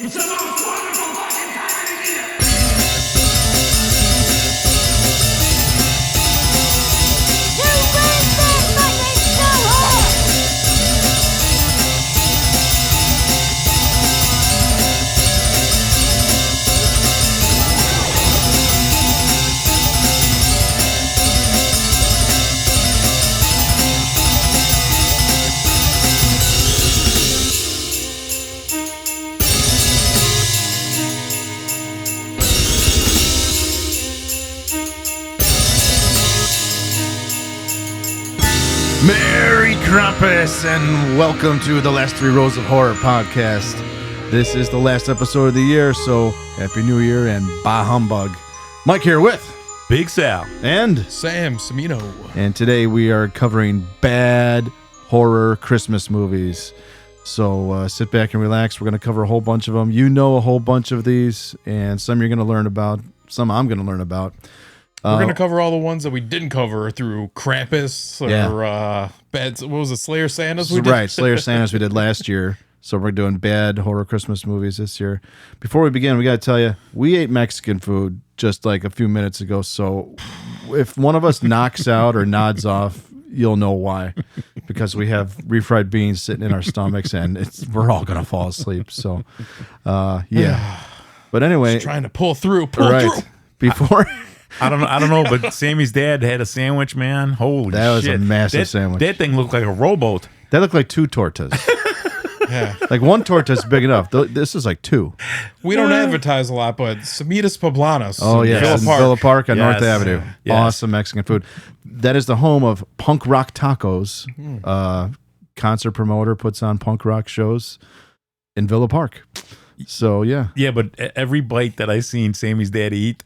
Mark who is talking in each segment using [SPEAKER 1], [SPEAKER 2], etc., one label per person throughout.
[SPEAKER 1] It's the most wonderful fucking time of the year!
[SPEAKER 2] Merry Krampus, and welcome to the Last 3 Rows of Horror podcast. This is the last episode of the year, so Happy New Year and bah humbug. Mike here with
[SPEAKER 3] Big Sal
[SPEAKER 2] and
[SPEAKER 4] Sam Semino.
[SPEAKER 2] And today we are covering bad horror Christmas movies. So sit back and relax. We're going to cover a whole bunch of them. You know a whole bunch of these, and some you're going to learn about, some I'm going to learn about.
[SPEAKER 4] We're going to cover all the ones that we didn't cover through Krampus or bad. What was it, Slayer Santas? We did?
[SPEAKER 2] Right, Slayer Santas we did last year. So we're doing bad horror Christmas movies this year. Before we begin, we got to tell you, we ate Mexican food just like a few minutes ago. So if one of us knocks out or nods off, you'll know why. Because we have refried beans sitting in our stomachs and we're all going to fall asleep. So, yeah. But anyway.
[SPEAKER 4] Just trying to pull through.
[SPEAKER 2] Before...
[SPEAKER 3] I don't know, but Sammy's dad had a sandwich, man. Holy shit.
[SPEAKER 2] That was a massive sandwich.
[SPEAKER 3] That thing looked like a rowboat.
[SPEAKER 2] That looked like 2 tortas.
[SPEAKER 4] Yeah.
[SPEAKER 2] Like one torta is big enough. This is like 2.
[SPEAKER 4] We don't advertise a lot, but Semitas Poblanos.
[SPEAKER 2] Oh, yeah. Villa Park on North Avenue.
[SPEAKER 3] Yes.
[SPEAKER 2] Awesome Mexican food. That is the home of Punk Rock Tacos. Concert promoter puts on punk rock shows in Villa Park. So, yeah.
[SPEAKER 3] Yeah, but every bite that I seen Sammy's dad eat,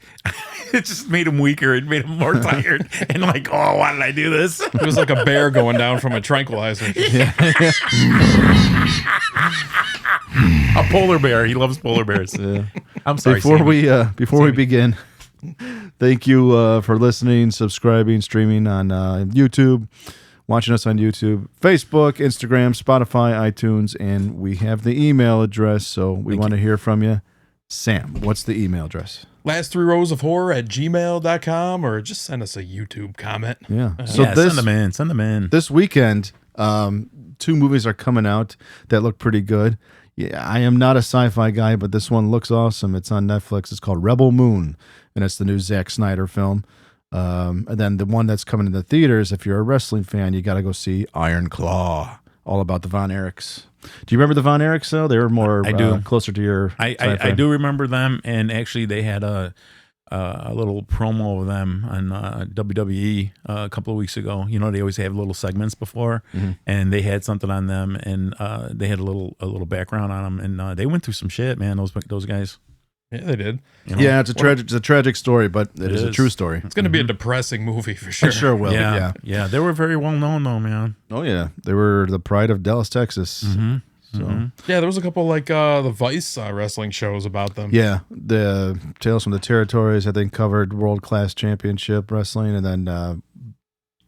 [SPEAKER 3] it just made him weaker. It made him more tired. And like, oh, why did I do this?
[SPEAKER 4] It was like a bear going down from a tranquilizer.
[SPEAKER 3] A polar bear. He loves polar bears.
[SPEAKER 2] Yeah.
[SPEAKER 3] I'm sorry,
[SPEAKER 2] Before
[SPEAKER 3] Sammy.
[SPEAKER 2] we begin, thank you for listening, subscribing, streaming on YouTube, watching us on YouTube, Facebook, Instagram, Spotify, iTunes, and we have the email address, so we want to hear from you. Sam, what's the email address?
[SPEAKER 4] Last 3 rows of horror at gmail.com, or just send us a YouTube comment.
[SPEAKER 2] Yeah.
[SPEAKER 3] Send them in.
[SPEAKER 2] This weekend, 2 movies are coming out that look pretty good. Yeah, I am not a sci-fi guy, but this one looks awesome. It's on Netflix. It's called Rebel Moon, and it's the new Zack Snyder film. And then the one that's coming to the theaters, if you're a wrestling fan, you got to go see Iron Claw, all about the Von Erichs. Do you remember the Von Erichs, though? They were more closer to your
[SPEAKER 3] I do remember them, and actually they had a little promo of them on WWE a couple of weeks ago. You know, they always have little segments before, and they had something on them, and they had a little background on them, and they went through some shit, man. Those guys.
[SPEAKER 4] Yeah, they did.
[SPEAKER 3] You know?
[SPEAKER 2] Yeah, it's a tragic story, but it is a true story.
[SPEAKER 4] It's going to be a depressing movie for sure.
[SPEAKER 2] It sure will.
[SPEAKER 3] Yeah. They were very well known, though, man.
[SPEAKER 2] Oh yeah, they were the pride of Dallas, Texas. So
[SPEAKER 4] Yeah, there was a couple like the Vice wrestling shows about them.
[SPEAKER 2] yeah, the Tales from the Territories, I think, covered World Class Championship Wrestling, and then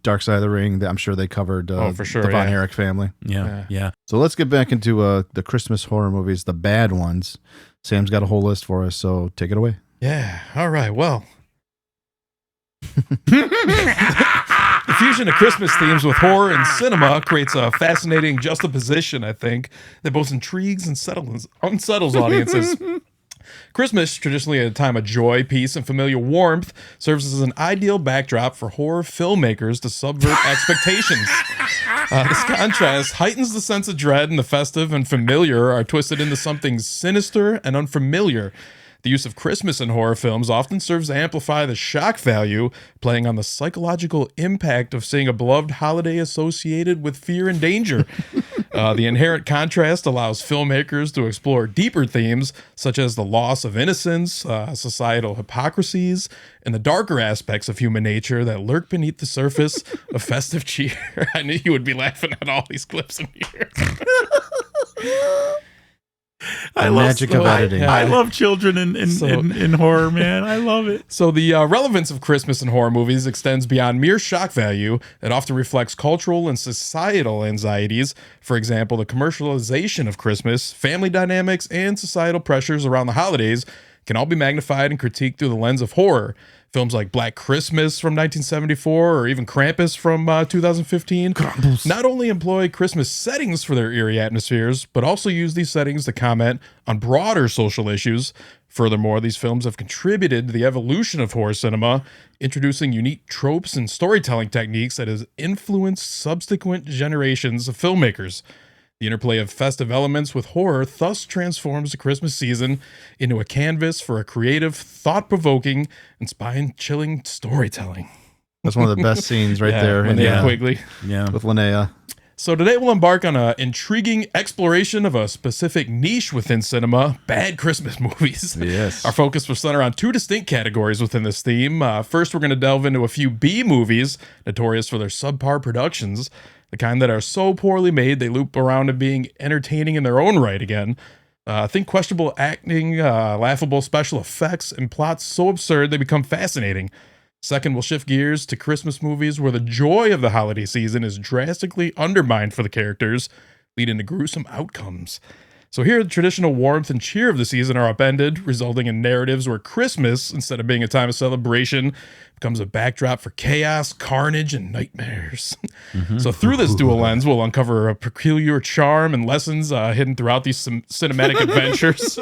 [SPEAKER 2] Dark Side of the Ring. I'm sure they covered
[SPEAKER 4] for sure,
[SPEAKER 2] the Von Erich family.
[SPEAKER 3] Yeah.
[SPEAKER 2] So let's get back into the Christmas horror movies, the bad ones. Sam's got a whole list for us, so take it away.
[SPEAKER 4] Yeah. All right. Well, the fusion of Christmas themes with horror and cinema creates a fascinating juxtaposition, I think, that both intrigues and unsettles audiences. Christmas, traditionally a time of joy, peace, and familiar warmth, serves as an ideal backdrop for horror filmmakers to subvert expectations. This contrast heightens the sense of dread, and the festive and familiar are twisted into something sinister and unfamiliar. The use of Christmas in horror films often serves to amplify the shock value, playing on the psychological impact of seeing a beloved holiday associated with fear and danger. The inherent contrast allows filmmakers to explore deeper themes, such as the loss of innocence, societal hypocrisies, and the darker aspects of human nature that lurk beneath the surface of festive cheer. I knew you would be laughing at all these clips in here.
[SPEAKER 2] The magic of editing.
[SPEAKER 3] I love children in horror, man. I love it.
[SPEAKER 4] So the relevance of Christmas in horror movies extends beyond mere shock value. It often reflects cultural and societal anxieties. For example, the commercialization of Christmas, family dynamics, and societal pressures around the holidays can all be magnified and critiqued through the lens of horror. Films like Black Christmas from 1974 or even Krampus from 2015 not only employ Christmas settings for their eerie atmospheres, but also use these settings to comment on broader social issues. Furthermore, these films have contributed to the evolution of horror cinema, introducing unique tropes and storytelling techniques that has influenced subsequent generations of filmmakers. The interplay of festive elements with horror thus transforms the Christmas season into a canvas for a creative, thought-provoking, and spine-chilling storytelling.
[SPEAKER 2] That's one of the best scenes right there.
[SPEAKER 4] Linnea Quigley.
[SPEAKER 3] Yeah.
[SPEAKER 2] With Linnea.
[SPEAKER 4] So today we'll embark on an intriguing exploration of a specific niche within cinema, bad Christmas movies.
[SPEAKER 2] Yes.
[SPEAKER 4] Our focus will center on two distinct categories within this theme. First, we're going to delve into a few B movies, notorious for their subpar productions, the kind that are so poorly made they loop around to being entertaining in their own right again. Think questionable acting, laughable special effects, and plots so absurd they become fascinating. Second, we'll shift gears to Christmas movies where the joy of the holiday season is drastically undermined for the characters, leading to gruesome outcomes. So here, the traditional warmth and cheer of the season are upended, resulting in narratives where Christmas, instead of being a time of celebration, becomes a backdrop for chaos, carnage, and nightmares. So through this dual lens, we'll uncover a peculiar charm and lessons hidden throughout these cinematic adventures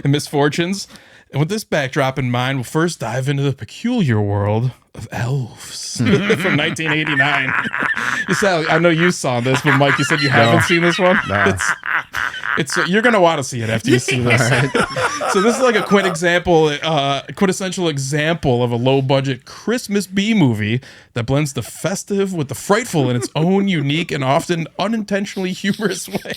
[SPEAKER 4] and misfortunes. And with this backdrop in mind, we'll first dive into the peculiar world of Elves from 1989. I know you saw this, but Mike, you said you haven't seen this one?
[SPEAKER 2] No.
[SPEAKER 4] It's you're going to want to see it after you see this. So this is like a quintessential example of a low-budget Christmas B movie that blends the festive with the frightful in its own unique and often unintentionally humorous way.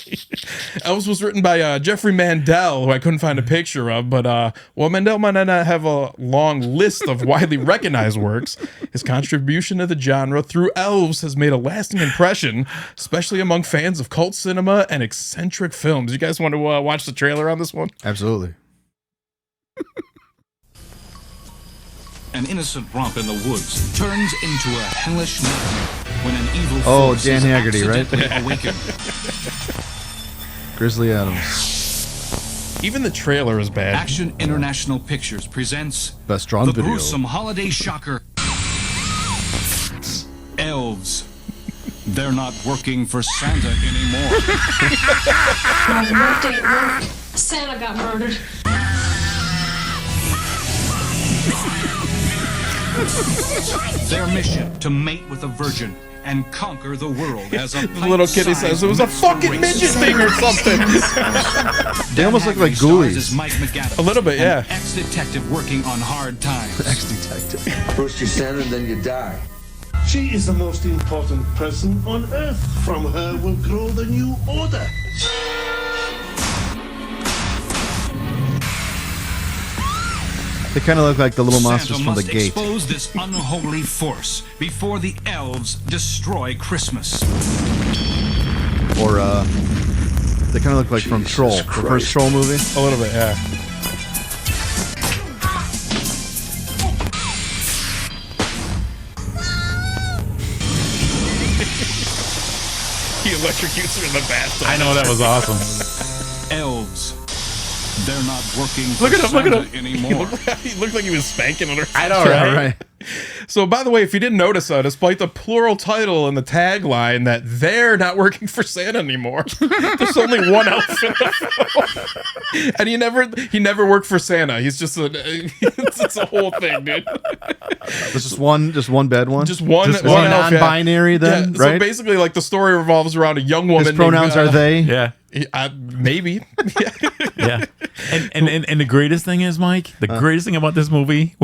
[SPEAKER 4] Elves was written by Jeffrey Mandel, who I couldn't find a picture of, but while Mandel might not have a long list of widely recognized works, his contribution to the genre through Elves has made a lasting impression, especially among fans of cult cinema and eccentric films. You guys want to watch the trailer on this one?
[SPEAKER 2] Absolutely.
[SPEAKER 5] An innocent romp in the woods turns into a hellish nightmare when an evil force
[SPEAKER 2] Dan
[SPEAKER 5] is
[SPEAKER 2] Haggerty, right?
[SPEAKER 5] accidentally awakened.
[SPEAKER 2] Grizzly Adams.
[SPEAKER 4] Even the trailer is bad.
[SPEAKER 5] Action International Pictures presents
[SPEAKER 2] Best drawn
[SPEAKER 5] the
[SPEAKER 2] video.
[SPEAKER 5] gruesome holiday shocker, Elves. They're not working for Santa anymore.
[SPEAKER 6] My birthday at work, Santa got murdered.
[SPEAKER 5] Their mission to mate with a virgin and conquer the world as a
[SPEAKER 4] The little kitty says it was a fucking midget thing or something.
[SPEAKER 2] They almost look like ghoulies.
[SPEAKER 4] A little bit, yeah.
[SPEAKER 5] An ex-detective working on hard times.
[SPEAKER 2] Ex-detective.
[SPEAKER 7] First you Santa, then you die.
[SPEAKER 1] She is the most important person on Earth. From her will grow the new order.
[SPEAKER 2] They kind of look like the little monsters
[SPEAKER 5] Santa
[SPEAKER 2] from the
[SPEAKER 5] must
[SPEAKER 2] gate.
[SPEAKER 5] expose this unholy force before the elves destroy Christmas.
[SPEAKER 2] Or, they kind of look like from Troll, the first Troll movie.
[SPEAKER 4] A little bit, yeah. He electrocutes her in the bathtub.
[SPEAKER 3] I know, that was awesome.
[SPEAKER 5] Elves. They're not working for
[SPEAKER 4] Look at him,
[SPEAKER 5] Santa
[SPEAKER 4] look at him.
[SPEAKER 5] anymore.
[SPEAKER 4] He looked like he was spanking her.
[SPEAKER 3] I know,
[SPEAKER 2] Yeah,
[SPEAKER 3] right?
[SPEAKER 2] right.
[SPEAKER 4] So, by the way, if you didn't notice, despite the plural title and the tagline that they're not working for Santa anymore, there's only one elf in the film. And he never worked for Santa. He's just it's a whole thing, dude.
[SPEAKER 2] There's just one bad one.
[SPEAKER 4] Just one
[SPEAKER 2] Just
[SPEAKER 4] elf, yeah.
[SPEAKER 2] non-binary then,
[SPEAKER 4] Yeah, so
[SPEAKER 2] right?
[SPEAKER 4] basically, like the story revolves around a young woman.
[SPEAKER 2] His pronouns
[SPEAKER 4] named,
[SPEAKER 2] are they.
[SPEAKER 3] Yeah.
[SPEAKER 4] Maybe.
[SPEAKER 3] Yeah. And the greatest thing is, Mike, the greatest thing about this movie,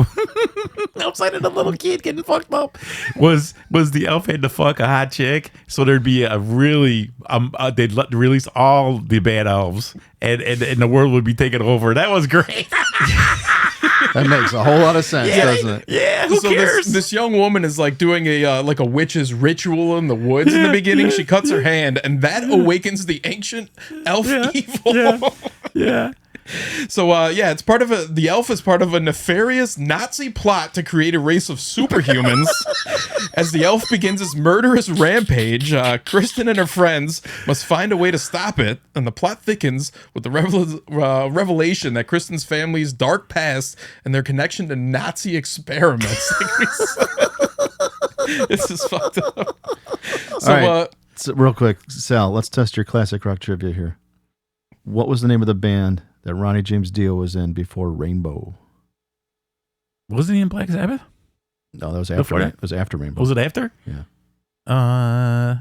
[SPEAKER 3] outside of the little kid getting fucked up, was the elf had to fuck a hot chick, so there'd be a really they'd release all the bad elves, and the world would be taken over. That was great.
[SPEAKER 2] That makes a whole lot of sense, doesn't it?
[SPEAKER 3] Yeah, who
[SPEAKER 4] So
[SPEAKER 3] cares?
[SPEAKER 4] this young woman is like doing a witch's ritual in the woods in the beginning. She cuts her hand, and that awakens the ancient elf evil.
[SPEAKER 3] Yeah. Yeah.
[SPEAKER 4] So, it's part of the elf is part of a nefarious Nazi plot to create a race of superhumans. As the elf begins his murderous rampage, Kristen and her friends must find a way to stop it, and the plot thickens with the revelation that Kristen's family's dark past and their connection to Nazi experiments. This is fucked up. So,
[SPEAKER 2] All right. So real quick, Sal, let's test your classic rock trivia here. What was the name of the band that Ronnie James Dio was in before Rainbow?
[SPEAKER 3] Wasn't he in Black Sabbath?
[SPEAKER 2] No, that was after. It was after Rainbow.
[SPEAKER 3] Was it after?
[SPEAKER 2] Yeah.
[SPEAKER 3] I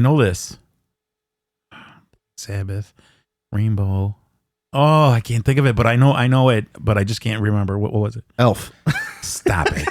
[SPEAKER 3] know this. Sabbath, Rainbow. Oh, I can't think of it, but I know it, but I just can't remember. What was it?
[SPEAKER 2] Elf.
[SPEAKER 3] Stop it.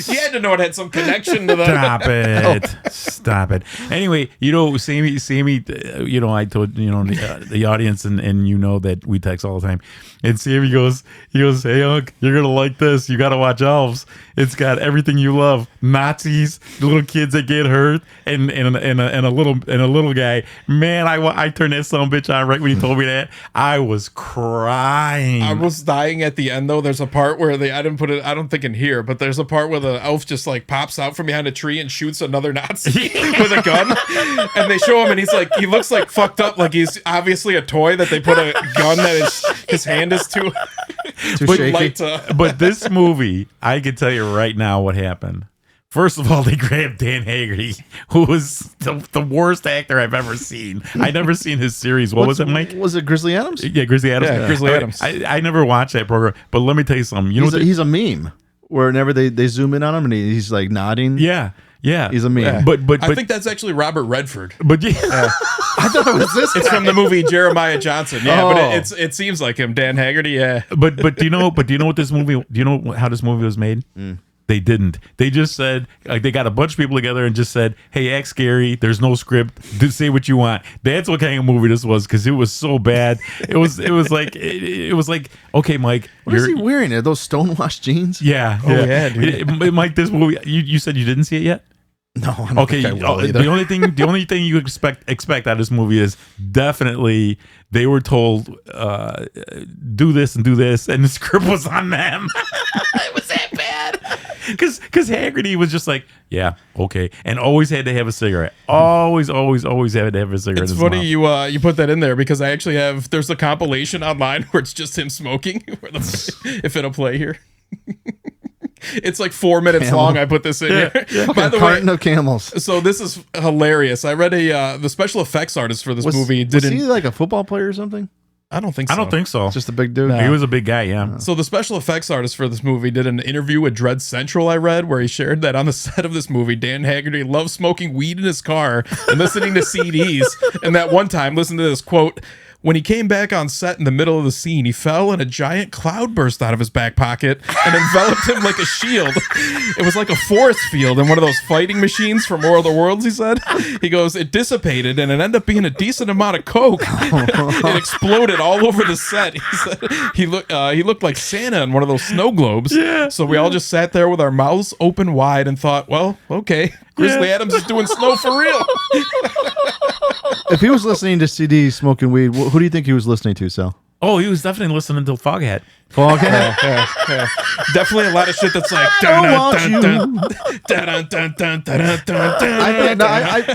[SPEAKER 4] You had to know it had some connection to that.
[SPEAKER 3] Stop it. Stop it. Anyway, Sammy, I told, the audience and you know that we text all the time. And Sammy goes, hey, Unc, you're going to like this. You got to watch Elves. It's got everything you love. Nazis, little kids that get hurt, and a little guy. Man, I turned that son of a bitch on right when he told me that. I was crying.
[SPEAKER 4] I was dying at the end, though. There's a part where I didn't put it, I don't think in here, but there's a part where the elf just like pops out from behind a tree and shoots another Nazi with a gun. And they show him and he looks like fucked up, like he's obviously a toy that they put a gun that his hand is too light to.
[SPEAKER 3] But this movie, I can tell you right now what happened. First of all, they grabbed Dan Haggerty, who was the worst actor I've ever seen. I'd never seen his series. What was it, Mike?
[SPEAKER 2] Was it Grizzly Adams?
[SPEAKER 3] Yeah, Grizzly Adams.
[SPEAKER 4] Yeah, Grizzly Adams.
[SPEAKER 3] I never watched that program, but let me tell you something.
[SPEAKER 2] He's a meme. Whenever they zoom in on him and he's like nodding.
[SPEAKER 3] Yeah.
[SPEAKER 2] He's a meme.
[SPEAKER 4] Yeah.
[SPEAKER 3] But
[SPEAKER 4] I think that's actually Robert Redford.
[SPEAKER 3] But yeah.
[SPEAKER 2] I thought it was this.
[SPEAKER 4] It's from the movie Jeremiah Johnson. Yeah,
[SPEAKER 2] Oh.
[SPEAKER 4] but it seems like him, Dan Haggerty. Yeah.
[SPEAKER 3] But do you know what this movie? Do you know how this movie was made? They didn't. They just said, like, they got a bunch of people together and just said, "Hey, act scary. There's no script. Just say what you want." That's what kind of movie this was, because it was so bad. It was like, okay, Mike,
[SPEAKER 2] What is he wearing? Are those stonewashed jeans?
[SPEAKER 3] Yeah.
[SPEAKER 4] Oh, yeah, dude.
[SPEAKER 3] Mike, this movie. You said you didn't see it yet.
[SPEAKER 2] No, I don't
[SPEAKER 3] Okay,
[SPEAKER 2] think I will either.
[SPEAKER 3] the only thing you expect out of this movie is definitely they were told do this and do this, and the script was on them. It was that bad. Because Haggerty was just like, yeah, okay, and always had to have a cigarette. Always had to have a cigarette.
[SPEAKER 4] It's
[SPEAKER 3] in his
[SPEAKER 4] funny
[SPEAKER 3] mouth.
[SPEAKER 4] you put that in there because I actually there's a compilation online where it's just him smoking. If it'll play here. It's like 4 minutes
[SPEAKER 2] Camel.
[SPEAKER 4] long. I put this in here. By the way,
[SPEAKER 2] Carton of camels.
[SPEAKER 4] so this is hilarious. I read the special effects artist for this movie
[SPEAKER 2] Was
[SPEAKER 4] didn't.
[SPEAKER 2] he like a football player or something?
[SPEAKER 4] I don't think so.
[SPEAKER 3] I don't think so.
[SPEAKER 2] Just a big dude.
[SPEAKER 3] He was a big guy, yeah.
[SPEAKER 4] So the special effects artist for this movie did an interview with Dread Central, I read, where he shared that on the set of this movie, Dan Haggerty loves smoking weed in his car and listening to CDs. And that one time, listen to this quote, "When he came back on set in the middle of the scene, he fell and a giant cloud burst out of his back pocket and enveloped him like a shield. It was like a force field in one of those fighting machines from War of the Worlds," he said. He goes, "It dissipated and it ended up being a decent amount of coke. It exploded all over the set." He said he looked like Santa in one of those snow globes.
[SPEAKER 3] Yeah.
[SPEAKER 4] So we all just sat there with our mouths open wide and thought, well, okay, Grizzly Adams is doing snow for real.
[SPEAKER 2] If he was listening to CDs, smoking weed, who do you think he was listening to, Sal?
[SPEAKER 3] Oh, he was definitely listening to Foghat.
[SPEAKER 2] Foghat?
[SPEAKER 4] Definitely a lot of shit that's like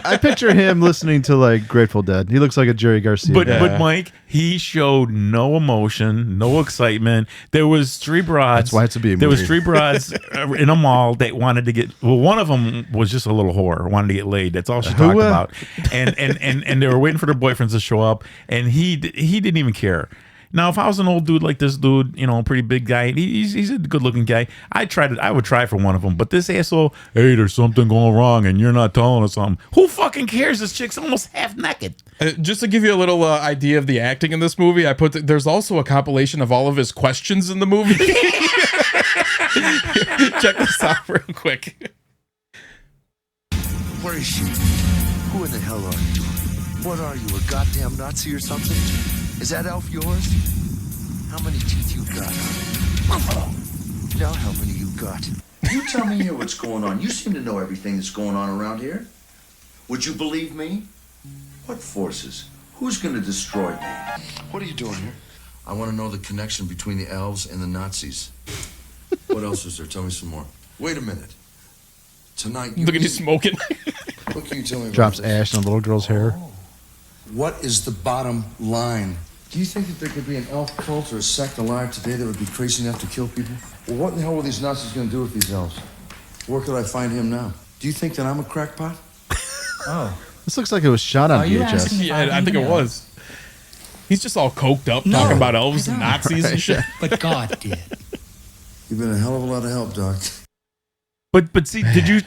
[SPEAKER 2] I picture him listening to like Grateful Dead. He looks like a Jerry Garcia.
[SPEAKER 3] But Mike, he showed no emotion, no excitement. There was three broads.
[SPEAKER 2] That's why it's a B
[SPEAKER 3] There was
[SPEAKER 2] movie.
[SPEAKER 3] three broads in a mall that wanted to get. Well, one of them was just a little whore, wanted to get laid. That's all she talked about. And they were waiting for their boyfriends to show up, and he didn't even care. Now, if I was an old dude like this dude, a pretty big guy, he's a good-looking guy, I would try for one of them. But this asshole, hey, there's something going wrong, and you're not telling us something. Who fucking cares? This chick's almost half naked.
[SPEAKER 4] Just to give you a little idea of the acting in this movie, there's also a compilation of all of his questions in the movie. Check this out real quick.
[SPEAKER 7] Where is she? Who in the hell are you? What are you, a goddamn Nazi or something? Is that elf yours? How many teeth you got? Now how many you got? You tell me here what's going on. You seem to know everything that's going on around here. Would you believe me? What forces? Who's gonna destroy me? What are you doing here? I want to know the connection between the elves and the Nazis. What else is there? Tell me some more. Wait a minute. Tonight,
[SPEAKER 4] Look at you smoking.
[SPEAKER 7] What can you tell me about
[SPEAKER 2] Drops
[SPEAKER 7] this?
[SPEAKER 2] ash on the little girl's hair.
[SPEAKER 7] What is the bottom line? Do you think that there could be an elf cult or a sect alive today that would be crazy enough to kill people? Well, what in the hell were these Nazis going to do with these elves? Where could I find him now? Do you think that I'm a crackpot?
[SPEAKER 8] Oh.
[SPEAKER 2] This looks like it was shot on
[SPEAKER 8] Are you
[SPEAKER 2] VHS.
[SPEAKER 8] asking-
[SPEAKER 4] Yeah, I think it was. He's just all coked up talking about elves and Nazis and shit.
[SPEAKER 8] But God did.
[SPEAKER 7] You've been a hell of a lot of help, Doc.
[SPEAKER 3] But see, did you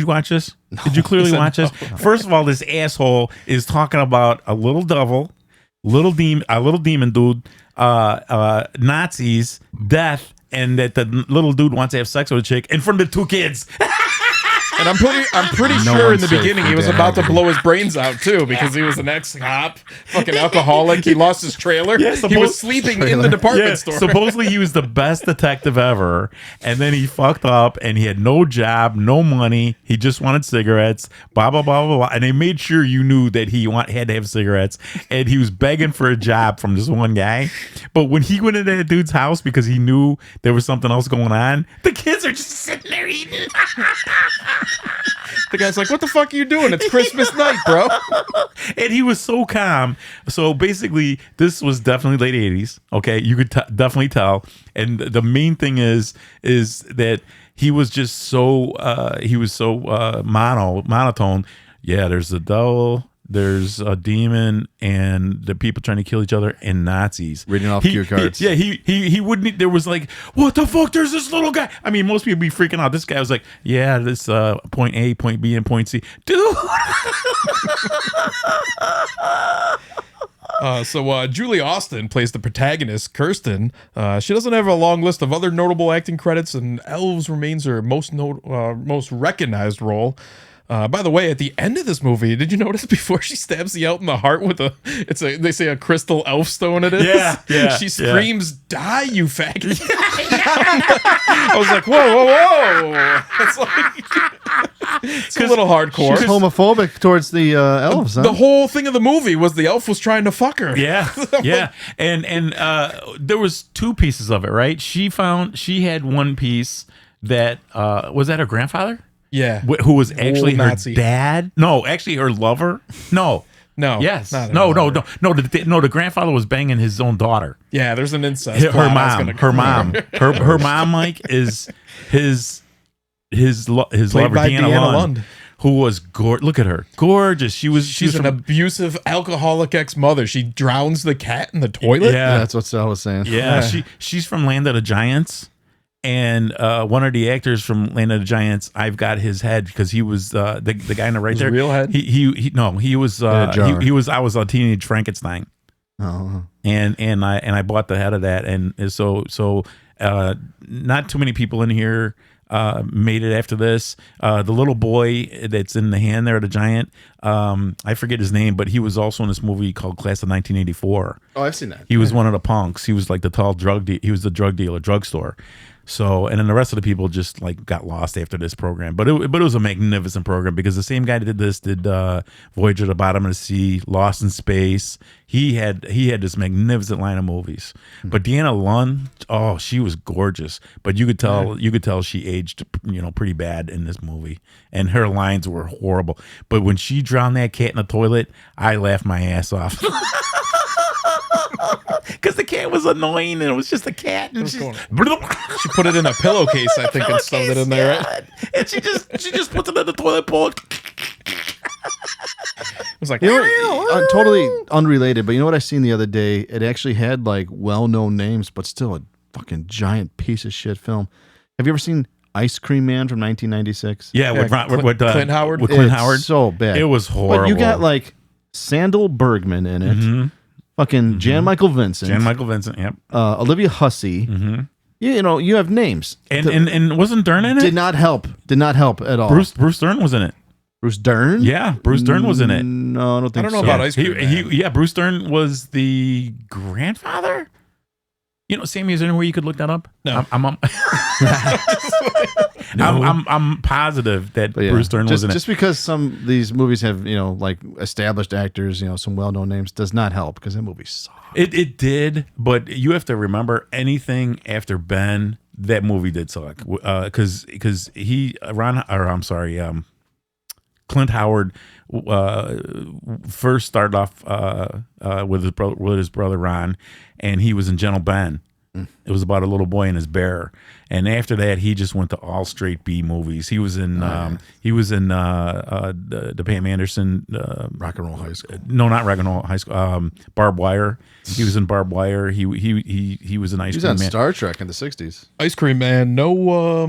[SPEAKER 3] watch this? Did you clearly watch this? First of all, this asshole is talking about a little devil, a little demon dude, Nazis, death, and that the little dude wants to have sex with a chick in front of the two kids.
[SPEAKER 4] And I'm pretty
[SPEAKER 2] No
[SPEAKER 4] sure in
[SPEAKER 2] one's
[SPEAKER 4] the
[SPEAKER 2] safe
[SPEAKER 4] beginning
[SPEAKER 2] for
[SPEAKER 4] he was
[SPEAKER 2] Dad.
[SPEAKER 4] about to blow his brains out too because he was an ex-cop, fucking alcoholic. He lost his trailer.
[SPEAKER 3] Yeah,
[SPEAKER 4] he was sleeping in the department store.
[SPEAKER 3] Supposedly he was the best detective ever, and then he fucked up and he had no job, no money. He just wanted cigarettes. Blah blah blah blah blah. And they made sure you knew that he had to have cigarettes, and he was begging for a job from this one guy. But when he went into that dude's house because he knew there was something else going on, the kids are just sitting there eating.
[SPEAKER 4] The guy's like, "What the fuck are you doing? It's Christmas night, bro."
[SPEAKER 3] And he was so calm. So basically, this was definitely late 80s. Okay, you could definitely tell. And the main thing is that he was just so monotone. Yeah, there's the devil, there's a demon, and the people trying to kill each other, and Nazis
[SPEAKER 2] Reading off cue cards.
[SPEAKER 3] He wouldn't. There was like, what the fuck? There's this little guy. I mean, most people be freaking out. This guy was like, yeah, this point A, point B, and point C, dude.
[SPEAKER 4] So Julie Austin plays the protagonist, Kirsten. She doesn't have a long list of other notable acting credits, and Elves remains her most recognized role. By the way, at the end of this movie, did you notice before she stabs the elf in the heart with they say a crystal elf stone it is?
[SPEAKER 3] Yeah,
[SPEAKER 4] She screams, "Die, you faggot!" I was like, whoa. It's like, it's a little hardcore.
[SPEAKER 2] She's homophobic towards the elves, huh?
[SPEAKER 4] The whole thing of the movie was the elf was trying to fuck her.
[SPEAKER 3] Yeah. And there was two pieces of it, right? She had one piece that was that her grandfather?
[SPEAKER 4] Yeah.
[SPEAKER 3] Who was actually her
[SPEAKER 4] Nazi.
[SPEAKER 3] dad? No, actually her lover. No. Yes.
[SPEAKER 4] not
[SPEAKER 3] No.
[SPEAKER 4] another.
[SPEAKER 3] The grandfather was banging his own daughter.
[SPEAKER 4] Yeah, there's an incest.
[SPEAKER 3] Her
[SPEAKER 4] plot I was
[SPEAKER 3] mom.
[SPEAKER 4] gonna cover.
[SPEAKER 3] Her mom, Mike, is his lover,
[SPEAKER 4] Played by
[SPEAKER 3] Deanna Lund,
[SPEAKER 4] Lund.
[SPEAKER 3] who was gorgeous. Look at her, gorgeous.
[SPEAKER 4] She's an abusive alcoholic ex-mother. She drowns the cat in the toilet.
[SPEAKER 2] Yeah, that's what Sal was saying.
[SPEAKER 3] Yeah, she's from Land of the Giants, and one of the actors from Land of the Giants, I've got his head because he was the guy in the right
[SPEAKER 4] His
[SPEAKER 3] there.
[SPEAKER 4] real head?
[SPEAKER 3] He was he was I was a teenage Frankenstein,
[SPEAKER 2] Oh.
[SPEAKER 3] and I bought the head of that, and so not too many people in here made it after this. The little boy that's in the hand there, the giant, I forget his name, but he was also in this movie called Class of 1984.
[SPEAKER 2] Oh, I've seen that.
[SPEAKER 3] He was one of the punks. He was like the tall he was the drug dealer, drugstore. So, and then the rest of the people just like got lost after this program. But it was a magnificent program because the same guy that did this did Voyager to the Bottom of the Sea, Lost in Space. He had this magnificent line of movies. But Deanna Lund, oh, she was gorgeous. But you could tell she aged, pretty bad in this movie. And her lines were horrible. But when she drowned that cat in the toilet, I laughed my ass off. Because the cat was annoying and it was just a cat. And
[SPEAKER 4] She put it in a pillowcase, I think, and sewed it in there. Right?
[SPEAKER 3] And she just puts it in the toilet bowl.
[SPEAKER 4] It was like,
[SPEAKER 2] Totally unrelated, but you know what I seen the other day? It actually had like well-known names, but still a fucking giant piece of shit film. Have you ever seen Ice Cream Man from 1996?
[SPEAKER 3] Yeah, with
[SPEAKER 4] Clint Howard.
[SPEAKER 3] With Clint
[SPEAKER 2] It's
[SPEAKER 3] Howard.
[SPEAKER 2] so bad.
[SPEAKER 3] It was horrible.
[SPEAKER 2] But you got like Sandal Bergman in it. Fucking Jan Michael Vincent.
[SPEAKER 3] Jan Michael Vincent, yep.
[SPEAKER 2] Olivia Hussey. You have names.
[SPEAKER 3] And wasn't Dern in it?
[SPEAKER 2] Did not help at all.
[SPEAKER 3] Bruce Dern was in it.
[SPEAKER 2] Bruce Dern?
[SPEAKER 3] Yeah, Bruce Dern was in it.
[SPEAKER 2] No, I don't think so.
[SPEAKER 4] I don't know about Ice Cream Man.
[SPEAKER 3] Yeah, Bruce Dern was the grandfather. Sammy, is there any way you could look that up?
[SPEAKER 4] No.
[SPEAKER 3] I'm positive that Bruce Dern was in it.
[SPEAKER 2] Just because some of these movies have, like established actors, some well-known names, does not help because that movie sucked.
[SPEAKER 3] It did, but you have to remember anything after Ben, that movie did suck. Because Clint Howard first started off with his brother Ron, and he was in Gentle Ben. It was about a little boy and his bear, and after that, he just went to all straight B movies. He was in the Pam Anderson
[SPEAKER 2] Rock and Roll High School.
[SPEAKER 3] No, not Rock and Roll High School. Barbed Wire. He was in Barbed Wire. He was an Ice
[SPEAKER 2] He was
[SPEAKER 3] Cream
[SPEAKER 2] on
[SPEAKER 3] Man.
[SPEAKER 2] Star Trek in the '60s.
[SPEAKER 4] Ice Cream Man. No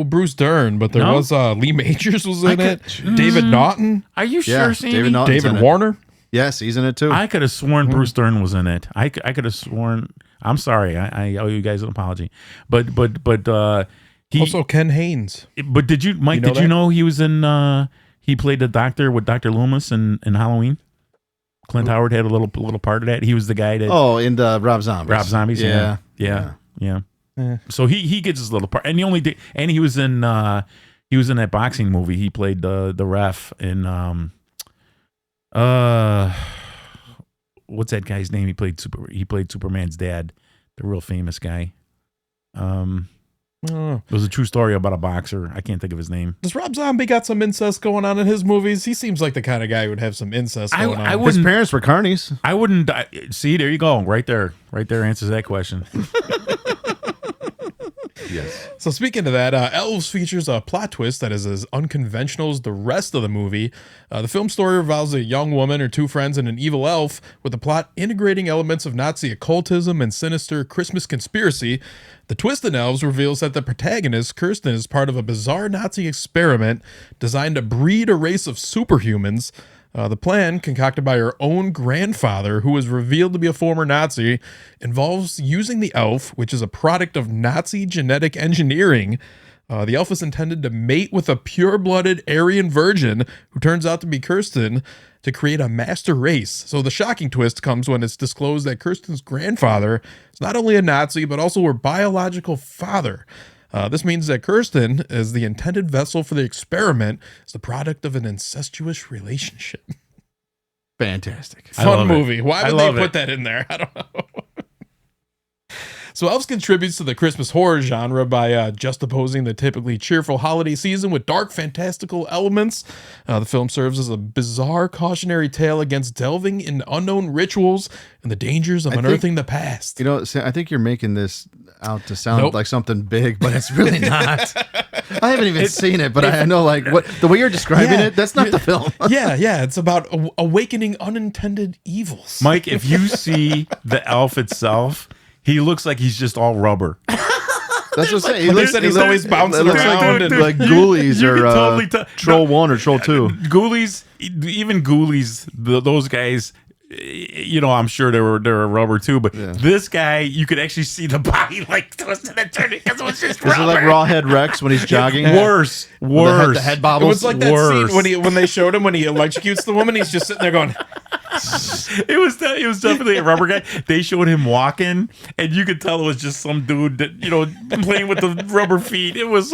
[SPEAKER 4] Bruce Dern, but there
[SPEAKER 3] No?
[SPEAKER 4] was Lee Majors was in it. David Naughton.
[SPEAKER 3] Are you
[SPEAKER 2] Yeah,
[SPEAKER 3] sure, Sammy?
[SPEAKER 2] David Naughton's in
[SPEAKER 4] David
[SPEAKER 2] it.
[SPEAKER 4] Warner.
[SPEAKER 2] Yes, he's in it too.
[SPEAKER 3] I could have sworn Bruce Dern was in it. I could have sworn. I'm sorry. I owe you guys an apology. But he
[SPEAKER 4] Also Ken Haynes.
[SPEAKER 3] But did you, Mike?
[SPEAKER 4] know
[SPEAKER 3] Did you
[SPEAKER 4] that?
[SPEAKER 3] know he was in? He played the doctor with Dr. Loomis in Halloween. Clint Howard had a little part of that. He was the guy that
[SPEAKER 2] in the Rob Zombies.
[SPEAKER 3] Rob Zombies. Yeah.
[SPEAKER 4] Yeah.
[SPEAKER 3] So he gets his little part, and he was in that boxing movie. He played the ref in what's that guy's name? He played Superman's dad, the real famous guy. It was a true story about a boxer. I can't think of his name.
[SPEAKER 4] Does Rob Zombie got some incest going on in his movies? He seems like the kind of guy who would have some incest going on.
[SPEAKER 2] His parents were carnies.
[SPEAKER 3] I wouldn't. See, there you go. Right there answers that question.
[SPEAKER 2] Yes.
[SPEAKER 4] So speaking of that, Elves features a plot twist that is as unconventional as the rest of the movie. The film story revolves a young woman, her two friends, and an evil elf, with the plot integrating elements of Nazi occultism and sinister Christmas conspiracy. The twist in Elves reveals that the protagonist, Kirsten, is part of a bizarre Nazi experiment designed to breed a race of superhumans. The plan, concocted by her own grandfather, who was revealed to be a former Nazi, involves using the elf, which is a product of Nazi genetic engineering. The elf is intended to mate with a pure-blooded Aryan virgin, who turns out to be Kirsten, to create a master race. So the shocking twist comes when it's disclosed that Kirsten's grandfather is not only a Nazi, but also her biological father. This means that Kirsten, as the intended vessel for the experiment, is the product of an incestuous relationship.
[SPEAKER 2] Fantastic.
[SPEAKER 4] Fun movie. Why would they
[SPEAKER 3] love
[SPEAKER 4] put
[SPEAKER 3] it.
[SPEAKER 4] that in there? I don't know. So Elves contributes to the Christmas horror genre by juxtaposing the typically cheerful holiday season with dark, fantastical elements. The film serves as a bizarre cautionary tale against delving in unknown rituals and the dangers of unearthing the past.
[SPEAKER 2] I think you're making this out to sound
[SPEAKER 4] Nope.
[SPEAKER 2] like something big, but it's really not. I haven't even seen it, but I know the way you're describing it, that's not the film.
[SPEAKER 4] yeah. It's about awakening unintended evils.
[SPEAKER 3] Mike, if you see the elf itself, he looks like he's just all rubber.
[SPEAKER 2] That's what I'm saying. He
[SPEAKER 4] Like they
[SPEAKER 2] looks,
[SPEAKER 4] said, he's
[SPEAKER 2] he
[SPEAKER 4] always
[SPEAKER 2] looks-
[SPEAKER 4] bouncing
[SPEAKER 2] it looks
[SPEAKER 4] around
[SPEAKER 2] like,
[SPEAKER 4] and-
[SPEAKER 2] like Ghoulies
[SPEAKER 3] you
[SPEAKER 2] or
[SPEAKER 3] can totally tell-
[SPEAKER 2] Troll 1 or Troll 2.
[SPEAKER 3] Ghoulies, even Ghoulies, those guys, I'm sure they were rubber too, but this guy, you could actually see the body like twisting and turning because it was just
[SPEAKER 2] Is
[SPEAKER 3] rubber.
[SPEAKER 2] it like Rawhead Rex when he's jogging?
[SPEAKER 3] Worse.
[SPEAKER 2] The head
[SPEAKER 4] It
[SPEAKER 2] bobbles.
[SPEAKER 4] was like that
[SPEAKER 3] Worse.
[SPEAKER 4] scene when they showed him when he electrocutes the woman. He's just sitting there going,
[SPEAKER 3] It was definitely a rubber guy. They showed him walking, and you could tell it was just some dude that playing with the rubber feet. It was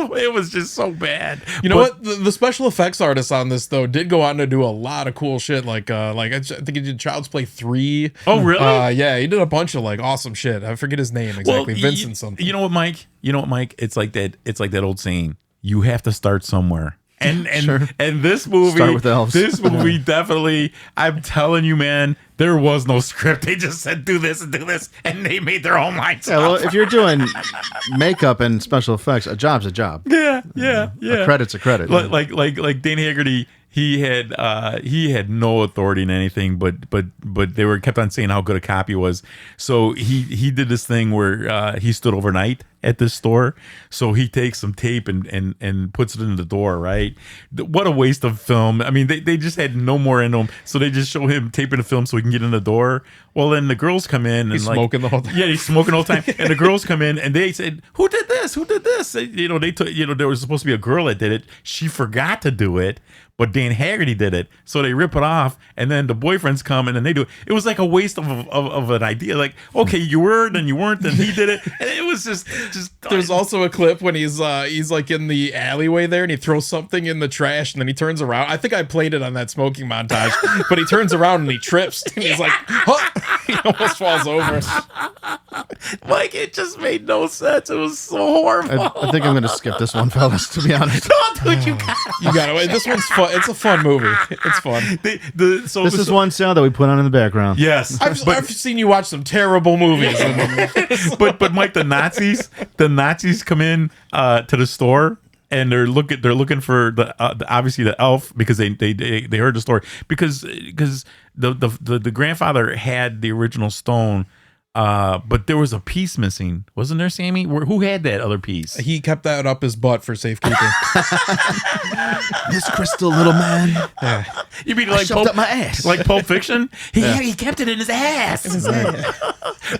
[SPEAKER 3] just so bad.
[SPEAKER 4] You know what? The special effects artists on this though did go on to do a lot of cool shit. Like I think he did Child's Play 3.
[SPEAKER 3] Oh, really?
[SPEAKER 4] Yeah, he did a bunch of awesome shit. I forget his name exactly. Vincent something.
[SPEAKER 3] You know what, Mike? It's like that old saying. You have to start somewhere. And this movie,
[SPEAKER 2] Start with elves.
[SPEAKER 3] This movie definitely. I'm telling you, man, there was no script. They just said do this, and they made their own lines.
[SPEAKER 2] Yeah, well, if you're doing makeup and special effects, a job's a job.
[SPEAKER 3] Yeah.
[SPEAKER 2] A credit's a credit.
[SPEAKER 3] Like Dane Haggerty, he had no authority in anything, but they kept on saying how good a cop he was. So he did this thing where he stood overnight at this store. So he takes some tape and puts it in the door, right? What a waste of film. I mean, they just had no more in them. So they just show him taping the film so he can get in the door. Well, then the girls come in and
[SPEAKER 4] He's smoking the whole time.
[SPEAKER 3] Yeah, he's smoking the whole time. And the girls come in and they said, "Who did this? Who did this?" They took, there was supposed to be a girl that did it. She forgot to do it. But Dan Haggerty did it, so they rip it off, and then the boyfriends come, and then they do it. It was like a waste of an idea. Like, okay, you were, then you weren't, then he did it, and it was just.
[SPEAKER 4] There's also a clip when he's like in the alleyway there, and he throws something in the trash, and then he turns around. I think I played it on that smoking montage, but he turns around and he trips, and he's like, huh! He almost falls over.
[SPEAKER 3] Like, it just made no sense. It was so horrible.
[SPEAKER 2] I think I'm going to skip this one, fellas, to be honest.
[SPEAKER 3] Dude, you got
[SPEAKER 4] it. This one's fun. It's a fun movie. It's fun.
[SPEAKER 2] This is one sound that we put on in the background.
[SPEAKER 3] Yes.
[SPEAKER 4] I've seen you watch some terrible movies.
[SPEAKER 3] but Mike, the Nazis come in to the store. And they're looking for the obviously the elf because they heard the story because the grandfather had the original stone, but there was a piece missing, wasn't there, Sammy? Who had that other piece?
[SPEAKER 4] He kept that up his butt for safekeeping.
[SPEAKER 2] This crystal little man.
[SPEAKER 3] You mean like
[SPEAKER 2] up my ass?
[SPEAKER 3] Like Pulp Fiction? He kept it in his ass.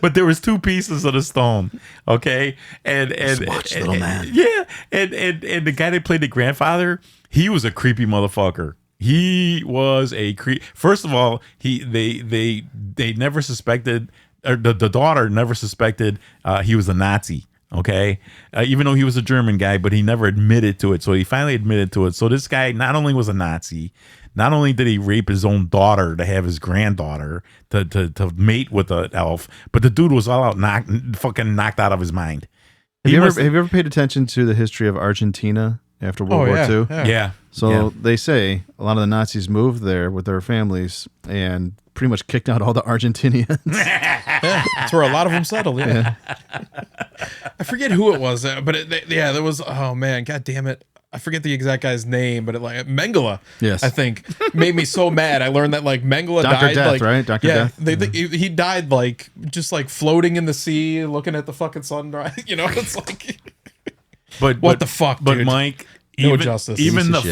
[SPEAKER 3] But there was two pieces of the stone. Okay, and
[SPEAKER 2] little man.
[SPEAKER 3] Yeah, and the guy that played the grandfather, he was a creepy motherfucker. He was a creep. First of all, they never suspected, or the daughter never suspected he was a Nazi. Okay, even though he was a German guy, but he never admitted to it. So he finally admitted to it. So this guy not only was a Nazi, not only did he rape his own daughter to have his granddaughter to mate with an elf, but the dude was all out fucking knocked out of his mind.
[SPEAKER 2] Have you ever paid attention to the history of Argentina after World War II?
[SPEAKER 3] Yeah.
[SPEAKER 2] So they say a lot of the Nazis moved there with their families and pretty much kicked out all the Argentinians.
[SPEAKER 4] That's where a lot of them settled. Yeah. I forget who it was, but there was. Oh man, god damn it! I forget the exact guy's name, but Mengele.
[SPEAKER 2] Yes,
[SPEAKER 4] I think made me so mad. I learned that Mengele
[SPEAKER 2] Dr.
[SPEAKER 4] died.
[SPEAKER 2] Death, right? Dr. Death.
[SPEAKER 4] He died just floating in the sea, looking at the fucking sunrise. It's like.
[SPEAKER 3] But
[SPEAKER 4] what the fuck, dude?
[SPEAKER 3] But Mike.
[SPEAKER 4] No justice.
[SPEAKER 3] Even the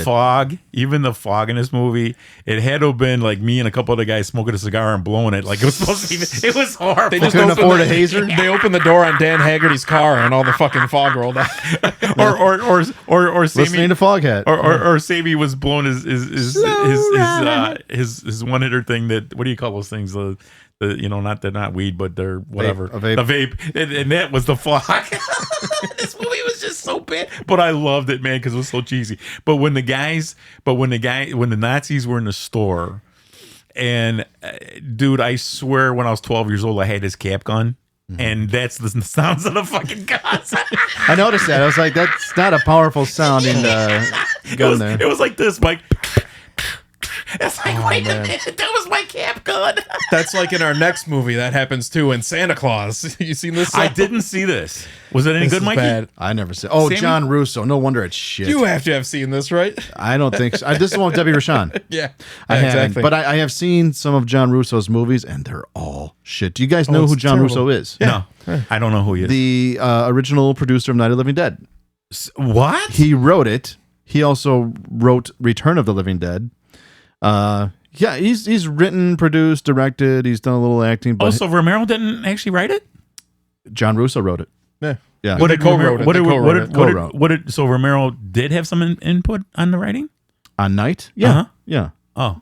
[SPEAKER 3] fog in this movie, it had to have been like me and a couple other guys smoking a cigar and blowing it. Like it was supposed to be. It was horrible.
[SPEAKER 4] They just
[SPEAKER 2] couldn't afford a hazer.
[SPEAKER 4] They opened the door on Dan Haggerty's car and all the fucking fog rolled out.
[SPEAKER 3] or Sammy,
[SPEAKER 2] listening to Foghat.
[SPEAKER 3] Or Sammy was blowing his one hitter thing. That, what do you call those things? They're not weed, but they're whatever.
[SPEAKER 2] Vape.
[SPEAKER 3] The vape, and that was the fog. This movie was just so bad, but I loved it, man, because it was so cheesy. But when the Nazis were in the store, and dude, I swear, when I was 12 years old, I had his cap gun. And that's the sounds of the fucking guns.
[SPEAKER 2] I noticed that. I was like, that's not a powerful sounding gun there.
[SPEAKER 3] It was like this, Mike. It's like, wait a minute, that was my cap gun.
[SPEAKER 4] That's like in our next movie that happens too in Santa Claus. You seen this?
[SPEAKER 3] I didn't see this. Was it any good, Mikey?
[SPEAKER 4] Bad.
[SPEAKER 2] I never said. Oh,
[SPEAKER 3] Sammy?
[SPEAKER 2] John Russo. No wonder it's shit.
[SPEAKER 4] You have to have seen this, right?
[SPEAKER 2] I don't think so. This is one with Debbie Rashan.
[SPEAKER 4] Yeah,
[SPEAKER 2] I haven't,
[SPEAKER 4] exactly.
[SPEAKER 2] but I have seen some of John Russo's movies, and they're all shit. Do you guys know who John Russo is?
[SPEAKER 3] No, I don't know who he is.
[SPEAKER 2] The original producer of Night of the Living Dead.
[SPEAKER 3] What?
[SPEAKER 2] He wrote it. He also wrote Return of the Living Dead. Yeah, he's written, produced, directed. He's done a little acting. But
[SPEAKER 3] so Romero didn't actually write it?
[SPEAKER 2] John Russo wrote it. Yeah.
[SPEAKER 3] What did
[SPEAKER 4] co-wrote it?
[SPEAKER 3] What did so Romero did have some input on the writing?
[SPEAKER 2] On Night? Yeah.
[SPEAKER 3] Uh-huh.
[SPEAKER 2] Yeah.
[SPEAKER 3] Oh.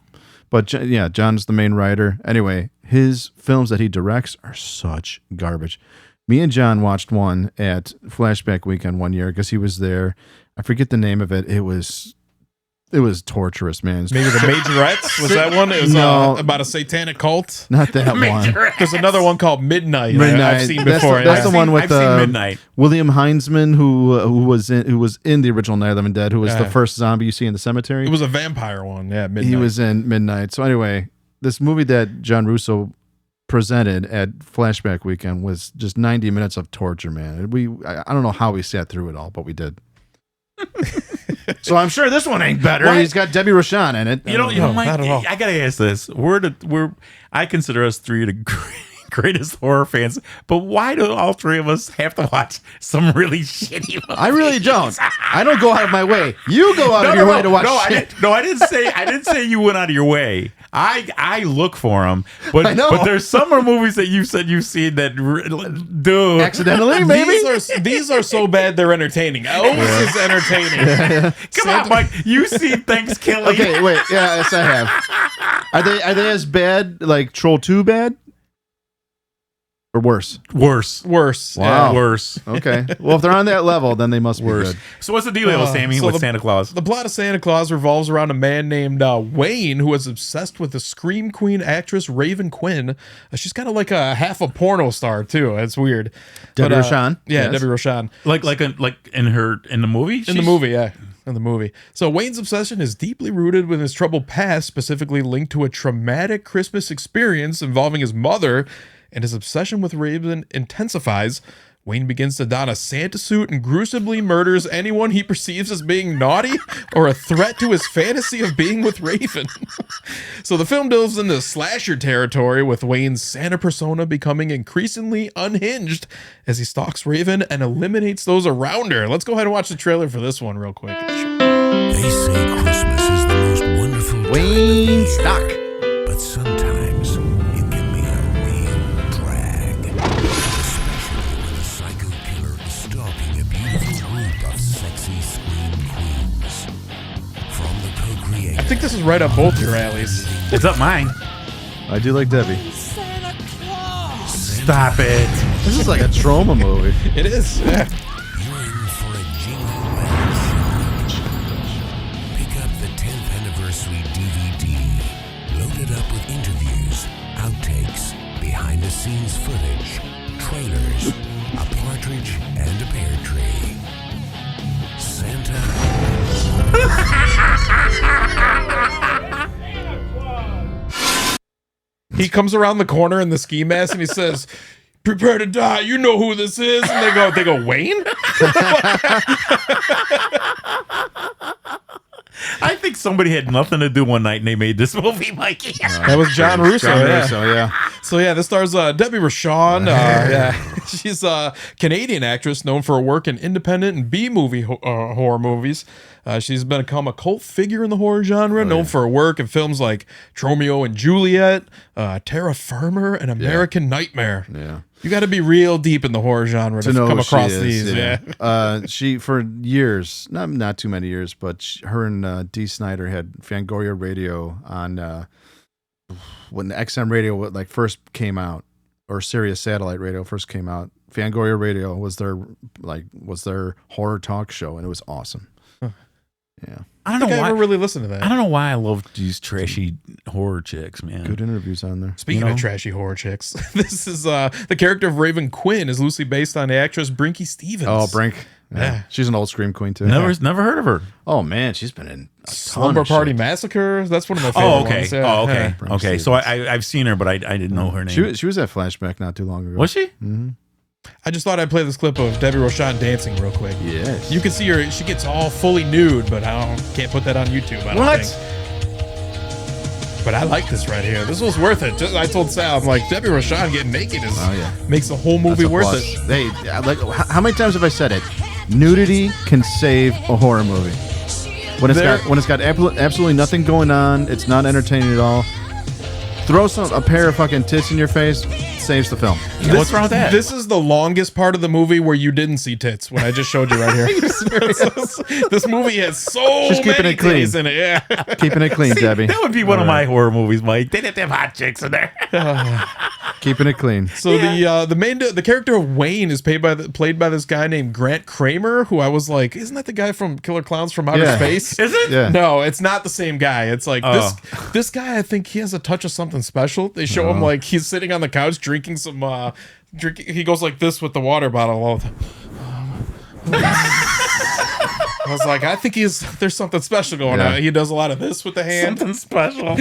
[SPEAKER 2] But John's the main writer. Anyway, his films that he directs are such garbage. Me and John watched one at Flashback Weekend one year because he was there. I forget the name of it. It was torturous, man.
[SPEAKER 4] Maybe The Majorettes? Was that one? It was about a satanic cult?
[SPEAKER 2] Not that one.
[SPEAKER 4] There's another one called Midnight. I've seen
[SPEAKER 2] That's
[SPEAKER 4] before.
[SPEAKER 2] That's the one with
[SPEAKER 3] I've seen Midnight.
[SPEAKER 2] William Heinzman, who was in the original Night of the Living Dead, who was the first zombie you see in the cemetery.
[SPEAKER 4] It was a vampire one. Yeah, Midnight.
[SPEAKER 2] He was in Midnight. So anyway, this movie that John Russo presented at Flashback Weekend was just 90 minutes of torture, man. I don't know how we sat through it all, but we did. So I'm sure this one ain't better. He's got Debbie Rashan in it.
[SPEAKER 3] You know, Mike, I gotta ask this. I consider us three the greatest horror fans, but why do all three of us have to watch some really shitty movies?
[SPEAKER 2] I really don't. I don't go out of my way. You go out of your way to watch shit.
[SPEAKER 3] I didn't say you went out of your way. I look for them, but
[SPEAKER 2] I know.
[SPEAKER 3] but there's some more movies that you said you've seen that, dude,
[SPEAKER 2] Accidentally, maybe?
[SPEAKER 4] These are so bad they're entertaining. Elves is entertaining.
[SPEAKER 3] Come on, Mike. You see Thanksgiving?
[SPEAKER 2] Okay, wait. Yeah, yes, I have. Are they as bad, like Troll 2 bad? Or worse?
[SPEAKER 3] Worse.
[SPEAKER 2] Wow.
[SPEAKER 3] Worse.
[SPEAKER 2] Okay. Well, if they're on that level, then they must be
[SPEAKER 3] Worse.
[SPEAKER 2] good.
[SPEAKER 3] So what's the deal, Sammy, with Santa Claus?
[SPEAKER 4] The plot of Santa Claus revolves around a man named Wayne who is obsessed with the Scream Queen actress Raven Quinn. She's kind of like a half a porno star too. It's weird.
[SPEAKER 2] Debbie Rochon?
[SPEAKER 4] Yeah,
[SPEAKER 2] Yes.
[SPEAKER 4] Debbie Rochon.
[SPEAKER 3] Like in the movie?
[SPEAKER 4] In the movie, yeah. In the movie. So Wayne's obsession is deeply rooted with his troubled past, specifically linked to a traumatic Christmas experience involving his mother, and his obsession with Raven intensifies. Wayne begins to don a Santa suit and gruesomely murders anyone he perceives as being naughty or a threat to his fantasy of being with Raven. So the film delves into slasher territory, with Wayne's Santa persona becoming increasingly unhinged as he stalks Raven and eliminates those around her. Let's go ahead and watch the trailer for this one real quick.
[SPEAKER 9] They say Christmas is the most wonderful time
[SPEAKER 2] Wayne
[SPEAKER 9] of the
[SPEAKER 2] Stock.
[SPEAKER 9] year, but sometimes it can be a real drag, especially when the psycho killer is stalking a beautiful group of sexy scream queens. From the co-creator,
[SPEAKER 4] I think this is right up both your alleys.
[SPEAKER 3] It's up mine.
[SPEAKER 2] I do like Debbie.
[SPEAKER 3] Stop it.
[SPEAKER 2] This is like a trauma movie.
[SPEAKER 4] It is. Yeah.
[SPEAKER 9] you're in for a jingle bell challenge. Pick up the 10th anniversary DVD, loaded up with interviews, outtakes, behind-the-scenes footage, trailers, a partridge and a pear tree. Santa.
[SPEAKER 4] He comes around the corner in the ski mask and he says, "Prepare to die. You know who this is." And they go, "Wayne?"
[SPEAKER 3] I think somebody had nothing to do one night and they made this movie, Mikey.
[SPEAKER 4] That was John Russo.
[SPEAKER 2] John
[SPEAKER 4] Yeah.
[SPEAKER 2] Russo, yeah.
[SPEAKER 4] So yeah, this stars Debbie Rochon. Yeah, she's a Canadian actress known for her work in independent and B-movie horror movies. She's become a cult figure in the horror genre, known for her work in films like Romeo and Juliet, Terra Firma, and American Nightmare.
[SPEAKER 2] Yeah.
[SPEAKER 4] You got to be real deep in the horror genre to
[SPEAKER 2] know
[SPEAKER 4] come
[SPEAKER 2] who she
[SPEAKER 4] across
[SPEAKER 2] is,
[SPEAKER 4] these. Yeah.
[SPEAKER 2] She for years, not too many years, but her and Dee Snider had Fangoria Radio on when the XM radio like first came out, or Sirius satellite radio first came out. Fangoria Radio was their horror talk show, and it was awesome. Yeah,
[SPEAKER 3] I don't
[SPEAKER 4] think
[SPEAKER 3] know
[SPEAKER 4] I
[SPEAKER 3] why.
[SPEAKER 4] ever really listened to that.
[SPEAKER 3] I don't know why I love these trashy horror chicks, man.
[SPEAKER 2] good interviews on there.
[SPEAKER 4] Speaking of trashy horror chicks, this is the character of Raven Quinn is loosely based on the actress Brinky Stevens.
[SPEAKER 2] Oh, Brink.
[SPEAKER 4] Yeah.
[SPEAKER 2] She's an old Scream Queen too.
[SPEAKER 3] Never heard of her.
[SPEAKER 2] Oh man, she's been in a ton
[SPEAKER 4] Slumber
[SPEAKER 2] of
[SPEAKER 4] Party
[SPEAKER 2] shit.
[SPEAKER 4] Massacre. That's one of my favorite
[SPEAKER 3] Oh, okay.
[SPEAKER 4] ones. Yeah.
[SPEAKER 3] Oh, okay.
[SPEAKER 4] Yeah.
[SPEAKER 3] Okay. So I've seen her, but I didn't know her name.
[SPEAKER 2] She was at Flashback not too long ago.
[SPEAKER 3] Was she?
[SPEAKER 4] I just thought I'd play this clip of Debbie Rochon dancing real quick.
[SPEAKER 2] Yes.
[SPEAKER 4] You can see her. She gets all fully nude, but can't put that on YouTube. I don't think. But I like this right here. This was worth it. I told Sal, I'm like, Debbie Rochon getting naked makes the whole movie
[SPEAKER 2] That's a
[SPEAKER 4] worth
[SPEAKER 2] plus.
[SPEAKER 4] it.
[SPEAKER 2] Hey, like, how many times have I said it? Nudity can save a horror movie. When it's got absolutely nothing going on, it's not entertaining at all. Throw a pair of fucking tits in your face, saves the film.
[SPEAKER 3] What's wrong with that?
[SPEAKER 4] This is the longest part of the movie where you didn't see tits. When I just showed you right here. This movie has so
[SPEAKER 2] She's keeping
[SPEAKER 4] many
[SPEAKER 2] it clean.
[SPEAKER 4] titties in it. Yeah.
[SPEAKER 2] Keeping it clean, Debbie.
[SPEAKER 3] That would be one of my horror movies, Mike. They didn't have hot chicks in there.
[SPEAKER 2] Keeping it clean.
[SPEAKER 4] So the character of Wayne is played by this guy named Grant Kramer, who I was like, isn't that the guy from Killer Clowns from Outer
[SPEAKER 2] Yeah.
[SPEAKER 4] Space?
[SPEAKER 3] Is it?
[SPEAKER 2] Yeah.
[SPEAKER 4] No, it's not the same guy. It's like this guy. I think he has a touch of something special. They show him like he's sitting on the couch drinking some He goes like this with the water bottle all the time. I was like, I think there's something special going on. He does a lot of this with the hand.
[SPEAKER 3] Something special.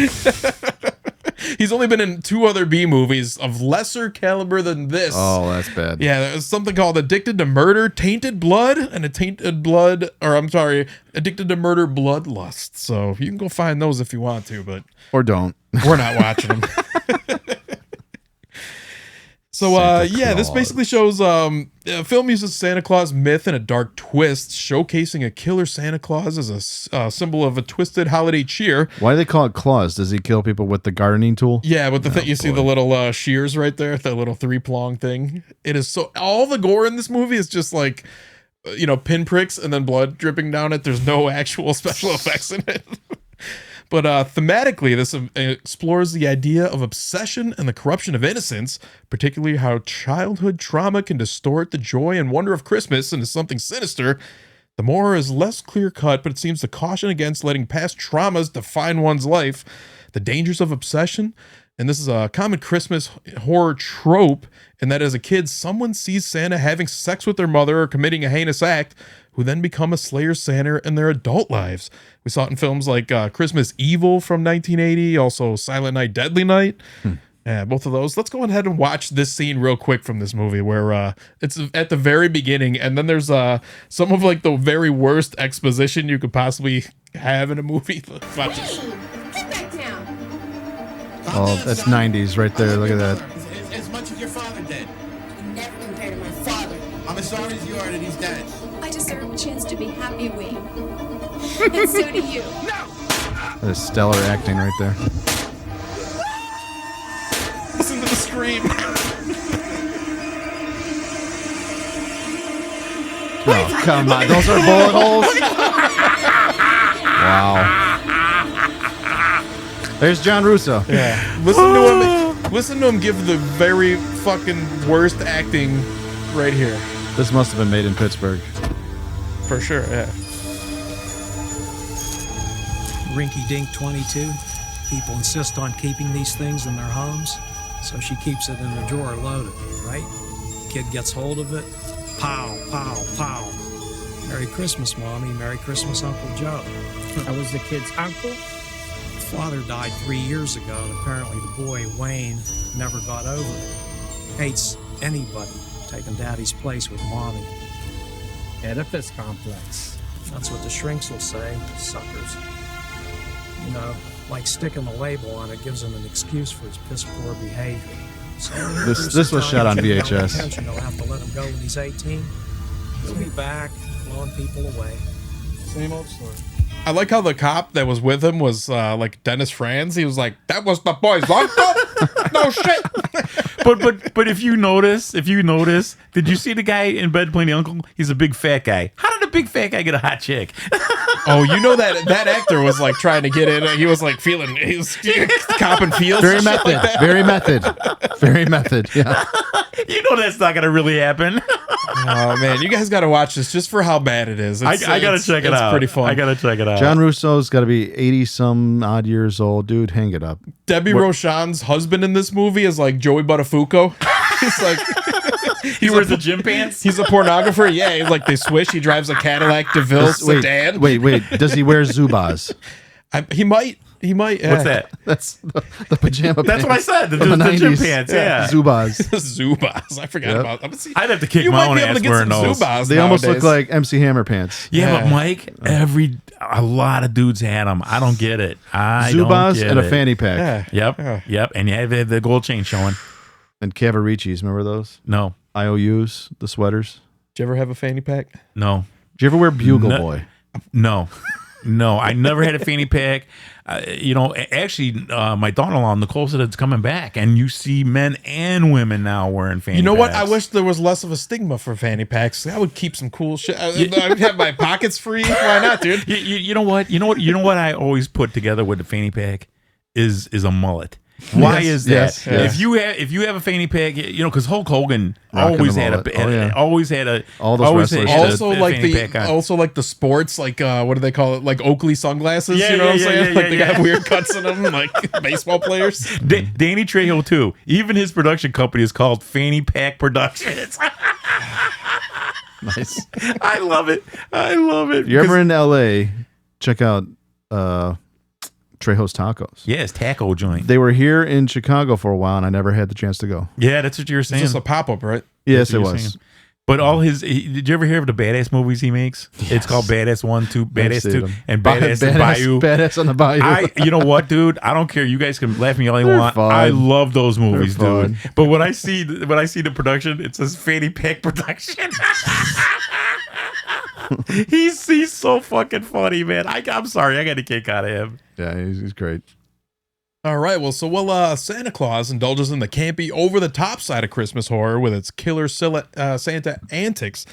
[SPEAKER 4] He's only been in 2 other B movies of lesser caliber than this.
[SPEAKER 2] Oh, that's bad.
[SPEAKER 4] Yeah, there's something called Addicted to Murder, Tainted Blood, and Addicted to Murder Bloodlust. So you can go find those if you want to, but
[SPEAKER 2] Or don't.
[SPEAKER 4] we're not watching them. So,
[SPEAKER 2] Santa
[SPEAKER 4] this
[SPEAKER 2] Claus.
[SPEAKER 4] basically shows film uses Santa Claus myth in a dark twist, showcasing a killer Santa Claus as a symbol of a twisted holiday cheer.
[SPEAKER 2] Why do they call it claws? Does he kill people with the gardening tool?
[SPEAKER 4] Yeah, but the thing you see the little shears right there, the little 3-prong thing. It is so all the gore in this movie is just like pinpricks and then blood dripping down it. There's no actual special effects in it. But thematically, this explores the idea of obsession and the corruption of innocence, particularly how childhood trauma can distort the joy and wonder of Christmas into something sinister. The horror is less clear-cut, but it seems to caution against letting past traumas define one's life. The dangers of obsession, and this is a common Christmas horror trope, and that as a kid, someone sees Santa having sex with their mother or committing a heinous act, who then become a Slayer Santa in their adult lives. We saw it in films like Christmas Evil from 1980, also Silent Night, Deadly Night. Both of those. Let's go ahead and watch this scene real quick from this movie where it's at the very beginning, and then there's some of like the very worst exposition you could possibly have in a movie. Watch this.
[SPEAKER 10] Get back down.
[SPEAKER 2] Oh, that's 90s right there. Look at that.
[SPEAKER 11] As much as your father did.
[SPEAKER 10] You never compare to my father.
[SPEAKER 11] I'm as sorry as you are that he's dead.
[SPEAKER 10] I deserve a chance to be happy, Wayne. And so do you.
[SPEAKER 2] That's stellar acting right there.
[SPEAKER 4] Listen to the scream.
[SPEAKER 2] Oh, come on. Those are bullet holes? Wow. There's John Russo.
[SPEAKER 4] Yeah. Listen to him give the very fucking worst acting right here.
[SPEAKER 2] This must have been made in Pittsburgh.
[SPEAKER 4] For sure, yeah.
[SPEAKER 8] Rinky Dink 22. People insist on keeping these things in their homes, so she keeps it in a drawer loaded, right? Kid gets hold of it. Pow, pow, pow. Merry Christmas, Mommy. Merry Christmas, Uncle Joe.
[SPEAKER 12] I was the kid's uncle.
[SPEAKER 8] Father died 3 years ago, and apparently the boy, Wayne, never got over it. Hates anybody taking Daddy's place with Mommy.
[SPEAKER 12] Oedipus complex.
[SPEAKER 8] That's what the shrinks will say, suckers. You know, like sticking the label on it gives him an excuse for his piss poor behavior. So
[SPEAKER 2] This was shot on VHS.
[SPEAKER 8] Attention, they'll have to let him go when he's 18. He'll be back, blowing people away.
[SPEAKER 4] Same old story. I like how the cop that was with him was like Dennis Franz. He was like, "That was the boy's uncle." No shit.
[SPEAKER 3] But if you notice, did you see the guy in bed playing the uncle? He's a big fat guy. How did a big fat guy get a hot chick?
[SPEAKER 4] Oh, you know that actor was like trying to get in. He was like he was copping feels.
[SPEAKER 2] Very method. Like very method. Very method. Yeah.
[SPEAKER 3] You know that's not gonna really happen.
[SPEAKER 4] Oh man, you guys got to watch this just for how bad it is.
[SPEAKER 3] I gotta check it out.
[SPEAKER 4] It's pretty fun.
[SPEAKER 3] I gotta check it out.
[SPEAKER 2] John Russo's got to be 80 some odd years old, dude. Hang it up.
[SPEAKER 4] Debbie Rochon's husband in this movie is like Joey Buttafuoco. He's like
[SPEAKER 3] he wears the gym pants.
[SPEAKER 4] He's a pornographer. Yeah, he's like they swish. He drives a Cadillac DeVille sedan.
[SPEAKER 2] Wait. Does he wear Zubaz?
[SPEAKER 4] He might. Yeah.
[SPEAKER 3] What's that?
[SPEAKER 2] That's the pajama pants.
[SPEAKER 3] That's what I said. The gym pants. Yeah.
[SPEAKER 2] Zubaz.
[SPEAKER 4] Zubaz. I forgot about that.
[SPEAKER 3] I'd have to kick my own ass wearing those.
[SPEAKER 2] They almost look like MC Hammer pants.
[SPEAKER 3] Yeah, but Mike, a lot of dudes had them. I don't get it.
[SPEAKER 2] Zubaz and a fanny pack.
[SPEAKER 3] Yeah. Yep. And you have the gold chain showing.
[SPEAKER 2] And Cavaricci's, remember those?
[SPEAKER 3] No.
[SPEAKER 2] IOUs, the sweaters.
[SPEAKER 4] Did you ever have a fanny pack?
[SPEAKER 3] No.
[SPEAKER 2] Did you ever wear Bugle Boy?
[SPEAKER 3] No. I never had a fanny pack. Actually, my daughter-in-law, Nicole, said it's coming back, and you see men and women now wearing fanny packs.
[SPEAKER 4] You know what? I wish there was less of a stigma for fanny packs. That would keep some cool shit. I would have my pockets free. Why not, dude?
[SPEAKER 3] You know what? You know what I always put together with a fanny pack is a mullet. Why is that?
[SPEAKER 2] Yes.
[SPEAKER 3] If you have a fanny pack, because Hulk Hogan always had
[SPEAKER 2] all those wrestlers
[SPEAKER 4] also like the sports, like what do they call it, like Oakley sunglasses?
[SPEAKER 3] Yeah,
[SPEAKER 4] you know what I'm saying?
[SPEAKER 3] Yeah,
[SPEAKER 4] they got weird cuts in them, like baseball players.
[SPEAKER 3] Danny Trejo too. Even his production company is called Fanny Pack Productions.
[SPEAKER 2] Nice.
[SPEAKER 3] I love it.
[SPEAKER 2] If you're ever in LA, check out Trejo's Tacos.
[SPEAKER 3] Yeah, it's taco joint.
[SPEAKER 2] They were here in Chicago for a while, and I never had the chance to go.
[SPEAKER 3] Yeah, that's what you were saying.
[SPEAKER 4] It's just a pop-up, right?
[SPEAKER 2] Yes, it was.
[SPEAKER 3] But all his, did you ever hear of the badass movies he makes? Yes. It's called Badass 1, 2, Badass 2, and Badass in Bayou.
[SPEAKER 2] Badass on the Bayou.
[SPEAKER 3] You know what, dude? I don't care. You guys can laugh at me all you want.
[SPEAKER 2] Fun.
[SPEAKER 3] I love those movies,
[SPEAKER 2] They're
[SPEAKER 3] dude. But when I see the production, it says Fanny Pack Production. he's so fucking funny, man. I'm sorry, I got a kick out of him.
[SPEAKER 2] Yeah, he's great.
[SPEAKER 4] All right, well, Santa Claus indulges in the campy, over-the-top side of Christmas horror with its killer Santa antics.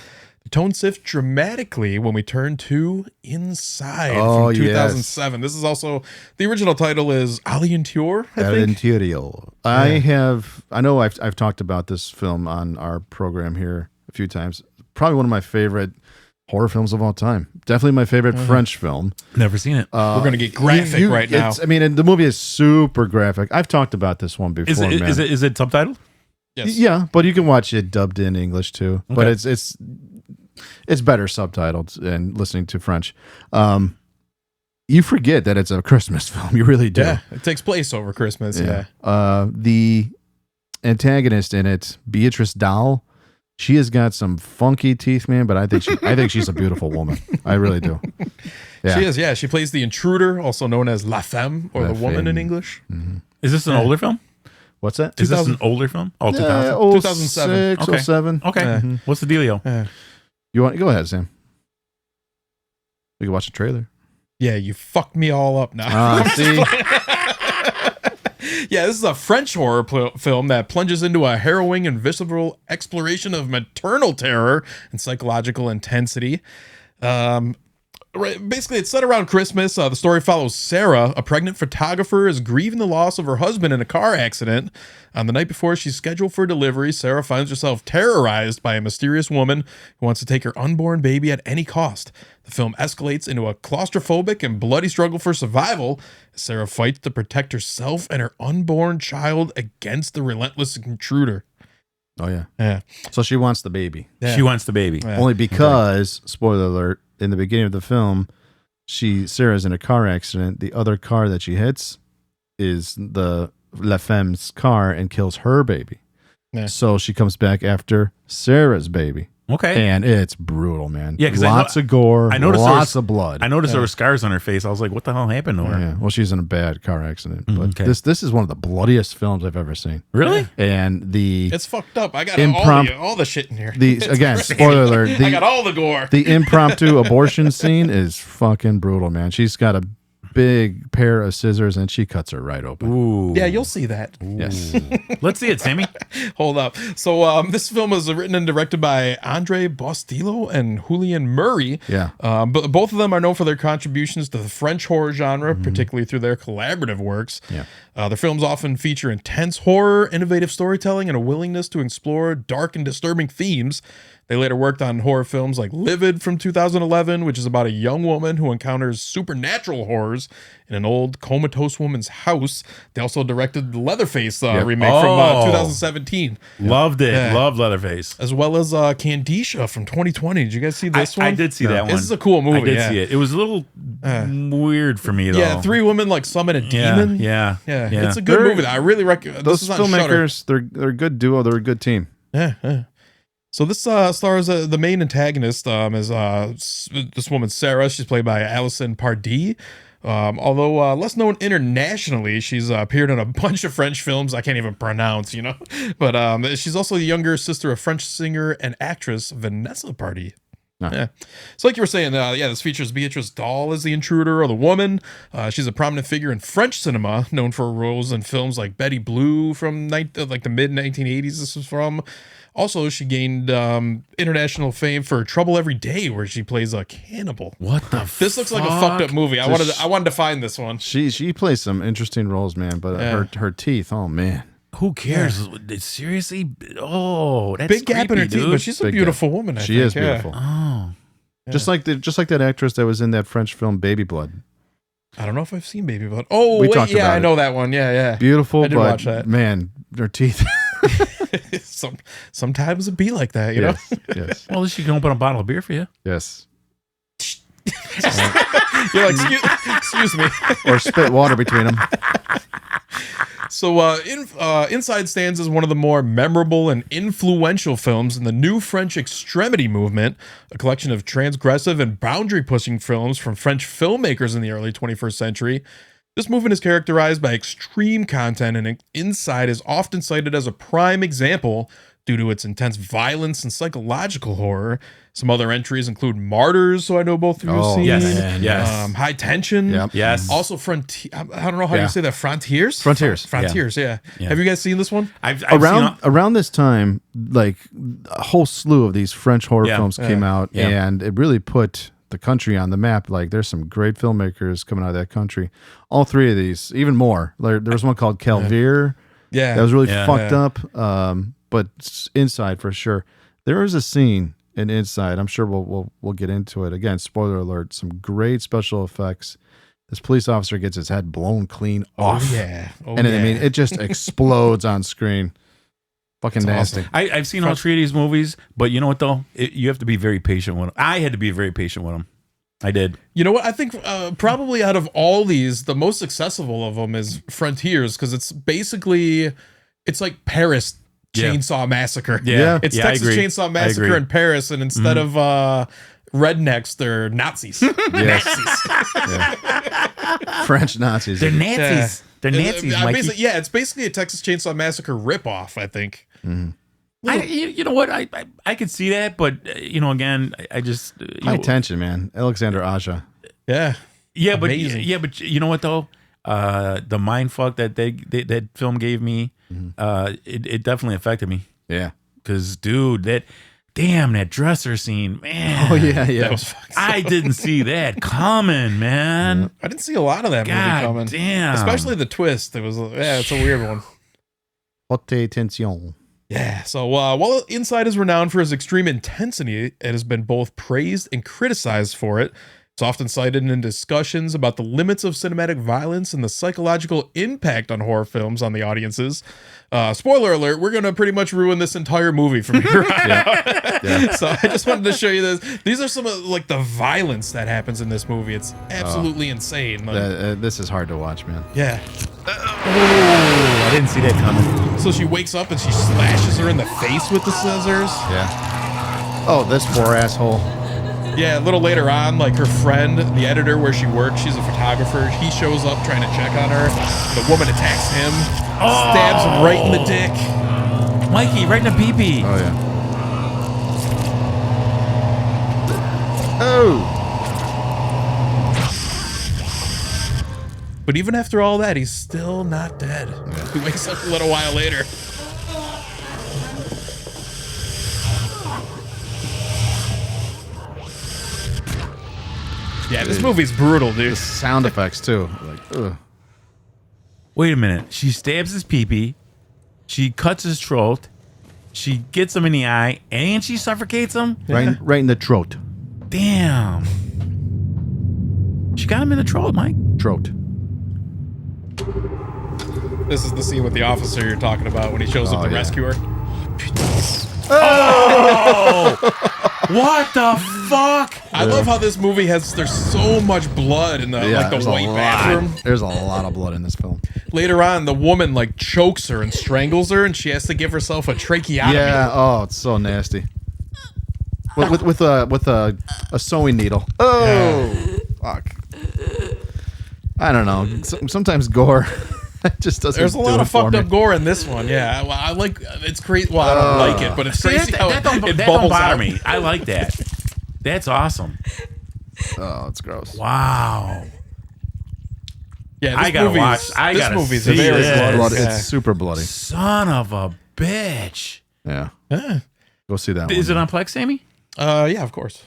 [SPEAKER 4] The tone shifts dramatically when we turn to Inside from 2007. Yes. This is also, the original title is Eileen,
[SPEAKER 2] I know I've talked about this film on our program here a few times. Probably one of my favorite horror films of all time. Definitely my favorite French film.
[SPEAKER 3] Never seen it.
[SPEAKER 4] We're going to get graphic right now.
[SPEAKER 2] I mean, and the movie is super graphic. I've talked about this one before.
[SPEAKER 3] Is it subtitled?
[SPEAKER 2] Yes. Yeah, but you can watch it dubbed in English too. Okay. But it's better subtitled and listening to French. You forget that it's a Christmas film. You really do.
[SPEAKER 4] Yeah, it takes place over Christmas. Yeah.
[SPEAKER 2] The antagonist in it, Beatrice Dahl. She has got some funky teeth, man, but I think she's a beautiful woman. I really do. Yeah.
[SPEAKER 4] She is, yeah. She plays the intruder, also known as La Femme, or the woman in English.
[SPEAKER 2] Mm-hmm.
[SPEAKER 3] Is this an older film?
[SPEAKER 2] What's that?
[SPEAKER 3] Is this an older film? Oh,
[SPEAKER 4] 2007.
[SPEAKER 2] 2007.
[SPEAKER 3] Okay.
[SPEAKER 2] Mm-hmm.
[SPEAKER 3] What's the dealio?
[SPEAKER 2] You want? Go ahead, Sam. We can watch the trailer.
[SPEAKER 4] Yeah, you fucked me all up now.
[SPEAKER 2] See?
[SPEAKER 4] Yeah, this is a French horror film that plunges into a harrowing and visceral exploration of maternal terror and psychological intensity. Basically, it's set around Christmas. The story follows Sarah, a pregnant photographer, is grieving the loss of her husband in a car accident. On the night before she's scheduled for delivery, Sarah finds herself terrorized by a mysterious woman who wants to take her unborn baby at any cost. The film escalates into a claustrophobic and bloody struggle for survival as Sarah fights to protect herself and her unborn child against the relentless intruder.
[SPEAKER 2] Oh, yeah.
[SPEAKER 4] Yeah.
[SPEAKER 2] So she wants the baby.
[SPEAKER 3] Yeah. She wants the baby.
[SPEAKER 2] Yeah. Only because, spoiler alert, in the beginning of the film, Sarah's in a car accident. The other car that she hits is the La Femme's car and kills her baby. Yeah. So she comes back after Sarah's baby.
[SPEAKER 3] Okay.
[SPEAKER 2] And it's brutal, man.
[SPEAKER 3] Yeah, because
[SPEAKER 2] lots of gore, lots of blood.
[SPEAKER 3] I noticed there were scars on her face. I was like, what the hell happened to her?
[SPEAKER 2] Yeah. Well, she's in a bad car accident. But this is one of the bloodiest films I've ever seen.
[SPEAKER 3] Really?
[SPEAKER 2] And
[SPEAKER 4] it's fucked up. I got all the shit in here.
[SPEAKER 2] Again, spoiler alert.
[SPEAKER 4] I got all the gore.
[SPEAKER 2] The impromptu abortion scene is fucking brutal, man. She's got a big pair of scissors and she cuts her right open.
[SPEAKER 3] Ooh.
[SPEAKER 4] Yeah, you'll see that.
[SPEAKER 3] Ooh.
[SPEAKER 2] Yes.
[SPEAKER 3] Let's see it, Sammy.
[SPEAKER 4] Hold up. So this film was written and directed by Andre Bostillo and Julian Murray.
[SPEAKER 2] Yeah.
[SPEAKER 4] But both of them are known for their contributions to the French horror genre, particularly through their collaborative works.
[SPEAKER 2] Yeah.
[SPEAKER 4] Their films often feature intense horror, innovative storytelling, and a willingness to explore dark and disturbing themes. They later worked on horror films like Livid from 2011, which is about a young woman who encounters supernatural horrors in an old comatose woman's house. They also directed the Leatherface remake from 2017.
[SPEAKER 3] Loved it. Loved Leatherface.
[SPEAKER 4] As well as Candicia from 2020. Did you guys see this one?
[SPEAKER 3] I did see that one.
[SPEAKER 4] This is a cool movie.
[SPEAKER 3] I did see it. It was a little weird for me, though.
[SPEAKER 4] Yeah, three women like summon a demon.
[SPEAKER 3] Yeah.
[SPEAKER 4] It's a good movie. I really recommend.
[SPEAKER 2] Those filmmakers, they're a good duo. They're a good team.
[SPEAKER 4] Yeah. So this stars the main antagonist is this woman, Sarah. She's played by Alison Pardee. Although less known internationally, she's appeared in a bunch of French films I can't even pronounce, But she's also the younger sister of French singer and actress Vanessa Pardee.
[SPEAKER 2] Oh.
[SPEAKER 4] Yeah. So like you were saying, this features Beatrice Dahl as the intruder or the woman. She's a prominent figure in French cinema, known for roles in films like Betty Blue from the mid 1980s. This was from. Also, she gained international fame for Trouble Every Day, where she plays a cannibal.
[SPEAKER 3] What the?
[SPEAKER 4] This looks like a fucked up movie. I wanted to find this one.
[SPEAKER 2] She plays some interesting roles, man. But her teeth, oh man.
[SPEAKER 3] Who cares? Seriously? Oh, that's
[SPEAKER 4] big gap in her teeth, but she's a beautiful woman.
[SPEAKER 2] She is beautiful.
[SPEAKER 3] Oh,
[SPEAKER 2] just like that actress that was in that French film Baby Blood.
[SPEAKER 4] I don't know if I've seen Baby Blood. Oh, I know that one. Yeah.
[SPEAKER 2] Beautiful,
[SPEAKER 4] I did watch that.
[SPEAKER 2] Man, her teeth.
[SPEAKER 4] Sometimes it be like that, you know.
[SPEAKER 2] Yes.
[SPEAKER 3] Well, at least she can open a bottle of beer for you.
[SPEAKER 2] Yes.
[SPEAKER 4] You're like, excuse me,
[SPEAKER 2] or spit water between them.
[SPEAKER 4] Inside stands as one of the more memorable and influential films in the new French extremity movement, a collection of transgressive and boundary-pushing films from French filmmakers in the early 21st century. This movement is characterized by extreme content, and Inside is often cited as a prime example due to its intense violence and psychological horror. Some other entries include Martyrs, so I know both of you have seen.
[SPEAKER 3] Yes.
[SPEAKER 4] High Tension.
[SPEAKER 2] Yep.
[SPEAKER 3] Yes.
[SPEAKER 4] Also, I don't know how you say that. Frontiers?
[SPEAKER 2] Frontiers.
[SPEAKER 4] Yeah. Have you guys seen this one?
[SPEAKER 3] I've
[SPEAKER 2] Around this time, like a whole slew of these French horror films came out, and it really put the country on the map. Like, there's some great filmmakers coming out of that country. All three of these, even more. There was one called Calvaire.
[SPEAKER 4] Yeah.
[SPEAKER 2] That was really fucked up. But Inside for sure. There is a scene in Inside. I'm sure we'll get into it. Again, spoiler alert, some great special effects. This police officer gets his head blown clean off.
[SPEAKER 4] I
[SPEAKER 2] mean, it just explodes on screen. Fucking nasty.
[SPEAKER 3] Awesome. I've seen all three of these movies, but you know what though? You have to be very patient with them. I had to be very patient with them. I did.
[SPEAKER 4] You know what? I think probably out of all these, the most accessible of them is Frontiers, because it's like Paris Chainsaw Massacre.
[SPEAKER 2] Yeah.
[SPEAKER 4] It's
[SPEAKER 3] I
[SPEAKER 4] Texas
[SPEAKER 3] agree.
[SPEAKER 4] Chainsaw Massacre in Paris, and instead of rednecks, they're Nazis.
[SPEAKER 2] French Nazis.
[SPEAKER 3] They're Nazis. They're Nazis, Mikey.
[SPEAKER 4] It's basically a Texas Chainsaw Massacre ripoff, I think.
[SPEAKER 3] You know what? I could see that, but again, I just
[SPEAKER 2] High Tension, man. Alexander Aja.
[SPEAKER 4] Yeah,
[SPEAKER 3] but
[SPEAKER 4] amazing.
[SPEAKER 3] but you know what though? The mind fuck that that film gave me, it definitely affected me.
[SPEAKER 2] Yeah,
[SPEAKER 3] because dude, that dresser scene, man.
[SPEAKER 2] Oh yeah.
[SPEAKER 4] That was fucking
[SPEAKER 3] I didn't see that coming, man.
[SPEAKER 4] I didn't see a lot of that movie coming.
[SPEAKER 3] Damn.
[SPEAKER 4] Especially the twist. It's a weird one.
[SPEAKER 2] Haute Tension.
[SPEAKER 4] Yeah, so while Inside is renowned for its extreme intensity, it has been both praised and criticized for it. It's often cited in discussions about the limits of cinematic violence and the psychological impact on horror films on the audiences. Spoiler alert, we're going to pretty much ruin this entire movie from here on out. So I just wanted to show you this. These are some of the violence that happens in this movie. It's absolutely insane.
[SPEAKER 2] This is hard to watch, man.
[SPEAKER 4] Yeah.
[SPEAKER 3] I didn't see that coming.
[SPEAKER 4] So she wakes up and she slashes her in the face with the scissors.
[SPEAKER 2] Yeah. Oh, this poor asshole.
[SPEAKER 4] Yeah, a little later on, her friend, the editor where she works, she's a photographer. He shows up trying to check on her. The woman attacks him, stabs him right in the dick.
[SPEAKER 3] Mikey, right in the pee-pee.
[SPEAKER 2] Oh, yeah. Oh.
[SPEAKER 4] But even after all that, he's still not dead. Yeah. He wakes up a little while later. Yeah, this movie's brutal, dude.
[SPEAKER 2] The sound effects too. Ugh.
[SPEAKER 3] Wait a minute. She stabs his pee-pee. She cuts his throat. She gets him in the eye, and she suffocates him.
[SPEAKER 2] Right in the throat.
[SPEAKER 3] Damn. She got him in the throat, Mike.
[SPEAKER 2] Throat.
[SPEAKER 4] This is the scene with the officer you're talking about when he shows up to rescue her.
[SPEAKER 3] Oh! What the fuck?
[SPEAKER 4] I love how this movie there's so much blood in the white bathroom.
[SPEAKER 2] There's a lot of blood in this film.
[SPEAKER 4] Later on, the woman chokes her and strangles her, and she has to give herself a tracheotomy.
[SPEAKER 2] Yeah. Oh, it's so nasty. With a sewing needle. Oh, fuck. I don't know. Sometimes gore just doesn't.
[SPEAKER 4] There's a lot of fucked up gore in this one. Yeah, I like. It's crazy. Well, I don't like it, but it's crazy how it
[SPEAKER 3] don't
[SPEAKER 4] bubbles
[SPEAKER 3] bother
[SPEAKER 4] out.
[SPEAKER 3] me. I like that. That's awesome.
[SPEAKER 2] Oh, it's gross.
[SPEAKER 3] Wow.
[SPEAKER 4] Yeah,
[SPEAKER 3] I gotta watch. This
[SPEAKER 4] movie's
[SPEAKER 3] see
[SPEAKER 4] very
[SPEAKER 3] this.
[SPEAKER 2] Bloody. It's super bloody.
[SPEAKER 3] Son of a bitch.
[SPEAKER 2] Yeah. Go see that one.
[SPEAKER 3] Is it on Plex, Sammy?
[SPEAKER 4] Yeah, of course.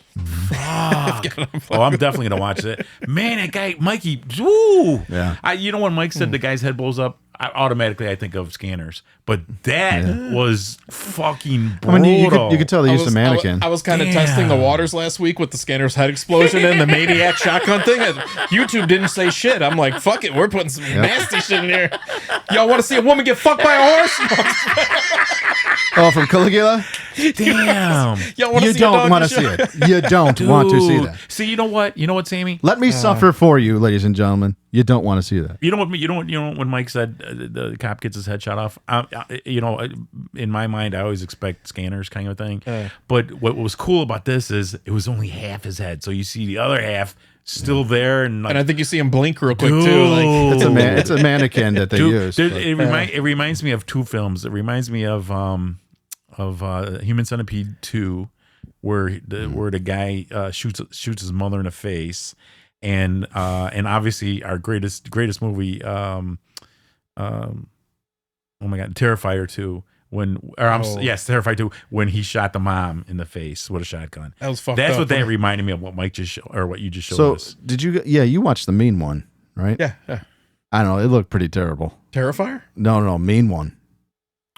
[SPEAKER 3] Fuck. Oh, I'm definitely gonna watch it. Man, that guy Mikey. Woo.
[SPEAKER 2] Yeah.
[SPEAKER 3] You know when Mike said the guy's head blows up, I think of Scanners, but that was fucking brutal.
[SPEAKER 2] I mean, you could tell they used a mannequin.
[SPEAKER 4] I was kind of testing the waters last week with the Scanner's head explosion and the Maniac shotgun thing. And YouTube didn't say shit. I'm like, fuck it, we're putting some nasty shit in here. Y'all want to see a woman get fucked by a horse?
[SPEAKER 2] Oh, from Caligula?
[SPEAKER 3] Damn.
[SPEAKER 2] You don't want to see it. You don't want to see that.
[SPEAKER 3] See, you know what? You know what, Sammy?
[SPEAKER 2] Let me suffer for you, ladies and gentlemen. You don't want to see that.
[SPEAKER 3] You know what? You know when Mike said the cop gets his head shot off. In my mind, I always expect scanners kind of thing. But what was cool about this is it was only half his head, so you see the other half still there, and
[SPEAKER 4] I think you see him blink real quick too. Like
[SPEAKER 2] it's a mannequin that they use.
[SPEAKER 3] It reminds me of two films. It reminds me of Human Centipede 2, where the guy shoots his mother in the face. And obviously our greatest movie, oh my God, Terrifier 2. Terrifier 2 when he shot the mom in the face with a shotgun.
[SPEAKER 4] That was fucked
[SPEAKER 3] That's
[SPEAKER 4] up.
[SPEAKER 3] what that reminded me of. What Mike just or what you just showed
[SPEAKER 2] So
[SPEAKER 3] us.
[SPEAKER 2] did you? Yeah, you watched the Mean one, right?
[SPEAKER 4] Yeah.
[SPEAKER 2] I don't know. It looked pretty terrible.
[SPEAKER 4] Terrifier?
[SPEAKER 2] No, Mean one.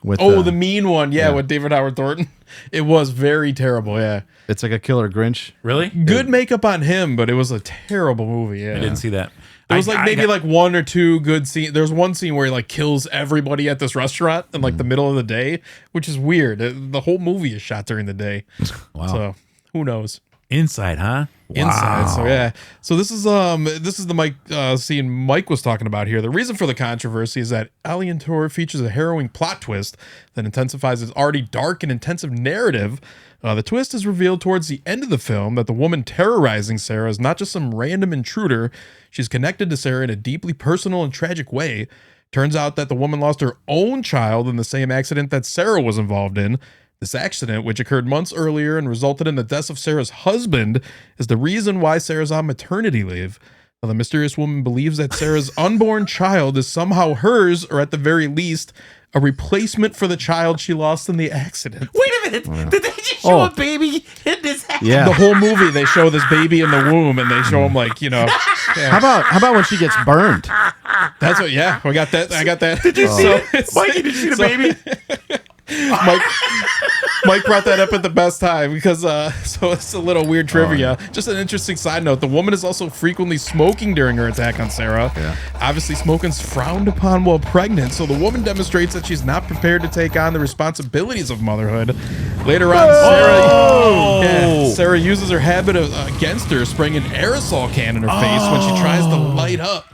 [SPEAKER 2] With
[SPEAKER 4] the Mean one, with David Howard Thornton. It was very terrible. Yeah,
[SPEAKER 2] it's like a killer Grinch.
[SPEAKER 3] Really
[SPEAKER 4] good makeup on him, but it was a terrible movie. Yeah,
[SPEAKER 3] I didn't see that.
[SPEAKER 4] There was like one or two good scenes. There's one scene where he like kills everybody at this restaurant in like the middle of the day, which is weird. The whole movie is shot during the day.
[SPEAKER 3] Wow.
[SPEAKER 4] So who knows?
[SPEAKER 3] Inside, huh?
[SPEAKER 4] Inside.
[SPEAKER 3] Wow.
[SPEAKER 4] So yeah. So this is the Mike scene Mike was talking about here. The reason for the controversy is that Alien Tour features a harrowing plot twist that intensifies its already dark and intensive narrative. The twist is revealed towards the end of the film that the woman terrorizing Sarah is not just some random intruder. She's connected to Sarah in a deeply personal and tragic way. Turns out that the woman lost her own child in the same accident that Sarah was involved in. This accident, which occurred months earlier and resulted in the death of Sarah's husband, is the reason why Sarah's on maternity leave. Now, the mysterious woman believes that Sarah's unborn child is somehow hers, or at the very least, a replacement for the child she lost in the accident.
[SPEAKER 3] Wait a minute. Did they just show a baby in this house?
[SPEAKER 2] Yeah.
[SPEAKER 4] The whole movie, they show this baby in the womb, and they show him like,
[SPEAKER 2] How about when she gets burned?
[SPEAKER 4] That's what. Yeah, we got that. I got that.
[SPEAKER 3] Did you see it? Mikey, did you see the baby?
[SPEAKER 4] Mike brought that up at the best time because so it's a little weird trivia. Just an interesting side note. The woman is also frequently smoking during her attack on Sarah.
[SPEAKER 2] Yeah.
[SPEAKER 4] Obviously, smoking's frowned upon while pregnant, so the woman demonstrates that she's not prepared to take on the responsibilities of motherhood. Later on, Sarah uses her habit against her, spraying an aerosol can in her face when she tries to light up.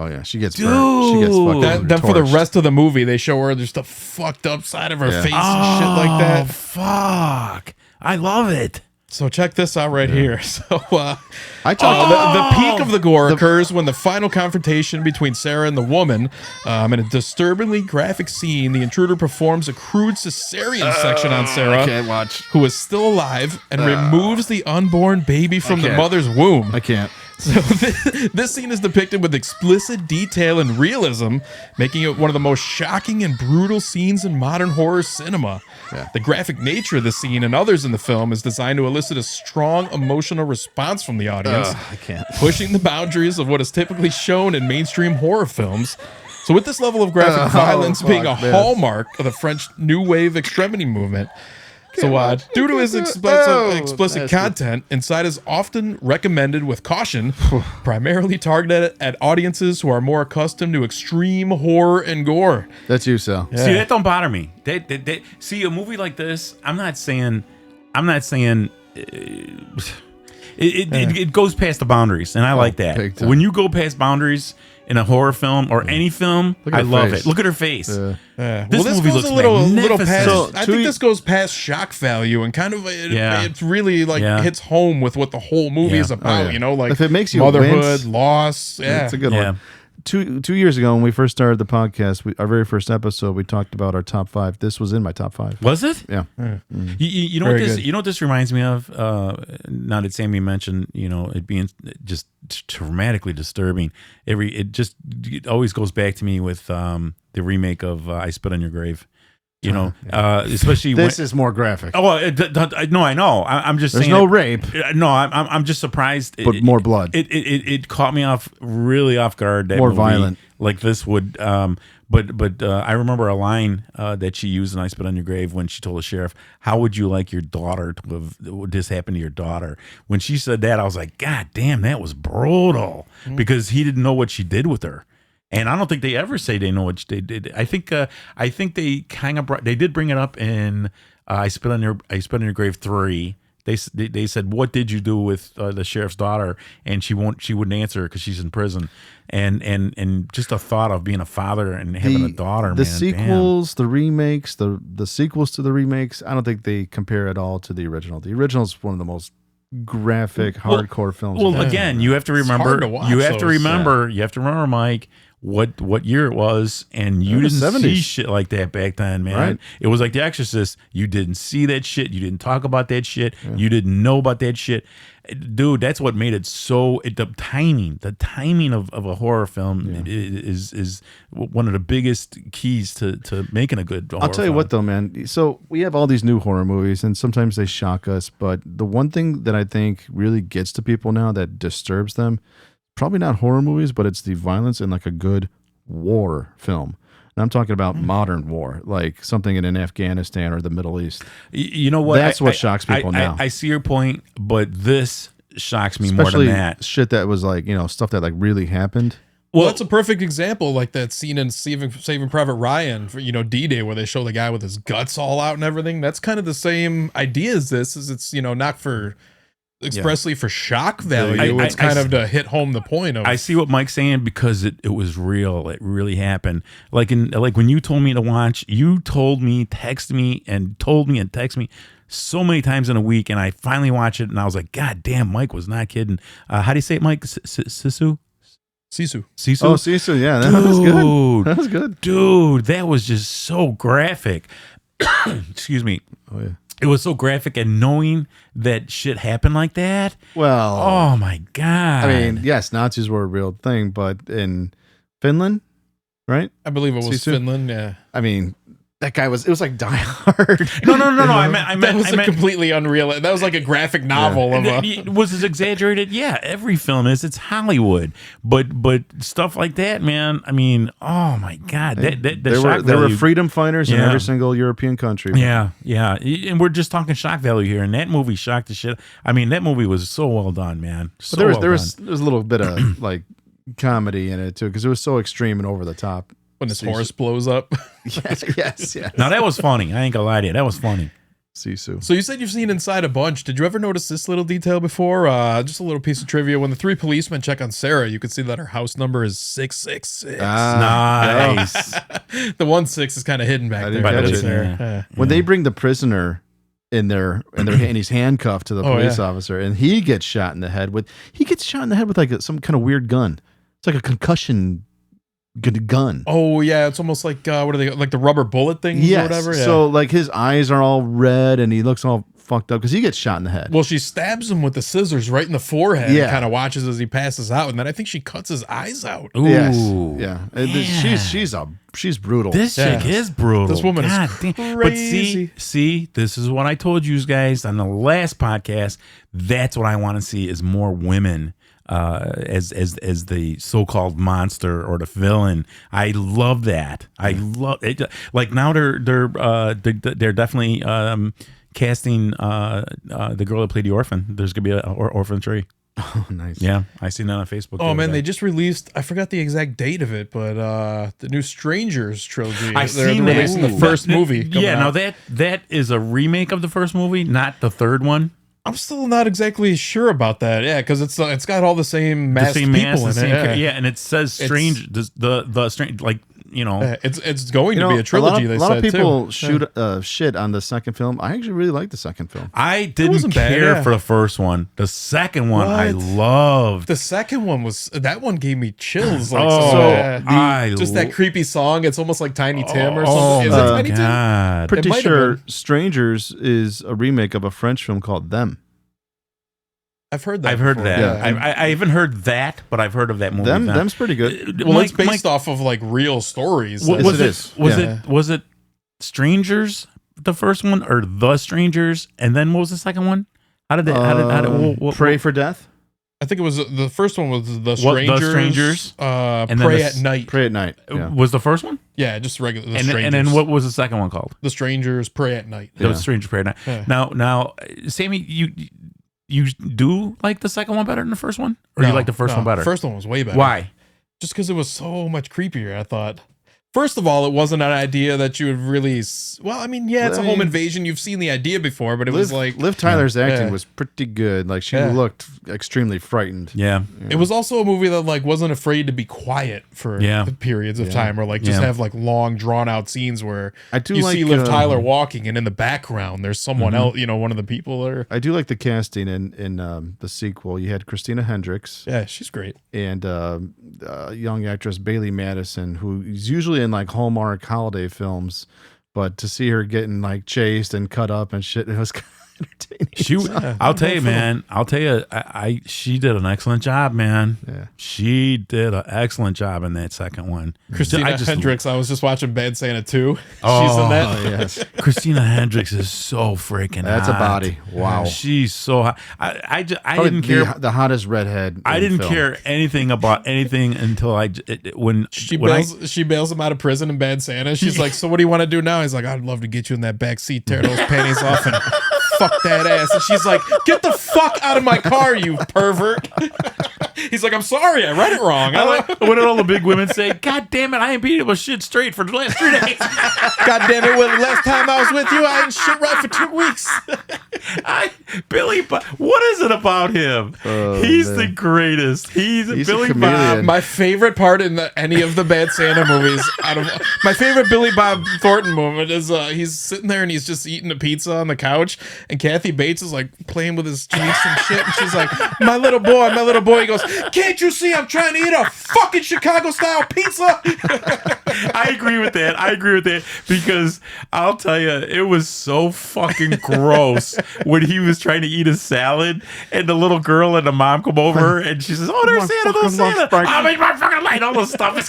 [SPEAKER 2] Oh yeah, she gets burned. She gets fucking
[SPEAKER 4] Then for the
[SPEAKER 2] torched.
[SPEAKER 4] rest of the movie, they show her just the fucked up side of her face and shit like that.
[SPEAKER 3] Fuck. I love it.
[SPEAKER 4] So check this out right here. So
[SPEAKER 2] I talked
[SPEAKER 4] the peak of the gore occurs when the final confrontation between Sarah and the woman. In a disturbingly graphic scene, the intruder performs a crude cesarean section on Sarah,
[SPEAKER 2] I can't watch.
[SPEAKER 4] who is still alive, and removes the unborn baby from the
[SPEAKER 2] can't.
[SPEAKER 4] mother's womb.
[SPEAKER 2] I can't.
[SPEAKER 4] So this scene is depicted with explicit detail and realism, making it one of the most shocking and brutal scenes in modern horror cinema.
[SPEAKER 2] Yeah.
[SPEAKER 4] The graphic nature of the scene and others in the film is designed to elicit a strong emotional response from the audience,
[SPEAKER 2] I can't.
[SPEAKER 4] pushing the boundaries of what is typically shown in mainstream horror films. So with this level of graphic violence being a hallmark of the French New Wave extremity movement, due to his explicit content, Inside is often recommended with caution, primarily targeted at audiences who are more accustomed to extreme horror and gore.
[SPEAKER 2] That's you, Sal.
[SPEAKER 3] See, that don't bother me. See, a movie like this, I'm not saying it goes past the boundaries, and I like that.
[SPEAKER 2] big time.
[SPEAKER 3] When you go past boundaries in a horror film or any film,
[SPEAKER 2] Look at
[SPEAKER 3] I
[SPEAKER 2] her
[SPEAKER 3] love
[SPEAKER 2] face.
[SPEAKER 3] it. Look at her face.
[SPEAKER 4] This
[SPEAKER 3] movie
[SPEAKER 4] goes
[SPEAKER 3] looks
[SPEAKER 4] a little
[SPEAKER 3] magnificent.
[SPEAKER 4] past.
[SPEAKER 2] So,
[SPEAKER 4] I think this goes past shock value and kind of it really hits home with what the whole movie is about. Like
[SPEAKER 2] if it makes you
[SPEAKER 4] motherhood,
[SPEAKER 2] wince,
[SPEAKER 4] loss. Yeah,
[SPEAKER 2] it's a good one. 2 years ago when we first started the podcast, our very first episode, we talked about our top 5. This was in my top 5.
[SPEAKER 3] Was it?
[SPEAKER 2] Yeah.
[SPEAKER 3] You know what this? You know what this reminds me of? Now that Sammy mentioned, it being just dramatically disturbing. It always goes back to me with the remake of I Spit on Your Grave. Especially
[SPEAKER 2] this is more graphic.
[SPEAKER 3] Oh, no, I know. I'm just
[SPEAKER 2] There's
[SPEAKER 3] saying.
[SPEAKER 2] no rape.
[SPEAKER 3] No, I'm just surprised.
[SPEAKER 2] But more blood.
[SPEAKER 3] It caught me really off guard. That
[SPEAKER 2] More
[SPEAKER 3] movie,
[SPEAKER 2] violent.
[SPEAKER 3] like this would. But I remember a line that she used in I Spit on Your Grave when she told the sheriff, "How would you like your daughter to have this happen to your daughter?" When she said that, I was like, "God damn, that was brutal," because he didn't know what she did with her. And I don't think they ever say they know what they did. I think they kind of they did bring it up in I Spit on Your Grave 3. They said, what did you do with the sheriff's daughter? And she wouldn't answer because she's in prison. And just the thought of being a father and having a daughter,
[SPEAKER 2] the
[SPEAKER 3] man.
[SPEAKER 2] sequels, the remakes, the sequels to the remakes, I don't think they compare at all to the original. The original is one of the most graphic, hardcore films.
[SPEAKER 3] Well, again, you have to remember. You have to remember, Mike, what year it was, and you didn't
[SPEAKER 2] 70s.
[SPEAKER 3] see shit like that back then, man.
[SPEAKER 2] Right.
[SPEAKER 3] It was like The Exorcist. You didn't see that shit. You didn't talk about that shit. You didn't know about that shit. Dude, that's what made it so. The timing of a horror film is one of the biggest keys to making a good horror
[SPEAKER 2] I'll tell you
[SPEAKER 3] film.
[SPEAKER 2] what, though, man. So we have all these new horror movies, and sometimes they shock us. But the one thing that I think really gets to people now that disturbs them, probably not horror movies, but it's the violence in like a good war film. And I'm talking about modern war, like something in Afghanistan or the Middle East.
[SPEAKER 3] You know what?
[SPEAKER 2] That's what shocks people now.
[SPEAKER 3] I see your point, but this shocks me
[SPEAKER 2] Especially
[SPEAKER 3] more than that.
[SPEAKER 2] shit that was like, stuff that like really happened.
[SPEAKER 4] Well, that's a perfect example, like that scene in Saving Private Ryan for D-Day, where they show the guy with his guts all out and everything. That's kind of the same idea as this. Is it's not for expressly for shock value. It's kind of to hit home the point of.
[SPEAKER 3] I see what Mike's saying because it was real. It really happened. Like when you told me to watch, you told me, text me, and told me and text me so many times in a week, and I finally watched it, and I was like, God damn, Mike was not kidding. How do you say it, Mike? Sisu?
[SPEAKER 4] Sisu.
[SPEAKER 2] Oh, Sisu, yeah. That was good. That was good.
[SPEAKER 3] Dude, that was just so graphic. Excuse me.
[SPEAKER 2] Oh, yeah.
[SPEAKER 3] It was so graphic, and knowing that shit happened like that.
[SPEAKER 2] Well,
[SPEAKER 3] oh my God.
[SPEAKER 2] I mean, yes, Nazis were a real thing, but in Finland, right?
[SPEAKER 4] I believe it was
[SPEAKER 2] Sisu?
[SPEAKER 4] Finland. Yeah.
[SPEAKER 2] I mean, that guy it was like Die Hard.
[SPEAKER 3] No. I meant
[SPEAKER 4] that was completely unreal. That was like a graphic novel of a.
[SPEAKER 3] Was it exaggerated? Yeah, every film is. It's Hollywood, but stuff like that, man. I mean, oh my God,
[SPEAKER 2] there were freedom fighters in every single European country.
[SPEAKER 3] Yeah, and we're just talking shock value here, and that movie shocked the shit. I mean, that movie was so well done, man. So
[SPEAKER 2] but there was a little bit of like comedy in it too, because it was so extreme and over the top.
[SPEAKER 4] When his horse blows up.
[SPEAKER 2] yes.
[SPEAKER 3] Now that was funny. I ain't gonna lie to you. That was funny.
[SPEAKER 2] Sisu.
[SPEAKER 4] So you said you've seen Inside a bunch. Did you ever notice this little detail before? Just a little piece of trivia. When the three policemen check on Sarah, you can see that her house number is 666.
[SPEAKER 3] Nice.
[SPEAKER 4] The 16 is kind of hidden back there.
[SPEAKER 2] When they bring the prisoner in there and he's handcuffed to the police officer, and he gets shot in the head with like some kind of weird gun. It's like a concussion gun.
[SPEAKER 4] Oh yeah, it's almost like what are they, like the rubber bullet things or whatever? Yeah.
[SPEAKER 2] So like his eyes are all red and he looks all fucked up because he gets shot in the head.
[SPEAKER 4] Well, she stabs him with the scissors right in the forehead and kind of watches as he passes out, and then I think she cuts his eyes out.
[SPEAKER 3] Ooh.
[SPEAKER 2] Yes. Yeah. She's brutal.
[SPEAKER 3] This chick is brutal.
[SPEAKER 4] This woman is crazy.
[SPEAKER 3] But see, this is what I told you guys on the last podcast. That's what I want to see is more women as the so-called monster or the villain. I love that. I love it. Like now they're definitely casting the girl that played the orphan. There's gonna be an orphan tree.
[SPEAKER 2] Oh, nice.
[SPEAKER 3] Yeah, I seen that on Facebook.
[SPEAKER 4] Oh man, they just released. I forgot the exact date of it, but the new Strangers trilogy. They're releasing the first movie.
[SPEAKER 3] Now that is a remake of the first movie, not the third one.
[SPEAKER 4] I'm still not exactly sure about that. Yeah, because it's got all the same masked people in it.
[SPEAKER 3] Yeah, and it says strange. The strange, like
[SPEAKER 4] it's going to be a trilogy.
[SPEAKER 2] A lot of people shoot shit on the second film. I actually really like the second film.
[SPEAKER 3] I didn't care for the first one. The second one I loved.
[SPEAKER 4] The second one that one gave me chills. Just that creepy song. It's almost like Tiny Tim or something. Is it Tiny Tim?
[SPEAKER 2] Pretty sure Strangers is a remake of a French film called Them.
[SPEAKER 4] I've heard that.
[SPEAKER 3] Yeah. I haven't heard that, but I've heard of that movie.
[SPEAKER 2] Them's pretty good.
[SPEAKER 4] Well, it's based off of like real stories.
[SPEAKER 3] Was it Strangers the first one or The Strangers, and then what was the second one? How did it
[SPEAKER 2] Pray for Death?
[SPEAKER 4] I think it was the first one was The Strangers.
[SPEAKER 3] The Strangers.
[SPEAKER 4] And Pray at Night.
[SPEAKER 2] Pray at Night. Yeah.
[SPEAKER 3] Was the first one?
[SPEAKER 4] Yeah, just regular. The
[SPEAKER 3] Strangers. And then what was the second one called?
[SPEAKER 4] The Strangers. Pray at Night.
[SPEAKER 3] The Strangers. Pray at Night. Yeah. Now, Sammy, you do like the second one better than the first one? Or you like the first one better?
[SPEAKER 4] The first one was way better.
[SPEAKER 3] Why?
[SPEAKER 4] Just because it was so much creepier, I thought. first of all, it wasn't an idea that you would really. Well, I mean, yeah, it's a home invasion. You've seen the idea before, but it was like
[SPEAKER 2] Liv Tyler's acting was pretty good. Like she looked extremely frightened.
[SPEAKER 3] Yeah.
[SPEAKER 4] It was also a movie that like wasn't afraid to be quiet for periods of time, or like just have like long drawn out scenes where you see Liv Tyler walking, and in the background there's someone else, one of the people there.
[SPEAKER 2] I do like the casting in the sequel. You had Christina Hendricks.
[SPEAKER 4] Yeah, she's great.
[SPEAKER 2] And young actress Bailey Madison, who is usually in like Hallmark holiday films, but to see her getting like chased and cut up and shit, it was kind of entertaining.
[SPEAKER 3] I'll tell you, man. She did an excellent job, man.
[SPEAKER 2] Yeah.
[SPEAKER 3] She did an excellent job in that second one.
[SPEAKER 4] Christina Hendricks. I was just watching Bad Santa 2. She's
[SPEAKER 3] Oh,
[SPEAKER 4] in that.
[SPEAKER 2] Yes.
[SPEAKER 3] Christina Hendricks is so freaking
[SPEAKER 2] That's a
[SPEAKER 3] hot.
[SPEAKER 2] body. Wow.
[SPEAKER 3] She's so hot. I
[SPEAKER 2] Probably
[SPEAKER 3] didn't care.
[SPEAKER 2] the hottest redhead.
[SPEAKER 3] I
[SPEAKER 2] in
[SPEAKER 3] didn't
[SPEAKER 2] film.
[SPEAKER 3] care anything about anything until
[SPEAKER 4] She bails him out of prison in Bad Santa. She's like, so what do you want to do now? He's like, I'd love to get you in that back seat, tear those panties off, and fuck that ass. And she's like, get the fuck out of my car, you pervert. He's like, I'm sorry, I read it wrong.
[SPEAKER 3] What did all the big women say? God damn it, I ain't beat it with shit straight for the last 3 days.
[SPEAKER 4] God damn it, well, last time I was with you, I didn't shit right for 2 weeks.
[SPEAKER 3] What is it about him? He's the greatest. He's Billy Bob.
[SPEAKER 4] My favorite part in any of the Bad Santa movies, my favorite Billy Bob Thornton moment is he's sitting there and he's just eating a pizza on the couch, and Kathy Bates is like playing with his cheeks and shit, and she's like, my little boy. He goes, can't you see I'm trying to eat a fucking Chicago style pizza?
[SPEAKER 3] I agree with that because I'll tell you, it was so fucking gross when he was trying to eat a salad and the little girl and the mom come over and she says, oh, there's Santa. I mean, my fucking light, all this stuff is.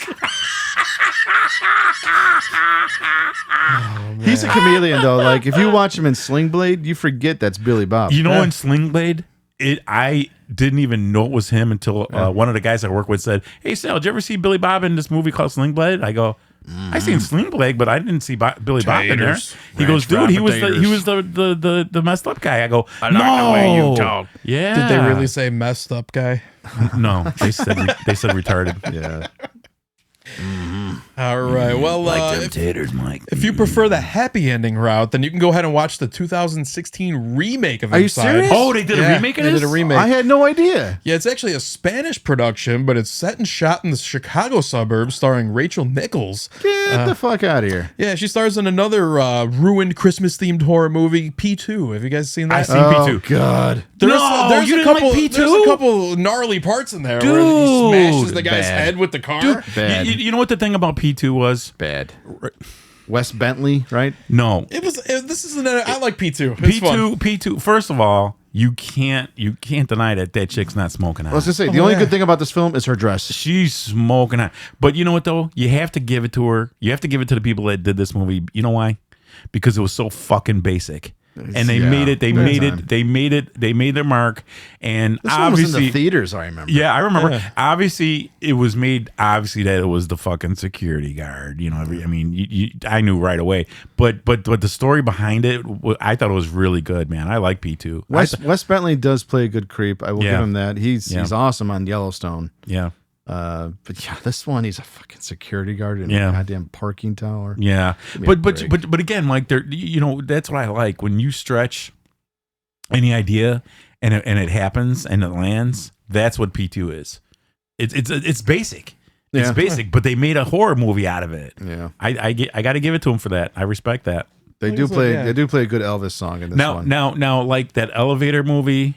[SPEAKER 2] He's a chameleon though. Like if you watch him in Sling Blade, you forget that's Billy Bob.
[SPEAKER 3] You know, in Sling Blade, I didn't even know it was him until one of the guys I work with said, hey, Sal, did you ever see Billy Bob in this movie called Sling Blade? I go, I seen Sling Blade, but I didn't see Billy Bob in there. He goes, dude, he was the messed up guy. I go, I like the way you talk. Yeah.
[SPEAKER 4] Did they really say messed up guy?
[SPEAKER 3] No, they said retarded.
[SPEAKER 2] Yeah.
[SPEAKER 4] All right. Well,
[SPEAKER 3] taters, Mike.
[SPEAKER 4] If you prefer the happy ending route, then you can go ahead and watch the 2016 remake of
[SPEAKER 2] Are you
[SPEAKER 4] Inside.
[SPEAKER 2] serious?
[SPEAKER 3] Oh, they did a remake of this?
[SPEAKER 4] They did a remake.
[SPEAKER 2] I had no idea.
[SPEAKER 4] Yeah, it's actually a Spanish production, but it's set and shot in the Chicago suburbs, starring Rachel Nichols.
[SPEAKER 2] Get the fuck out of here.
[SPEAKER 4] Yeah, she stars in another ruined Christmas-themed horror movie, P2. Have you guys seen that?
[SPEAKER 3] I've seen P2.
[SPEAKER 2] God.
[SPEAKER 4] There's
[SPEAKER 3] you
[SPEAKER 4] a
[SPEAKER 3] didn't
[SPEAKER 4] couple.
[SPEAKER 3] like P2?
[SPEAKER 4] There's a couple gnarly parts in there where he smashes the guy's head with the car.
[SPEAKER 3] Dude,
[SPEAKER 2] Bad.
[SPEAKER 3] you know what the thing about P2 was?
[SPEAKER 2] Bad. Wes Bentley, right?
[SPEAKER 3] No.
[SPEAKER 4] This isn't. I like P2. It's fun.
[SPEAKER 3] P2. First of all, you can't deny that chick's not smoking hot.
[SPEAKER 2] I was gonna say the only good thing about this film is her dress.
[SPEAKER 3] She's smoking hot. But you know what though? You have to give it to her. You have to give it to the people that did this movie. You know why? Because it was so fucking basic. And they made it. They made their mark. And
[SPEAKER 2] This one was
[SPEAKER 3] obviously
[SPEAKER 2] in the theaters. I remember.
[SPEAKER 3] Yeah, I remember.
[SPEAKER 2] Yeah.
[SPEAKER 3] Obviously, it was made. Obviously, that it was the fucking security guard. You know, I knew right away. But the story behind it, I thought it was really good, man. I like P2.
[SPEAKER 2] Wes Bentley does play a good creep. I will give him that. He's awesome on Yellowstone.
[SPEAKER 3] Yeah.
[SPEAKER 2] But yeah, this one he's a fucking security guard in a goddamn parking tower.
[SPEAKER 3] Yeah, but again, like that's what I like when you stretch any idea and it happens and it lands. That's what P2 is. It's basic. It's basic, but they made a horror movie out of it.
[SPEAKER 2] Yeah,
[SPEAKER 3] I got to give it to them for that. I respect that.
[SPEAKER 2] They do play a good Elvis song in this one.
[SPEAKER 3] Now, like that elevator movie.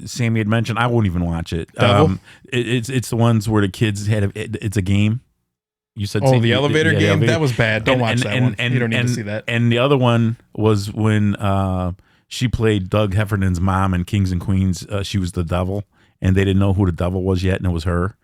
[SPEAKER 3] Sammy had mentioned, I won't even watch it. It's the ones where the kids it's a game. You said
[SPEAKER 4] the elevator game? That was bad. Don't watch that one. You don't need to see that.
[SPEAKER 3] And the other one was when she played Doug Heffernan's mom in Kings and Queens. She was the devil, and they didn't know who the devil was yet, and it was her.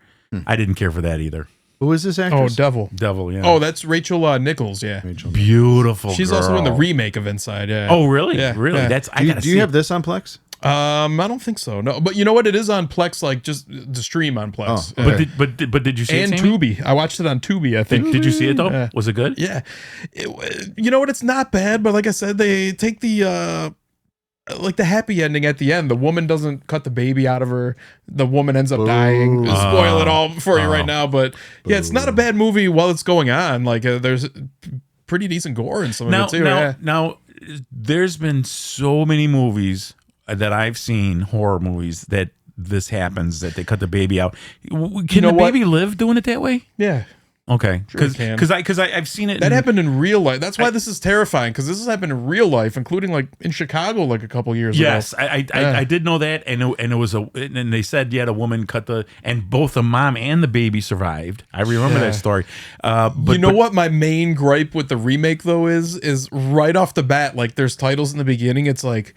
[SPEAKER 3] I didn't care for that either.
[SPEAKER 2] Who is this actress?
[SPEAKER 4] Devil,
[SPEAKER 3] yeah.
[SPEAKER 4] Oh, that's Rachel Nichols, yeah.
[SPEAKER 3] Beautiful
[SPEAKER 4] She's
[SPEAKER 3] girl.
[SPEAKER 4] also in the remake of Inside, yeah.
[SPEAKER 3] Oh, really?
[SPEAKER 4] Yeah.
[SPEAKER 3] Really?
[SPEAKER 4] Yeah.
[SPEAKER 3] That's
[SPEAKER 2] Do you have this on Plex?
[SPEAKER 4] I don't think so. No, but you know what? It is on Plex, like just the stream on Plex.
[SPEAKER 3] Oh, but did you see
[SPEAKER 4] and
[SPEAKER 3] it, Sammy?
[SPEAKER 4] Tubi? I watched it on Tubi. I think.
[SPEAKER 3] Did you see it though? Was it good?
[SPEAKER 4] Yeah. You know what? It's not bad, but like I said, they take the like the happy ending at the end. The woman doesn't cut the baby out of her. The woman ends up dying. Spoil it all for you right now, but yeah, it's not a bad movie while it's going on. Like there's pretty decent gore in some of it too.
[SPEAKER 3] Now, there's been so many movies that I've seen, horror movies, that this happens, that they cut the baby out. Can the baby live doing it that way?
[SPEAKER 4] Yeah.
[SPEAKER 3] Okay,
[SPEAKER 4] Sure
[SPEAKER 3] because I've seen it.
[SPEAKER 4] That happened in real life. That's why this is terrifying, because this has happened in real life, including like in Chicago, like a couple years ago.
[SPEAKER 3] Yes, I did know that, and it was and they said a woman cut and both the mom and the baby survived. I remember that story. But
[SPEAKER 4] you know what my main gripe with the remake though is right off the bat, like there's titles in the beginning. It's like,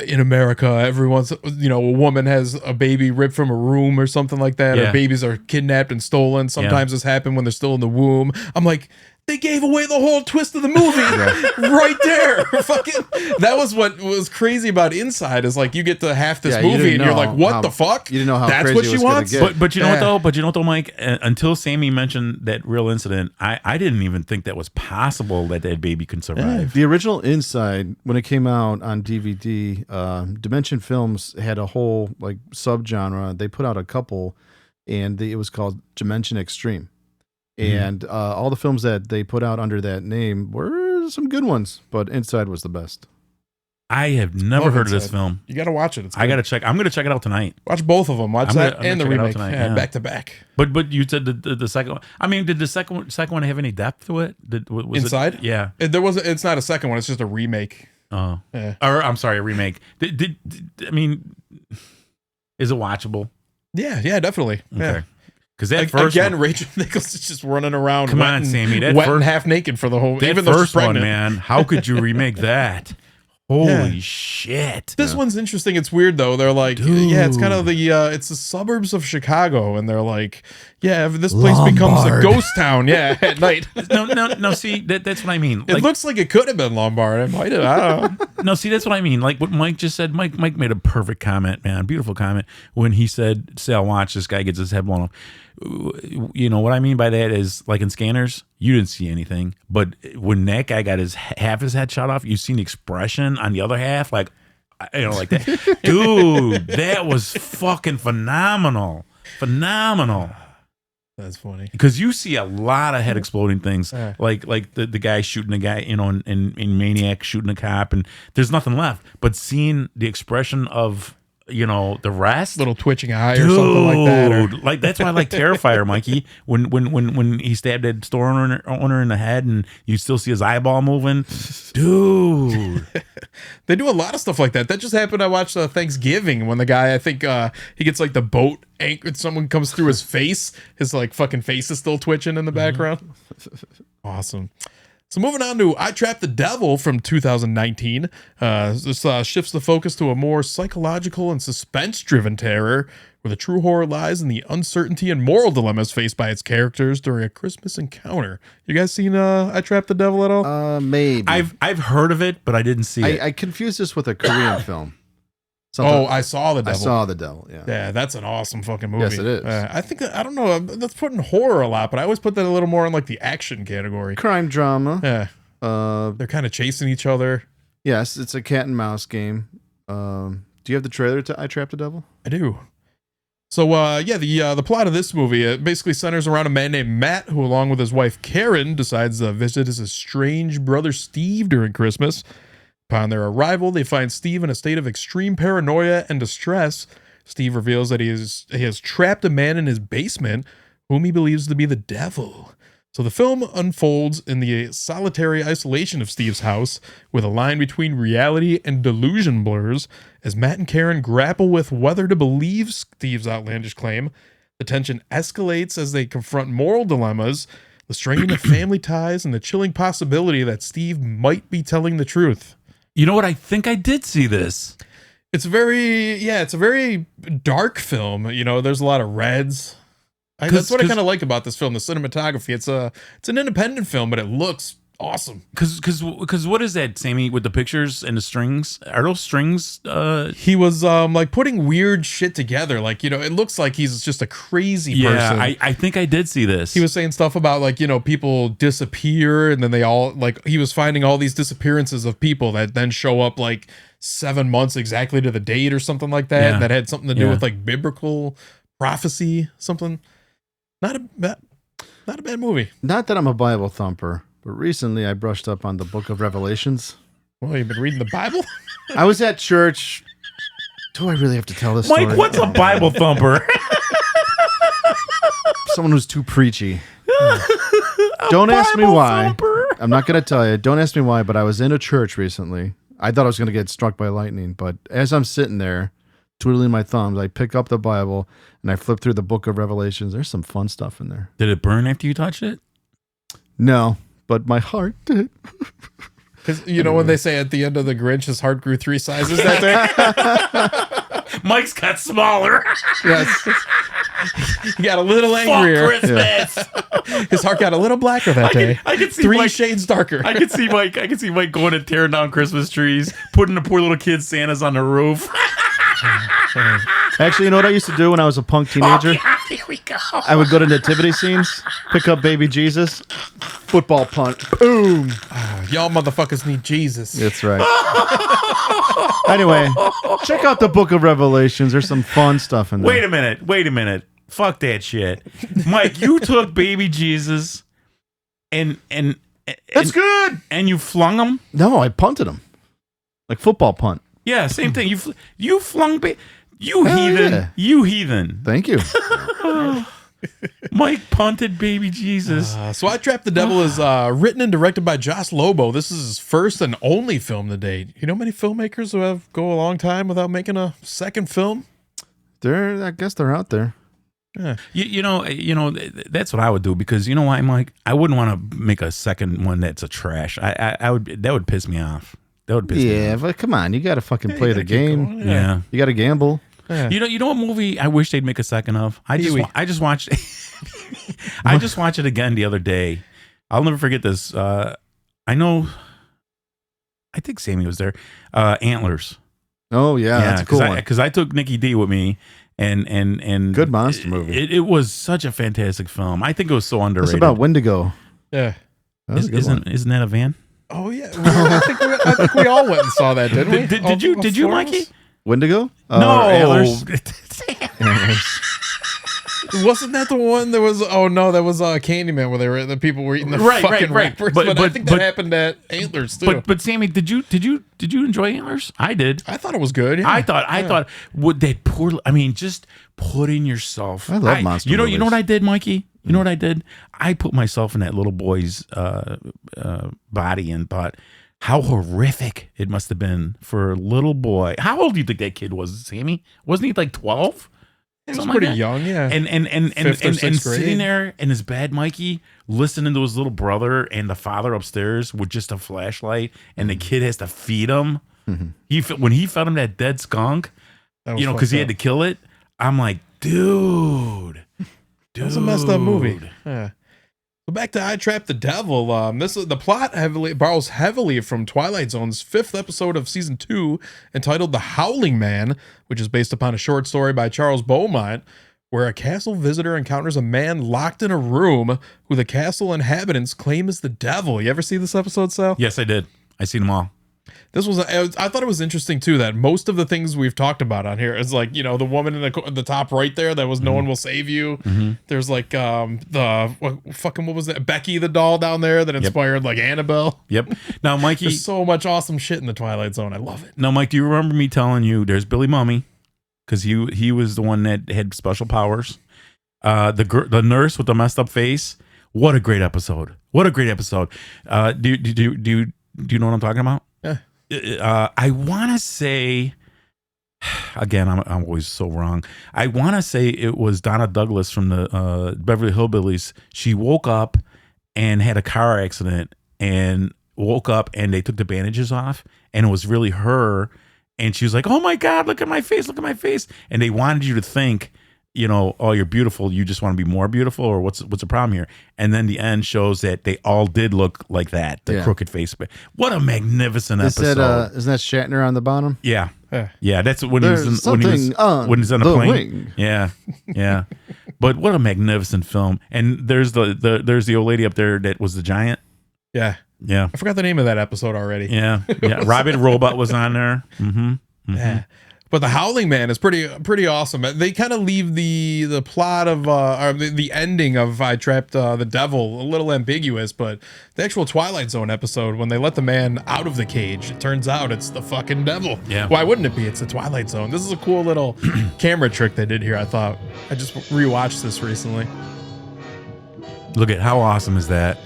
[SPEAKER 4] in America, everyone's, a woman has a baby ripped from a room or something like that, or babies are kidnapped and stolen. Sometimes this happens when they're still in the womb. I'm like, they gave away the whole twist of the movie right there. Fucking, that was what was crazy about Inside, is like you get to half this movie and you're like, what the fuck?
[SPEAKER 2] You didn't know how
[SPEAKER 4] that's
[SPEAKER 2] crazy
[SPEAKER 4] what
[SPEAKER 2] it
[SPEAKER 4] she
[SPEAKER 2] was
[SPEAKER 4] wants.
[SPEAKER 2] Get.
[SPEAKER 3] But you know what though, Mike? Until Sammy mentioned that real incident, I didn't even think that was possible that baby can survive.
[SPEAKER 2] The original Inside, when it came out on DVD, Dimension Films had a whole like subgenre. They put out a couple, and it was called Dimension Extreme. And all the films that they put out under that name were some good ones, but Inside was the best.
[SPEAKER 3] I have never heard of this film.
[SPEAKER 4] You got to watch it.
[SPEAKER 3] I got to check. I'm going to check it out tonight.
[SPEAKER 4] Watch both of them. Watch that and the remake
[SPEAKER 3] tonight,
[SPEAKER 4] back to back.
[SPEAKER 3] But you said the second one. I mean, did the second one have any depth to it? Was
[SPEAKER 4] Inside?
[SPEAKER 3] It, yeah.
[SPEAKER 4] It's not a second one. It's just a remake.
[SPEAKER 3] Oh. Yeah. Or I'm sorry, a remake. I mean, is it watchable?
[SPEAKER 4] Yeah, definitely.
[SPEAKER 3] Okay.
[SPEAKER 4] Yeah.
[SPEAKER 3] Because that first
[SPEAKER 4] again,
[SPEAKER 3] one,
[SPEAKER 4] Rachel Nichols is just running around.
[SPEAKER 3] Come on, Sammy. That
[SPEAKER 4] wet
[SPEAKER 3] first,
[SPEAKER 4] and half naked for the whole.
[SPEAKER 3] That
[SPEAKER 4] even
[SPEAKER 3] first one,
[SPEAKER 4] pregnant.
[SPEAKER 3] man. How could you remake that? Holy shit!
[SPEAKER 4] This one's interesting. It's weird though. They're like, it's kind of it's the suburbs of Chicago, and they're like, this place becomes a ghost town. Yeah, at night.
[SPEAKER 3] No. See, that's what I mean.
[SPEAKER 4] It looks like it could have been Lombard. It might have. I don't know.
[SPEAKER 3] No, see, that's what I mean. Like what Mike just said. Mike made a perfect comment, man. Beautiful comment when he said, "Say, I'll watch this guy gets his head blown off." You know what I mean by that is, like in Scanners, you didn't see anything, but when that guy got half his head shot off, you seen the expression on the other half, like like that. Dude, that was fucking phenomenal.
[SPEAKER 4] That's funny,
[SPEAKER 3] because you see a lot of head exploding things, like the guy shooting a guy, in Maniac shooting a cop, and there's nothing left. But seeing the expression of the rest,
[SPEAKER 4] little twitching eye or something like that,
[SPEAKER 3] like that's why I like Terrifier, Mikey. When he stabbed that store owner in the head, and you still see his eyeball moving, dude.
[SPEAKER 4] They do a lot of stuff like that. That just happened. I watched Thanksgiving when the guy, I think he gets like the boat anchored. Someone comes through his face. His like fucking face is still twitching in the background. Awesome. So moving on to I Trapped the Devil from 2019. This shifts the focus to a more psychological and suspense-driven terror, where the true horror lies in the uncertainty and moral dilemmas faced by its characters during a Christmas encounter. You guys seen I Trapped the Devil at all?
[SPEAKER 2] Maybe.
[SPEAKER 3] I've heard of it, but I didn't see it.
[SPEAKER 2] I confused this with a Korean film.
[SPEAKER 4] I Saw the Devil.
[SPEAKER 2] I Saw the Devil, yeah.
[SPEAKER 4] Yeah, that's an awesome fucking movie.
[SPEAKER 2] Yes, it is.
[SPEAKER 4] I don't know, that's putting horror a lot, but I always put that a little more in like the action category.
[SPEAKER 2] Crime drama.
[SPEAKER 4] Yeah. They're kind of chasing each other.
[SPEAKER 2] Yes, it's a cat and mouse game. Do you have the trailer to I Trapped the Devil?
[SPEAKER 4] I do. So, the plot of this movie, it basically centers around a man named Matt, who, along with his wife Karen, decides to visit his estranged brother Steve during Christmas. Upon their arrival, they find Steve in a state of extreme paranoia and distress. Steve reveals that he has trapped a man in his basement, whom he believes to be the devil. So the film unfolds in the solitary isolation of Steve's house, with a line between reality and delusion blurs, as Matt and Karen grapple with whether to believe Steve's outlandish claim. The tension escalates as they confront moral dilemmas, the straining of family ties, and the chilling possibility that Steve might be telling the truth.
[SPEAKER 3] You know what? I think I did see this.
[SPEAKER 4] It's a very dark film. There's a lot of reds. That's what I kind of like about this film, the cinematography. It's an independent film, but it looks awesome.
[SPEAKER 3] Because what is that, Sammy, with the pictures and the strings? Are those strings?
[SPEAKER 4] He was like putting weird shit together. Like, it looks like he's just a crazy person.
[SPEAKER 3] Yeah, I think I did see this.
[SPEAKER 4] He was saying stuff about like, people disappear, and then they all like, he was finding all these disappearances of people that then show up like 7 months exactly to the date or something like that.
[SPEAKER 3] Yeah.
[SPEAKER 4] That had something to do
[SPEAKER 3] Yeah.
[SPEAKER 4] with like biblical prophecy, something. Not a bad movie.
[SPEAKER 2] Not that I'm a Bible thumper, but recently I brushed up on the Book of Revelations.
[SPEAKER 4] Well, you've been reading the Bible?
[SPEAKER 2] I was at church. Do I really have to tell this story?
[SPEAKER 3] Mike, what's a Bible thumper?
[SPEAKER 2] Someone who's too preachy. Don't ask me why. I'm not going to tell you. Don't ask me why, but I was in a church recently. I thought I was going to get struck by lightning, but as I'm sitting there, twiddling my thumbs, I pick up the Bible and I flip through the Book of Revelations. There's some fun stuff in there.
[SPEAKER 3] Did it burn after you touched it?
[SPEAKER 2] No, but my heart did.
[SPEAKER 4] Because you know when they say at the end of the Grinch, his heart grew 3 sizes that day?
[SPEAKER 3] Mike's got smaller.
[SPEAKER 4] Yes. He got a little angrier.
[SPEAKER 3] Fuck Christmas.
[SPEAKER 4] Yeah. His heart got a little blacker that day.
[SPEAKER 3] I could see
[SPEAKER 4] 3
[SPEAKER 3] Mike,
[SPEAKER 4] shades darker.
[SPEAKER 3] I could see Mike going and tearing down Christmas trees, putting the poor little kid Santas on the roof.
[SPEAKER 2] Actually, you know what I used to do when I was a punk teenager?
[SPEAKER 3] Oh, yeah, here we go.
[SPEAKER 2] I would go to nativity scenes, pick up baby Jesus, football punt, boom.
[SPEAKER 4] Y'all motherfuckers need Jesus.
[SPEAKER 2] That's right. Anyway, check out the Book of Revelations. There's some fun stuff in there.
[SPEAKER 3] Wait a minute. Fuck that shit. Mike, you took baby Jesus and
[SPEAKER 2] That's good.
[SPEAKER 3] And you flung him?
[SPEAKER 2] No, I punted him. Like football punt.
[SPEAKER 3] Yeah, same thing. You flung you
[SPEAKER 2] Hell
[SPEAKER 3] heathen.
[SPEAKER 2] yeah.
[SPEAKER 3] You heathen.
[SPEAKER 2] Thank you.
[SPEAKER 3] Mike punted baby Jesus.
[SPEAKER 4] So I Trapped the Devil is written and directed by Josh Lobo. This is his first and only film to date. You know many filmmakers who have go a long time without making a second film?
[SPEAKER 2] I guess they're out there.
[SPEAKER 4] Yeah.
[SPEAKER 3] You know, that's what I would do because you know why, Mike? I wouldn't want to make a second one that's a trash. I would. That would piss me off. That would piss me off.
[SPEAKER 2] Yeah, but come on, you got to fucking play the game.
[SPEAKER 3] Yeah.
[SPEAKER 2] You got to gamble.
[SPEAKER 4] Yeah.
[SPEAKER 3] You know what movie I wish they'd make a second of? I just watched I just watched it again the other day. I'll never forget this. I think Sammy was there. Antlers.
[SPEAKER 2] Oh yeah, that's a cool one.
[SPEAKER 3] Because I took Nikki D with me and
[SPEAKER 2] good monster movie.
[SPEAKER 3] It was such a fantastic film. I think it was so underrated.
[SPEAKER 2] It's about Wendigo.
[SPEAKER 4] Yeah.
[SPEAKER 3] Isn't that a van?
[SPEAKER 4] Oh yeah. I think we all went and saw that, didn't we?
[SPEAKER 3] Did you, Mikey?
[SPEAKER 2] Wendigo?
[SPEAKER 3] No.
[SPEAKER 2] Antlers?
[SPEAKER 4] Wasn't that the one that was? Oh no, that was Candyman where the people were eating the fucking
[SPEAKER 3] right.
[SPEAKER 4] rappers. But I think that happened at Antlers too.
[SPEAKER 3] But Sammy, did you enjoy Antlers? I did.
[SPEAKER 4] I thought it was good. Yeah.
[SPEAKER 3] I thought would that poor? I mean, just putting yourself.
[SPEAKER 2] I love monster
[SPEAKER 3] You know
[SPEAKER 2] movies.
[SPEAKER 3] what I did, Mikey? You know what I did? I put myself in that little boy's body and thought how horrific it must have been for a little boy. How old do you think that kid was, Sammy? Wasn't he like 12?
[SPEAKER 4] He was pretty young, yeah.
[SPEAKER 3] And sitting there in his bed, Mikey, listening to his little brother and the father upstairs with just a flashlight, and the kid has to feed him. When he fed him that dead skunk, because he had to kill it. I'm like, dude.
[SPEAKER 4] That's a messed up movie. Yeah. So back to I Trapped the Devil. The plot borrows heavily from Twilight Zone's 5th episode of season 2, entitled "The Howling Man," which is based upon a short story by Charles Beaumont, where a castle visitor encounters a man locked in a room who the castle inhabitants claim is the devil. You ever see this episode, Sal?
[SPEAKER 3] Yes, I did. I seen them all.
[SPEAKER 4] This I thought it was interesting too that most of the things we've talked about on here is like, the woman in the top right there that was "No One Will Save You." There's like what was that, Becky the doll down there that inspired like Annabelle.
[SPEAKER 3] Yep. Now, Mikey,
[SPEAKER 4] there's so much awesome shit in the Twilight Zone. I love it.
[SPEAKER 3] Now, Mike, do you remember me telling you there's Billy Mummy because he was the one that had special powers. The nurse with the messed up face. What a great episode! What a great episode. Do you know what I'm talking about?
[SPEAKER 4] Yeah.
[SPEAKER 3] I want to say, again, I'm always so wrong. I want to say it was Donna Douglas from the Beverly Hillbillies. She woke up and had a car accident and woke up and they took the bandages off and it was really her. And she was like, "Oh my God, look at my face, look at my face." And they wanted you to think, "Oh, you're beautiful. You just want to be more beautiful," or what's the problem here? And then the end shows that they all did look like that, the crooked face. What a magnificent episode!
[SPEAKER 2] Isn't that Shatner on the bottom?
[SPEAKER 3] Yeah. That's when he was on the plane.
[SPEAKER 2] Wing.
[SPEAKER 3] Yeah. But what a magnificent film! And there's the old lady up there that was the giant.
[SPEAKER 4] Yeah.
[SPEAKER 3] Yeah.
[SPEAKER 4] I forgot the name of that episode already.
[SPEAKER 3] Yeah. Robin Robot was on there.
[SPEAKER 4] Yeah. But the Howling Man is pretty awesome. They kind of leave the plot of or the ending of I Trapped the Devil a little ambiguous, but the actual Twilight Zone episode, when they let the man out of the cage, it turns out it's the fucking devil.
[SPEAKER 3] Yeah.
[SPEAKER 4] Why wouldn't it be? It's the Twilight Zone. This is a cool little camera trick they did here. I thought. I just rewatched this recently.
[SPEAKER 3] Look at how awesome is that?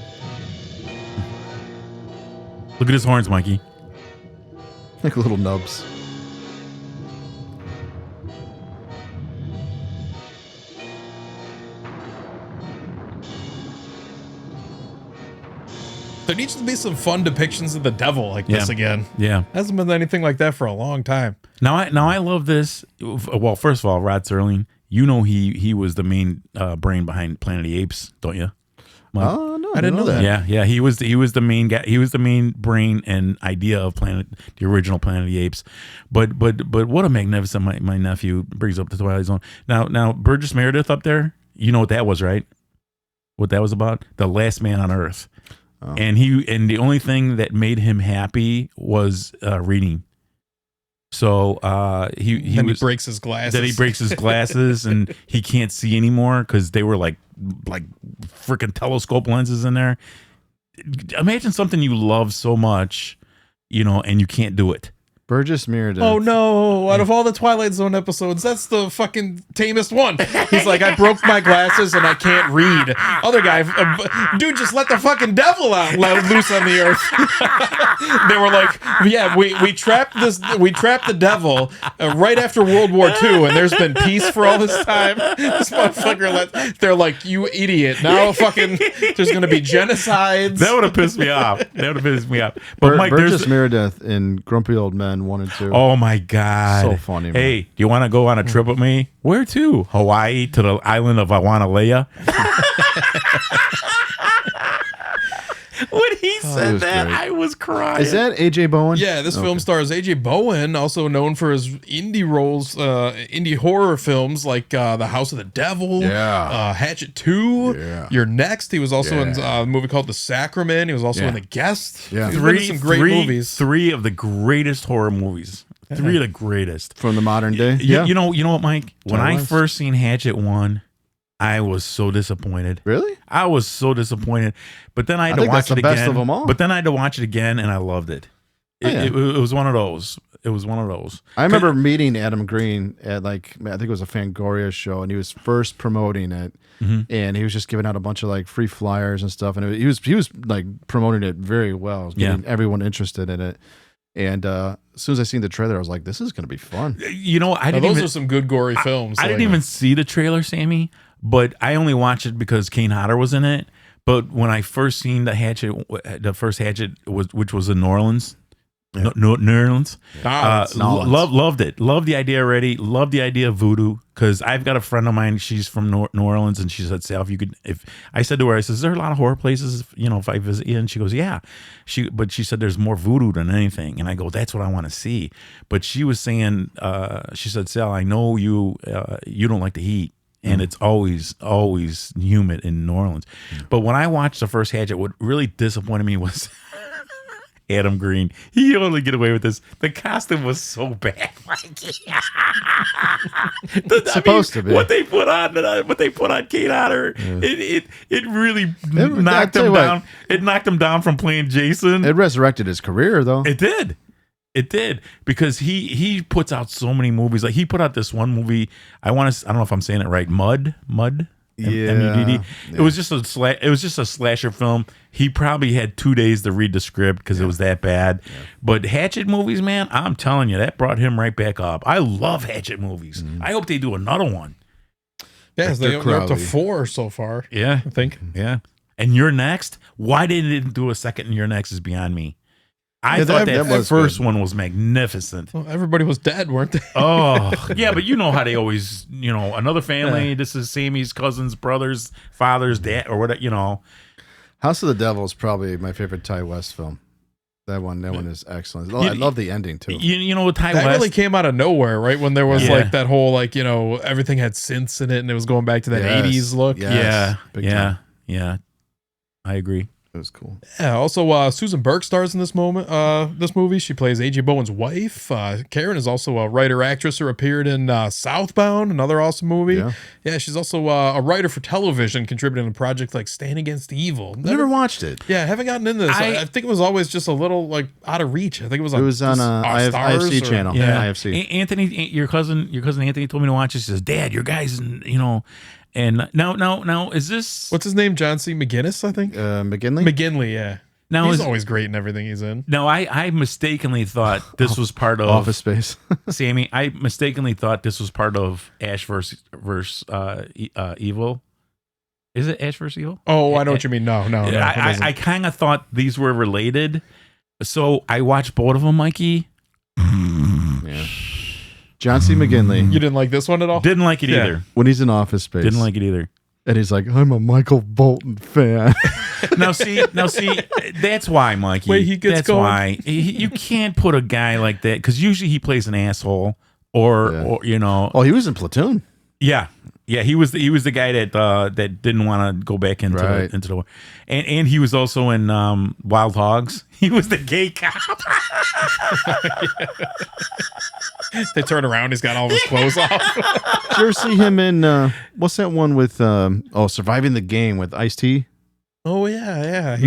[SPEAKER 3] Look at his horns, Mikey.
[SPEAKER 2] Like little nubs.
[SPEAKER 4] There needs to be some fun depictions of the devil like this again.
[SPEAKER 3] Yeah.
[SPEAKER 4] Hasn't been anything like that for a long time.
[SPEAKER 3] Now I love this. Well, first of all, Rod Serling, you know he was the main brain behind Planet of the Apes, don't you? Mike?
[SPEAKER 2] Oh no,
[SPEAKER 4] I didn't know that.
[SPEAKER 3] Yeah. He was the main guy. He was the main brain and idea of the original Planet of the Apes. But what a magnificent my nephew brings up the Twilight Zone. Now Burgess Meredith up there, you know what that was, right? What that was about? The last man on Earth. Oh. And the only thing that made him happy was reading. So he
[SPEAKER 4] breaks his glasses.
[SPEAKER 3] Then he breaks his glasses and he can't see anymore because they were like freaking telescope lenses in there. Imagine something you love so much, and you can't do it.
[SPEAKER 2] Burgess Meredith.
[SPEAKER 4] Oh no, out of all the Twilight Zone episodes, that's the fucking tamest one. He's like, I broke my glasses and I can't read. Other guy, dude, just let the fucking devil out loose on the earth. They were like, yeah, we trapped the devil right after World War II, and there's been peace for all this time. This motherfucker, they're like, you idiot. Now fucking there's gonna be genocides.
[SPEAKER 3] That would have pissed me off. But Mike,
[SPEAKER 2] Burgess Meredith in Grumpy Old Men 1 and 2.
[SPEAKER 3] Oh my God.
[SPEAKER 2] So funny, man.
[SPEAKER 3] Hey, do you want to go on a trip with me? Where to? Hawaii, to the island of Awanalea? When he said that, I was crying.
[SPEAKER 2] Is that AJ Bowen?
[SPEAKER 4] Yeah, this film stars AJ Bowen, also known for his indie roles, indie horror films like The House of the Devil, Hatchet 2, You're Next. He was also in a movie called The Sacrament. He was also in The Guest.
[SPEAKER 2] Yeah.
[SPEAKER 4] He's been in some great movies.
[SPEAKER 3] Three of the greatest horror movies. Three of the greatest.
[SPEAKER 2] From the modern day?
[SPEAKER 3] You know what, Mike? When I first seen Hatchet 1, I was so disappointed.
[SPEAKER 2] Really?
[SPEAKER 3] I was so disappointed. But then I had to watch it again.
[SPEAKER 2] Best of them all.
[SPEAKER 3] But then I had to watch it again, and I loved it. It was one of those. It was one of those.
[SPEAKER 2] I remember meeting Adam Green at I think it was a Fangoria show, and he was first promoting it, and he was just giving out a bunch of free flyers and stuff, and he was promoting it very well, getting everyone interested in it. And as soon as I seen the trailer, I was like, "This is going to be fun."
[SPEAKER 4] Those are some good gory films.
[SPEAKER 3] I didn't even see the trailer, Sammy, but I only watched it because Kane Hodder was in it. But when I first seen the first Hatchet which was in New Orleans. New Orleans. Loved it. Loved the idea already. Loved the idea of voodoo, because I've got a friend of mine. She's from New Orleans, and she said, "Sal, if I said to her, I said, is there a lot of horror places? If I visit you?" And she goes, "Yeah." She said, "There's more voodoo than anything." And I go, "That's what I want to see." But she was saying, she said, "Sal, I know you don't like the heat." And it's always humid in New Orleans. But when I watched the first Hatchet, what really disappointed me was Adam Green. He only get away with this. The costume was so bad.
[SPEAKER 2] Supposed to be.
[SPEAKER 3] What they put on Kate Otter, it really knocked him down. It knocked him down from playing Jason.
[SPEAKER 2] It resurrected his career, though.
[SPEAKER 3] It did. It did, because he puts out so many movies. Like, he put out this one movie. I don't know if I'm saying it right. Mud.
[SPEAKER 2] Yeah.
[SPEAKER 3] M-U-D-D. It was just a slasher film. He probably had 2 days to read the script because it was that bad. Yeah. But Hatchet movies, man, I'm telling you, that brought him right back up. I love Hatchet movies. I hope they do another one.
[SPEAKER 4] Yeah, they're up to 4 so far.
[SPEAKER 3] Yeah,
[SPEAKER 4] I think.
[SPEAKER 3] Yeah. And You're Next. Why they didn't do a second You're Next is beyond me. I thought that first one was magnificent.
[SPEAKER 4] Well, everybody was dead, weren't they?
[SPEAKER 3] Oh, yeah, but you know how they always, another family. Yeah. This is Sammy's cousin's brother's father's dad, or whatever.
[SPEAKER 2] House of the Devil is probably my favorite Ty West film. That one is excellent. I love the ending too.
[SPEAKER 3] Ty West
[SPEAKER 4] really came out of nowhere, right? When there was that whole everything had synths in it, and it was going back to that 80s look.
[SPEAKER 3] Yes, yeah. I agree.
[SPEAKER 2] It was cool.
[SPEAKER 4] Yeah. Also, Susan Burke stars in this movie. She plays A.J. Bowen's wife. Karen is also a writer actress who appeared in Southbound, another awesome movie. Yeah. She's also a writer for television, contributing to projects like Stand Against Evil.
[SPEAKER 2] Never watched it.
[SPEAKER 4] Yeah, I haven't gotten into this. I think it was always just a little like out of reach. I think it was on
[SPEAKER 2] IFC channel.
[SPEAKER 3] Yeah,
[SPEAKER 2] IFC.
[SPEAKER 3] Anthony, your cousin Anthony told me to watch it. He says, "Dad, your guys, And now, is this...
[SPEAKER 4] What's his name? John C. McGinnis, I think?
[SPEAKER 2] McGinley?
[SPEAKER 4] McGinley, yeah. Now he's always great in everything he's in.
[SPEAKER 3] No, I mistakenly thought this was part of...
[SPEAKER 2] Office Space.
[SPEAKER 3] Sammy, I mistakenly thought this was part of Ash versus Evil. Is it Ash versus Evil?
[SPEAKER 4] Oh, I know what you mean. No.
[SPEAKER 3] I kind of thought these were related. So I watched both of them, Mikey.
[SPEAKER 2] Yeah. John C. McGinley.
[SPEAKER 4] You didn't like this one at all?
[SPEAKER 3] Didn't like it either.
[SPEAKER 2] When he's in Office Space.
[SPEAKER 3] Didn't like it either.
[SPEAKER 2] And he's like, I'm a Michael Bolton fan.
[SPEAKER 3] Now see, that's why, Mikey.
[SPEAKER 4] Wait, he gets
[SPEAKER 3] that's
[SPEAKER 4] going?
[SPEAKER 3] why you can't put a guy like that, because usually he plays an asshole, or you know.
[SPEAKER 2] Oh, he was in Platoon.
[SPEAKER 3] Yeah, he was the guy that didn't want to go back into the war, and he was also in Wild Hogs. He was the gay cop.
[SPEAKER 4] They turn around, he's got all his clothes off.
[SPEAKER 2] Did you ever see him in what's that one with Surviving the Game with Ice-T?
[SPEAKER 4] Oh yeah.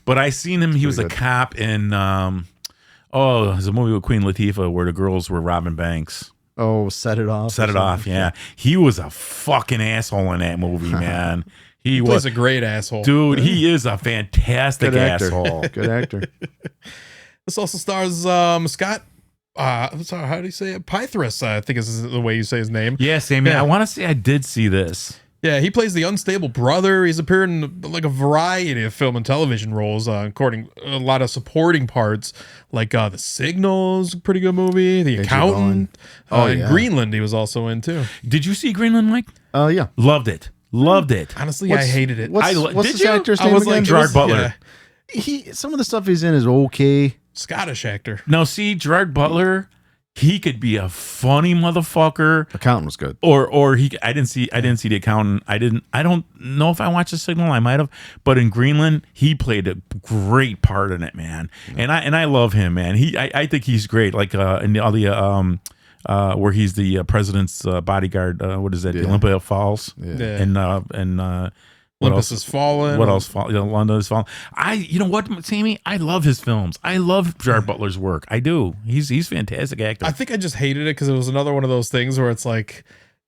[SPEAKER 3] But I seen him. He was a cop in there's a movie with Queen Latifah where the girls were robbing banks.
[SPEAKER 2] Oh, Set It Off.
[SPEAKER 3] Set It Off, yeah. He was a fucking asshole in that movie, man. He
[SPEAKER 4] plays a great asshole.
[SPEAKER 3] Dude, he is a fantastic asshole.
[SPEAKER 2] Good actor.
[SPEAKER 4] This also stars Scott. Sorry, how do you say it? Pythrus, I think is the way you say his name.
[SPEAKER 3] Yeah, Sammy. I want to say I did see this.
[SPEAKER 4] Yeah, he plays the unstable brother. He's appeared in like a variety of film and television roles, including a lot of supporting parts, like The Signal's a pretty good movie, The Accountant. And Greenland he was also in too.
[SPEAKER 3] Did you see Greenland, Mike?
[SPEAKER 2] Yeah.
[SPEAKER 3] Loved it.
[SPEAKER 4] Honestly, I hated it.
[SPEAKER 2] What's this actor's name again?
[SPEAKER 3] Gerard Butler.
[SPEAKER 2] Yeah. Some of the stuff he's in is okay.
[SPEAKER 4] Scottish actor.
[SPEAKER 3] Now, see, Gerard Butler, he could be a funny motherfucker.
[SPEAKER 2] Accountant was good.
[SPEAKER 3] Or he. I didn't see The Accountant. I don't know if I watched The Signal. I might have. But in Greenland, he played a great part in it, man. And I love him, man. I think he's great. Like in all the where he's the president's bodyguard. What is that? The Olympia Falls.
[SPEAKER 4] Yeah.
[SPEAKER 3] And
[SPEAKER 4] Olympus has fallen.
[SPEAKER 3] What else? London has fallen. You know what, Sammy? I love his films. I love Gerard Butler's work. I do. He's a fantastic actor.
[SPEAKER 4] I think I just hated it because it was another one of those things where it's like,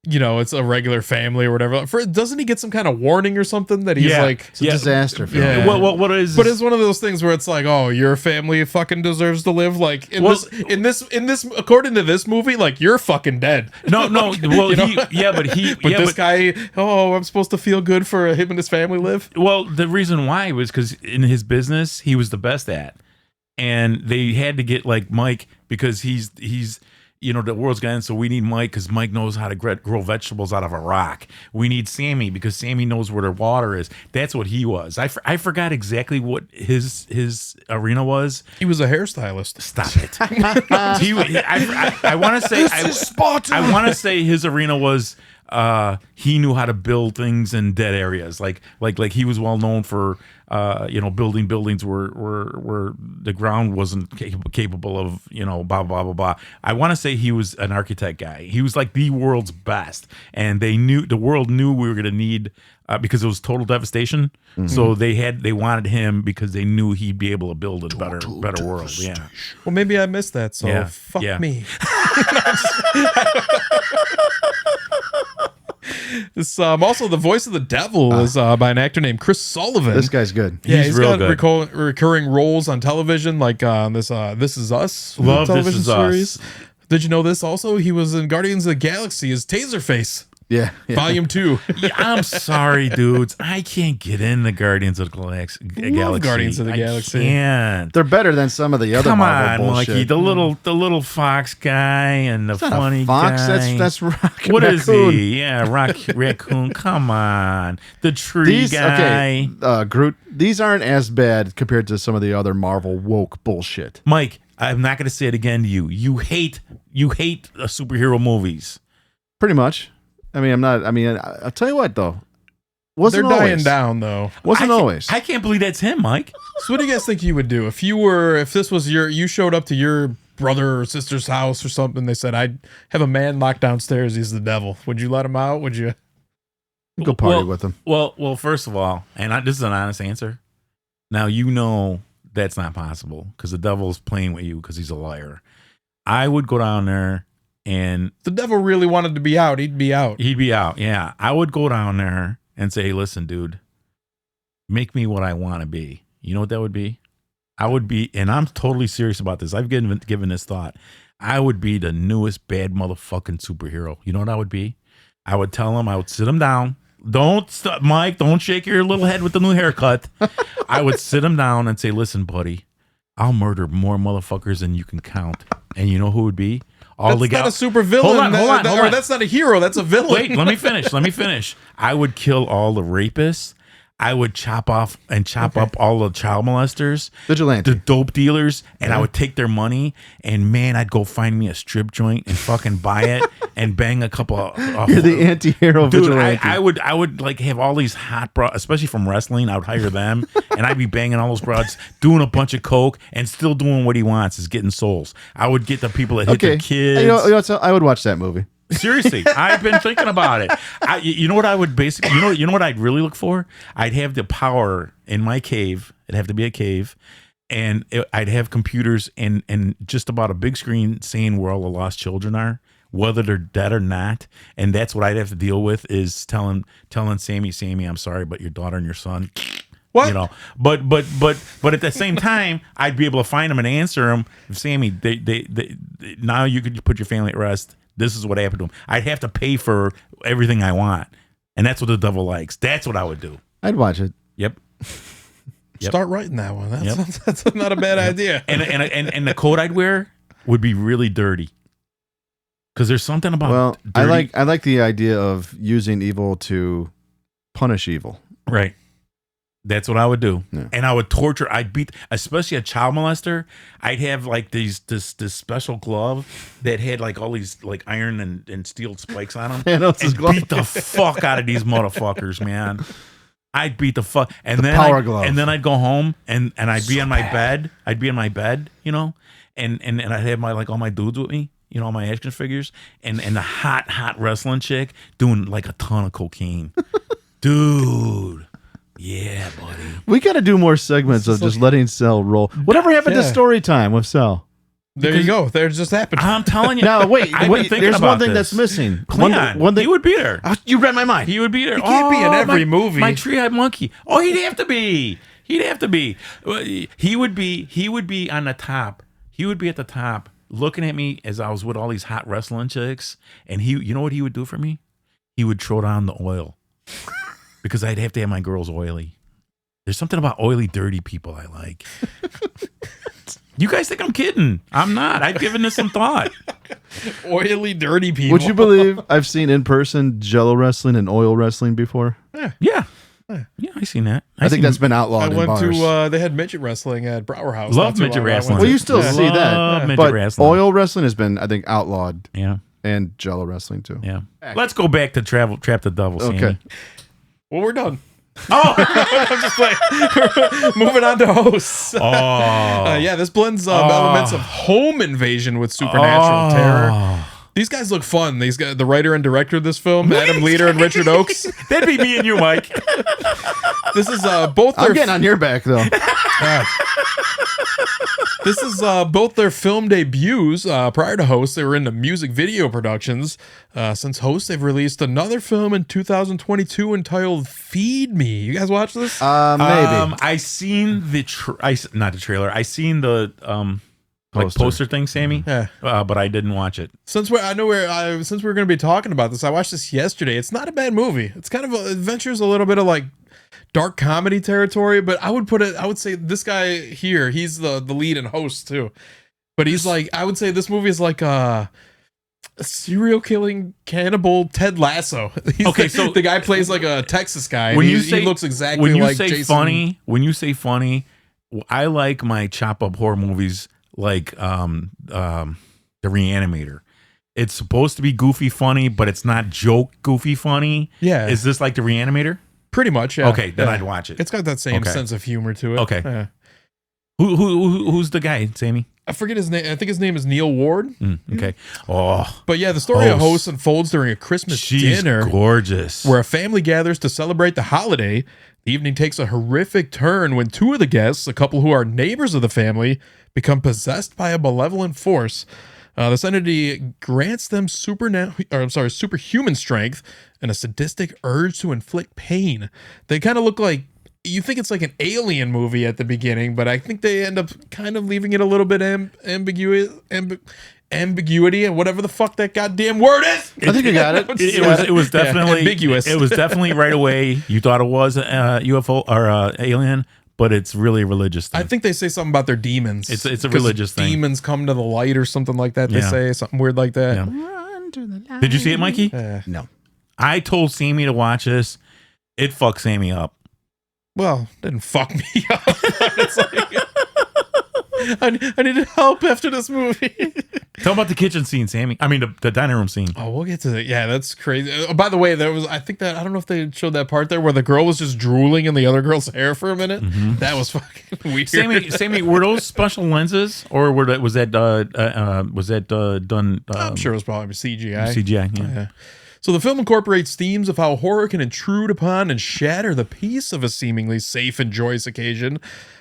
[SPEAKER 4] you know, it's a regular family or whatever. Doesn't he get some kind of warning or something that he's like,
[SPEAKER 2] it's a disaster film.
[SPEAKER 4] Yeah.
[SPEAKER 3] What is?
[SPEAKER 4] But it's one of those things where it's like, oh, your family fucking deserves to live. Like in this, according to this movie, like you're fucking dead.
[SPEAKER 3] No. Well,
[SPEAKER 4] this guy, I'm supposed to feel good for him and his family live.
[SPEAKER 3] Well, the reason why was because in his business he was the best at, and they had to get like Mike because he's. You know, the world's gonna end, so we need Mike because Mike knows how to grow vegetables out of a rock. We need Sammy because Sammy knows where the water is. That's what he was. I forgot exactly what his arena was.
[SPEAKER 4] He was a hairstylist.
[SPEAKER 3] Stop it. I want to say I want to say his arena was he knew how to build things in dead areas. Like he was well known for building buildings where the ground wasn't capable of, blah blah blah blah. I want to say he was an architect guy. He was like the world's best, and the world knew we were going to need because it was total devastation. Mm-hmm. So they wanted him because they knew he'd be able to build a better world. Yeah.
[SPEAKER 4] Well, maybe I missed that. So fuck me. This also the voice of the devil is by an actor named Chris Sullivan.
[SPEAKER 2] This guy's good.
[SPEAKER 4] Yeah, he's
[SPEAKER 3] real
[SPEAKER 4] got
[SPEAKER 3] good.
[SPEAKER 4] recurring roles on television, like on this Is Us
[SPEAKER 3] Love
[SPEAKER 4] television
[SPEAKER 3] This Is
[SPEAKER 4] series.
[SPEAKER 3] Us.
[SPEAKER 4] Did you know this? Also, he was in Guardians of the Galaxy as Taserface.
[SPEAKER 2] Yeah.
[SPEAKER 4] Volume 2.
[SPEAKER 3] I'm sorry, dudes. I can't get in the Guardians of the Galaxy.
[SPEAKER 4] Guardians of the Galaxy.
[SPEAKER 3] I can't.
[SPEAKER 2] They're better than some of the other Marvel bullshit.
[SPEAKER 3] Mikey. The little fox guy and the funny
[SPEAKER 2] fox.
[SPEAKER 3] guy.
[SPEAKER 2] That's Rocket
[SPEAKER 3] What
[SPEAKER 2] Raccoon.
[SPEAKER 3] is he? Yeah, Raccoon. Come on. The tree guy.
[SPEAKER 2] Okay, Groot. These aren't as bad compared to some of the other Marvel woke bullshit.
[SPEAKER 3] Mike, I'm not going to say it again to you. You hate superhero movies.
[SPEAKER 2] Pretty much. I'll tell you what though. Wasn't
[SPEAKER 4] They're dying
[SPEAKER 2] always.
[SPEAKER 4] down though.
[SPEAKER 2] Wasn't always.
[SPEAKER 3] I can't believe that's him, Mike.
[SPEAKER 4] So what do you guys think you would do if this was you showed up to your brother or sister's house or something? They said, "I'd have a man locked downstairs. He's the devil." Would you let him out? Would you
[SPEAKER 2] go party with him?
[SPEAKER 3] Well, first of all, and this is an honest answer. Now you know that's not possible because the devil's playing with you because he's a liar. I would go down there, and
[SPEAKER 4] the devil really wanted to be out, he'd be out.
[SPEAKER 3] He'd be out. Yeah, I would go down there and say, "Hey, listen, dude, make me what I want to be." You know what that would be? I would be, and I'm totally serious about this. I've given this thought. I would be the newest bad motherfucking superhero. You know what I would be? I would tell him, I would sit him down. Don't stop, Mike. Don't shake your little head with the new haircut. I would sit him down and say, "Listen, buddy, I'll murder more motherfuckers than you can count." And you know who would be?
[SPEAKER 4] That's not a super villain.
[SPEAKER 3] Hold on.
[SPEAKER 4] Or that's not a hero. That's a villain.
[SPEAKER 3] Wait, let me finish. I would kill all the rapists. I would chop up all the child molesters,
[SPEAKER 2] vigilante,
[SPEAKER 3] the dope dealers, and I would take their money. And man, I'd go find me a strip joint and fucking buy it and bang a couple of.
[SPEAKER 2] You're the anti-hero
[SPEAKER 3] dude.
[SPEAKER 2] vigilante.
[SPEAKER 3] I would like have all these hot bras, especially from wrestling. I would hire them, and I'd be banging all those broads, doing a bunch of coke, and still doing what he wants is getting souls. I would get the people that hit their kids.
[SPEAKER 2] You know, I would watch that movie.
[SPEAKER 3] Seriously, I've been thinking about it. You know what I would basically, you know what I'd really look for? I'd have the power in my cave. It'd have to be a cave, and I'd have computers and just about a big screen saying where all the lost children are, whether they're dead or not. And that's what I'd have to deal with is telling Sammy, I'm sorry, but your daughter and your son.
[SPEAKER 4] What?
[SPEAKER 3] You know, but at the same time, I'd be able to find them and answer them. Sammy, they now you could put your family at rest. This is what happened to him. I'd have to pay for everything I want. And that's what the devil likes. That's what I would do.
[SPEAKER 2] I'd watch it.
[SPEAKER 3] Yep.
[SPEAKER 4] Start writing that one. That's not a bad idea.
[SPEAKER 3] And the coat I'd wear would be really dirty. Because there's something about
[SPEAKER 2] dirty. I like the idea of using evil to punish evil.
[SPEAKER 3] Right. That's what I would do.
[SPEAKER 2] Yeah.
[SPEAKER 3] And I would torture. I'd beat, especially a child molester. I'd have like this special glove that had like all these like iron and steel spikes on them. And beat the fuck out of these motherfuckers, man. I'd beat the fuck. And then
[SPEAKER 2] power glove.
[SPEAKER 3] And then I'd go home and I'd be on my bed. I'd be in my bed, you know, and I'd have my like all my dudes with me, you know, all my action figures, and the hot wrestling chick doing like a ton of cocaine. Dude. Yeah, buddy.
[SPEAKER 2] We got to do more segments of just letting Sel roll. Whatever happened to story time with Sel?
[SPEAKER 4] There you go. There just happened.
[SPEAKER 3] I'm telling you.
[SPEAKER 2] Now, wait. There's one thing
[SPEAKER 3] this.
[SPEAKER 2] that's missing.
[SPEAKER 3] Cleon.
[SPEAKER 2] One thing,
[SPEAKER 3] he would be there.
[SPEAKER 2] You read my mind.
[SPEAKER 3] He would be there.
[SPEAKER 4] He can't be in every movie.
[SPEAKER 3] My tree-eyed monkey. Oh, he'd have to be. He'd have to be. He would be on the top. He would be at the top looking at me as I was with all these hot wrestling chicks. And you know what he would do for me? He would throw down the oil. Because I'd have to have my girls oily. There's something about oily, dirty people I like. You guys think I'm kidding? I'm not. I've given this some thought.
[SPEAKER 4] Oily, dirty people.
[SPEAKER 2] Would you believe I've seen in person Jello wrestling and oil wrestling before?
[SPEAKER 3] Yeah, I've seen that.
[SPEAKER 2] I think that's been outlawed in bars.
[SPEAKER 4] I went to, they had midget wrestling at Brower House.
[SPEAKER 3] Love midget wrestling.
[SPEAKER 2] Well, you still see that.
[SPEAKER 3] Midget
[SPEAKER 2] But
[SPEAKER 3] wrestling.
[SPEAKER 2] oil wrestling has been, I think, outlawed.
[SPEAKER 3] Yeah.
[SPEAKER 2] And Jello wrestling, too.
[SPEAKER 3] Yeah. Let's go back to Trap the Devil, Sammy.
[SPEAKER 2] Okay.
[SPEAKER 4] Well, we're done.
[SPEAKER 3] Oh,
[SPEAKER 4] I'm just playing. Moving on to hosts.
[SPEAKER 3] Oh,
[SPEAKER 4] yeah, this blends elements of home invasion with supernatural terror. These guys look fun. These guys, the writer and director of this film, Adam Leader and Richard Oakes.
[SPEAKER 3] That'd be me and you, Mike.
[SPEAKER 4] This is both.
[SPEAKER 2] I'm getting on your back though.
[SPEAKER 4] This is both their film debuts. Prior to Host, they were into music video productions. Since Host, they've released another film in 2022 entitled "Feed Me." You guys watch this?
[SPEAKER 2] Maybe.
[SPEAKER 3] I seen not the trailer. I seen the poster thing, Sammy.
[SPEAKER 4] Yeah.
[SPEAKER 3] But I didn't watch it.
[SPEAKER 4] Since we're going to be talking about this, I watched this yesterday. It's not a bad movie. It's kind of adventures a little bit of like dark comedy territory, but I would say this guy here, he's the lead and host too. But he's like, I would say this movie is like a serial killing cannibal Ted Lasso. So the guy plays like a Texas guy. He looks exactly like Jason.
[SPEAKER 3] When you say funny, I like my chop up horror movies like The Reanimator. It's supposed to be goofy funny, but it's not joke goofy funny.
[SPEAKER 4] Yeah.
[SPEAKER 3] Is this like The Reanimator?
[SPEAKER 4] Pretty much, yeah.
[SPEAKER 3] Okay, then
[SPEAKER 4] Yeah.
[SPEAKER 3] I'd watch it.
[SPEAKER 4] It's got that same
[SPEAKER 3] Okay.
[SPEAKER 4] sense of humor to it.
[SPEAKER 3] Okay.
[SPEAKER 4] Yeah.
[SPEAKER 3] Who's the guy, Sammy?
[SPEAKER 4] I forget his name. I think his name is Neil Ward.
[SPEAKER 3] Okay. Oh,
[SPEAKER 4] But yeah, the story of
[SPEAKER 3] Host.
[SPEAKER 4] Host unfolds during a Christmas
[SPEAKER 3] she's
[SPEAKER 4] dinner
[SPEAKER 3] gorgeous.
[SPEAKER 4] where a family gathers to celebrate the holiday. The evening takes a horrific turn when two of the guests, a couple who are neighbors of the family, become possessed by a malevolent force. This entity grants them superhuman strength and a sadistic urge to inflict pain. They kind of look like, you think it's like an Alien movie at the beginning, but I think they end up kind of leaving it a little bit ambiguity and whatever the fuck that goddamn word is.
[SPEAKER 2] I think you got it.
[SPEAKER 3] It was definitely
[SPEAKER 4] ambiguous.
[SPEAKER 3] It was definitely right away. You thought it was a UFO or alien, but it's really a religious thing.
[SPEAKER 4] I think they say something about their demons.
[SPEAKER 3] It's a
[SPEAKER 4] 'Cause
[SPEAKER 3] religious thing.
[SPEAKER 4] Demons come to the light or something like that. They
[SPEAKER 3] Yeah.
[SPEAKER 4] say something weird like that.
[SPEAKER 3] Yeah. Did you see it, Mikey?
[SPEAKER 2] No.
[SPEAKER 3] I told Sammy to watch this. It fucked Sammy up.
[SPEAKER 4] Well, didn't fuck me up. It's like, I needed help after this movie.
[SPEAKER 3] Tell about the kitchen scene, Sammy. I mean, the dining room scene.
[SPEAKER 4] Oh, we'll get to that. Yeah, that's crazy. By the way, I don't know if they showed that part there where the girl was just drooling in the other girl's hair for a minute. That was fucking weird.
[SPEAKER 3] Sammy, were those special lenses or was that done?
[SPEAKER 4] I'm sure it was probably CGI.
[SPEAKER 3] CGI. Yeah.
[SPEAKER 4] So the film incorporates themes of how horror can intrude upon and shatter the peace of a seemingly safe and joyous occasion.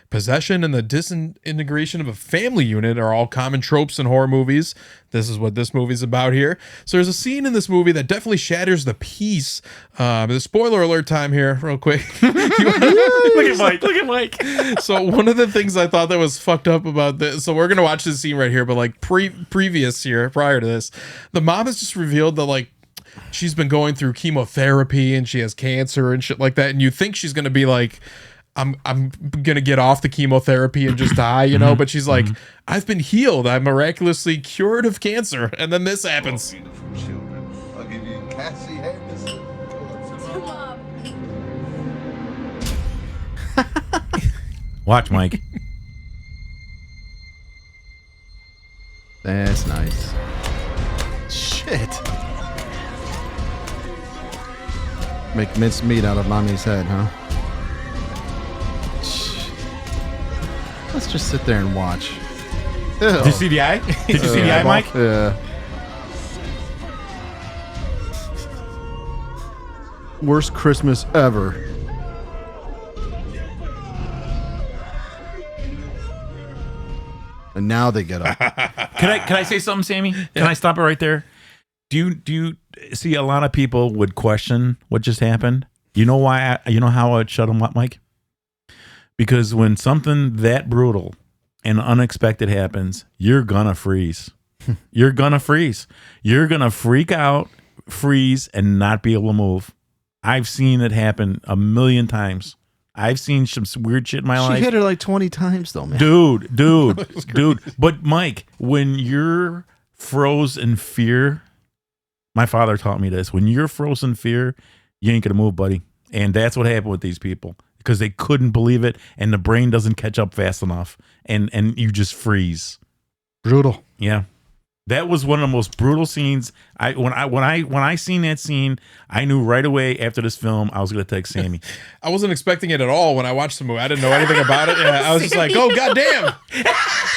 [SPEAKER 4] Possession and the disintegration of a family unit are all common tropes in horror movies. This is what this movie's about here. So there's a scene in this movie that definitely shatters the peace. The spoiler alert time here, real quick.
[SPEAKER 3] Look at Mike. Look at Mike.
[SPEAKER 4] So one of the things I thought that was fucked up about this, so we're gonna watch this scene right here, but like prior to this, the mom has just revealed that like she's been going through chemotherapy and she has cancer and shit like that, and you think she's gonna be like, I'm gonna get off the chemotherapy and just die, you know, but she's like, I've been healed, I'm miraculously cured of cancer, and then this happens.
[SPEAKER 7] Beautiful children. I'll give you Cassie Henderson.
[SPEAKER 3] Watch, Mike.
[SPEAKER 2] That's nice. Shit. Make mincemeat out of mommy's head, huh? Let's just sit there and watch.
[SPEAKER 3] Did you see the eye? Did you see the eye, Mike?
[SPEAKER 2] Yeah. Worst Christmas ever. And now they get up.
[SPEAKER 3] Can I say something, Sammy? Can I stop it right there? Do you see a lot of people would question what just happened? You know why? You know how I'd shut them up, Mike? Because when something that brutal and unexpected happens, you're gonna freeze. You're gonna freeze. You're gonna freak out, freeze, and not be able to move. I've seen it happen a million times. I've seen some weird shit in my life.
[SPEAKER 2] She hit her like 20 times though, man.
[SPEAKER 3] Dude. But Mike, when you're froze in fear, my father taught me this. When you're frozen in fear, you ain't gonna move, buddy. And that's what happened with these people because they couldn't believe it, and the brain doesn't catch up fast enough, and you just freeze.
[SPEAKER 2] Brutal.
[SPEAKER 3] Yeah. That was one of the most brutal scenes. When I seen that scene, I knew right away after this film I was gonna text Sammy.
[SPEAKER 4] I wasn't expecting it at all when I watched the movie. I didn't know anything about it. Yeah, I was just like, oh goddamn.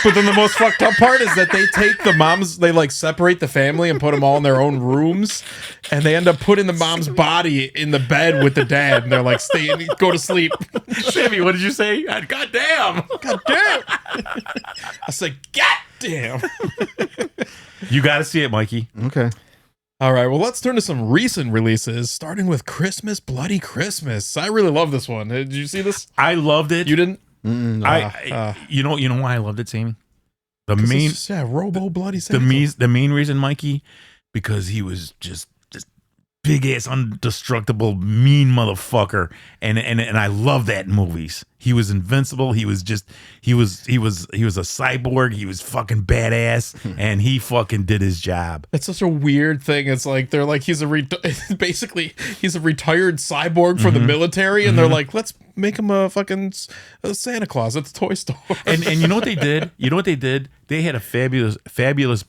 [SPEAKER 4] But then the most fucked up part is that they take the moms, they like separate the family and put them all in their own rooms, and they end up putting the mom's body in the bed with the dad, and they're like, go to sleep.
[SPEAKER 3] Sammy, what did you say? God damn.
[SPEAKER 4] I said, God damn.
[SPEAKER 3] You got to see it, Mikey.
[SPEAKER 2] Okay.
[SPEAKER 4] All right, well, let's turn to some recent releases, starting with Christmas, Bloody Christmas. I really love this one. Did you see this?
[SPEAKER 3] I loved it.
[SPEAKER 4] You didn't?
[SPEAKER 3] You know why I loved it, Sammy? The main,
[SPEAKER 4] Robo Bloody Santa.
[SPEAKER 3] the main reason, Mikey, because he was just big ass, indestructible, mean motherfucker, and I love that in movies. He was invincible. He was a cyborg. He was fucking badass, and he fucking did his job.
[SPEAKER 4] It's such a weird thing. It's like they're like basically he's a retired cyborg for the military, and they're like, let's make him a fucking Santa Claus at the toy store.
[SPEAKER 3] And you know what they did? They had a fabulous notorious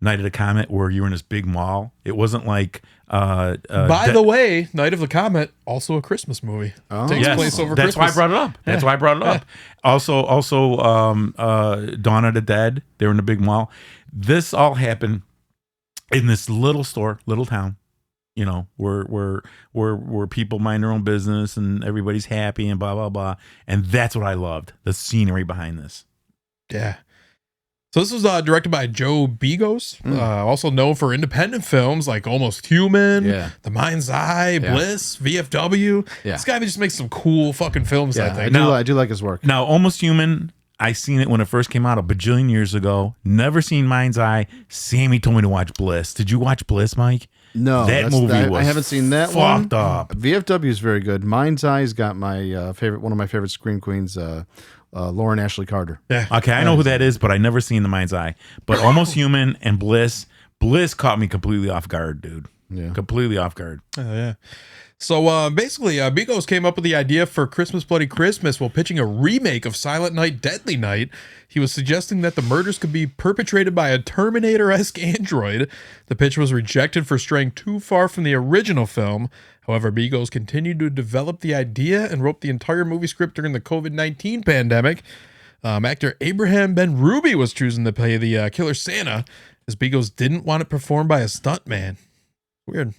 [SPEAKER 3] Night of the Comet, where you were in this big mall. It wasn't like.
[SPEAKER 4] By the way, Night of the Comet, also a Christmas movie. Takes place over
[SPEAKER 3] That's
[SPEAKER 4] Christmas.
[SPEAKER 3] why I brought it up. That's why I brought it up. Also, Dawn of the Dead. They were in a big mall. This all happened in this little store, little town. You know, where people mind their own business and everybody's happy and blah blah blah. And that's what I loved. The scenery behind this.
[SPEAKER 4] Yeah. So this was directed by Joe Begos, also known for independent films like Almost Human, The Mind's Eye, Bliss, VFW.
[SPEAKER 2] Yeah.
[SPEAKER 4] This guy just makes some cool fucking films, I think.
[SPEAKER 2] I do like his work.
[SPEAKER 3] Now, Almost Human, I seen it when it first came out a bajillion years ago. Never seen Mind's Eye. Sammy told me to watch Bliss. Did you watch Bliss, Mike?
[SPEAKER 2] No,
[SPEAKER 3] that movie was
[SPEAKER 2] I haven't seen that one.
[SPEAKER 3] Fucked up.
[SPEAKER 2] VFW is very good. Mind's Eye's got my one of my favorite scream queens, Lauren Ashley Carter.
[SPEAKER 4] Yeah.
[SPEAKER 3] Okay, I know who that is, but I never seen The Mind's Eye. But Almost Human and Bliss caught me completely off guard, dude.
[SPEAKER 2] Yeah.
[SPEAKER 3] Completely off guard.
[SPEAKER 4] Oh, yeah. So basically, Begos came up with the idea for Christmas Bloody Christmas while pitching a remake of Silent Night, Deadly Night. He was suggesting that the murders could be perpetrated by a Terminator-esque android. The pitch was rejected for straying too far from the original film. However, Begos continued to develop the idea and wrote the entire movie script during the COVID-19 pandemic. Actor Abraham Ben Ruby was chosen to play the Killer Santa, as Begos didn't want it performed by a stuntman. Weird.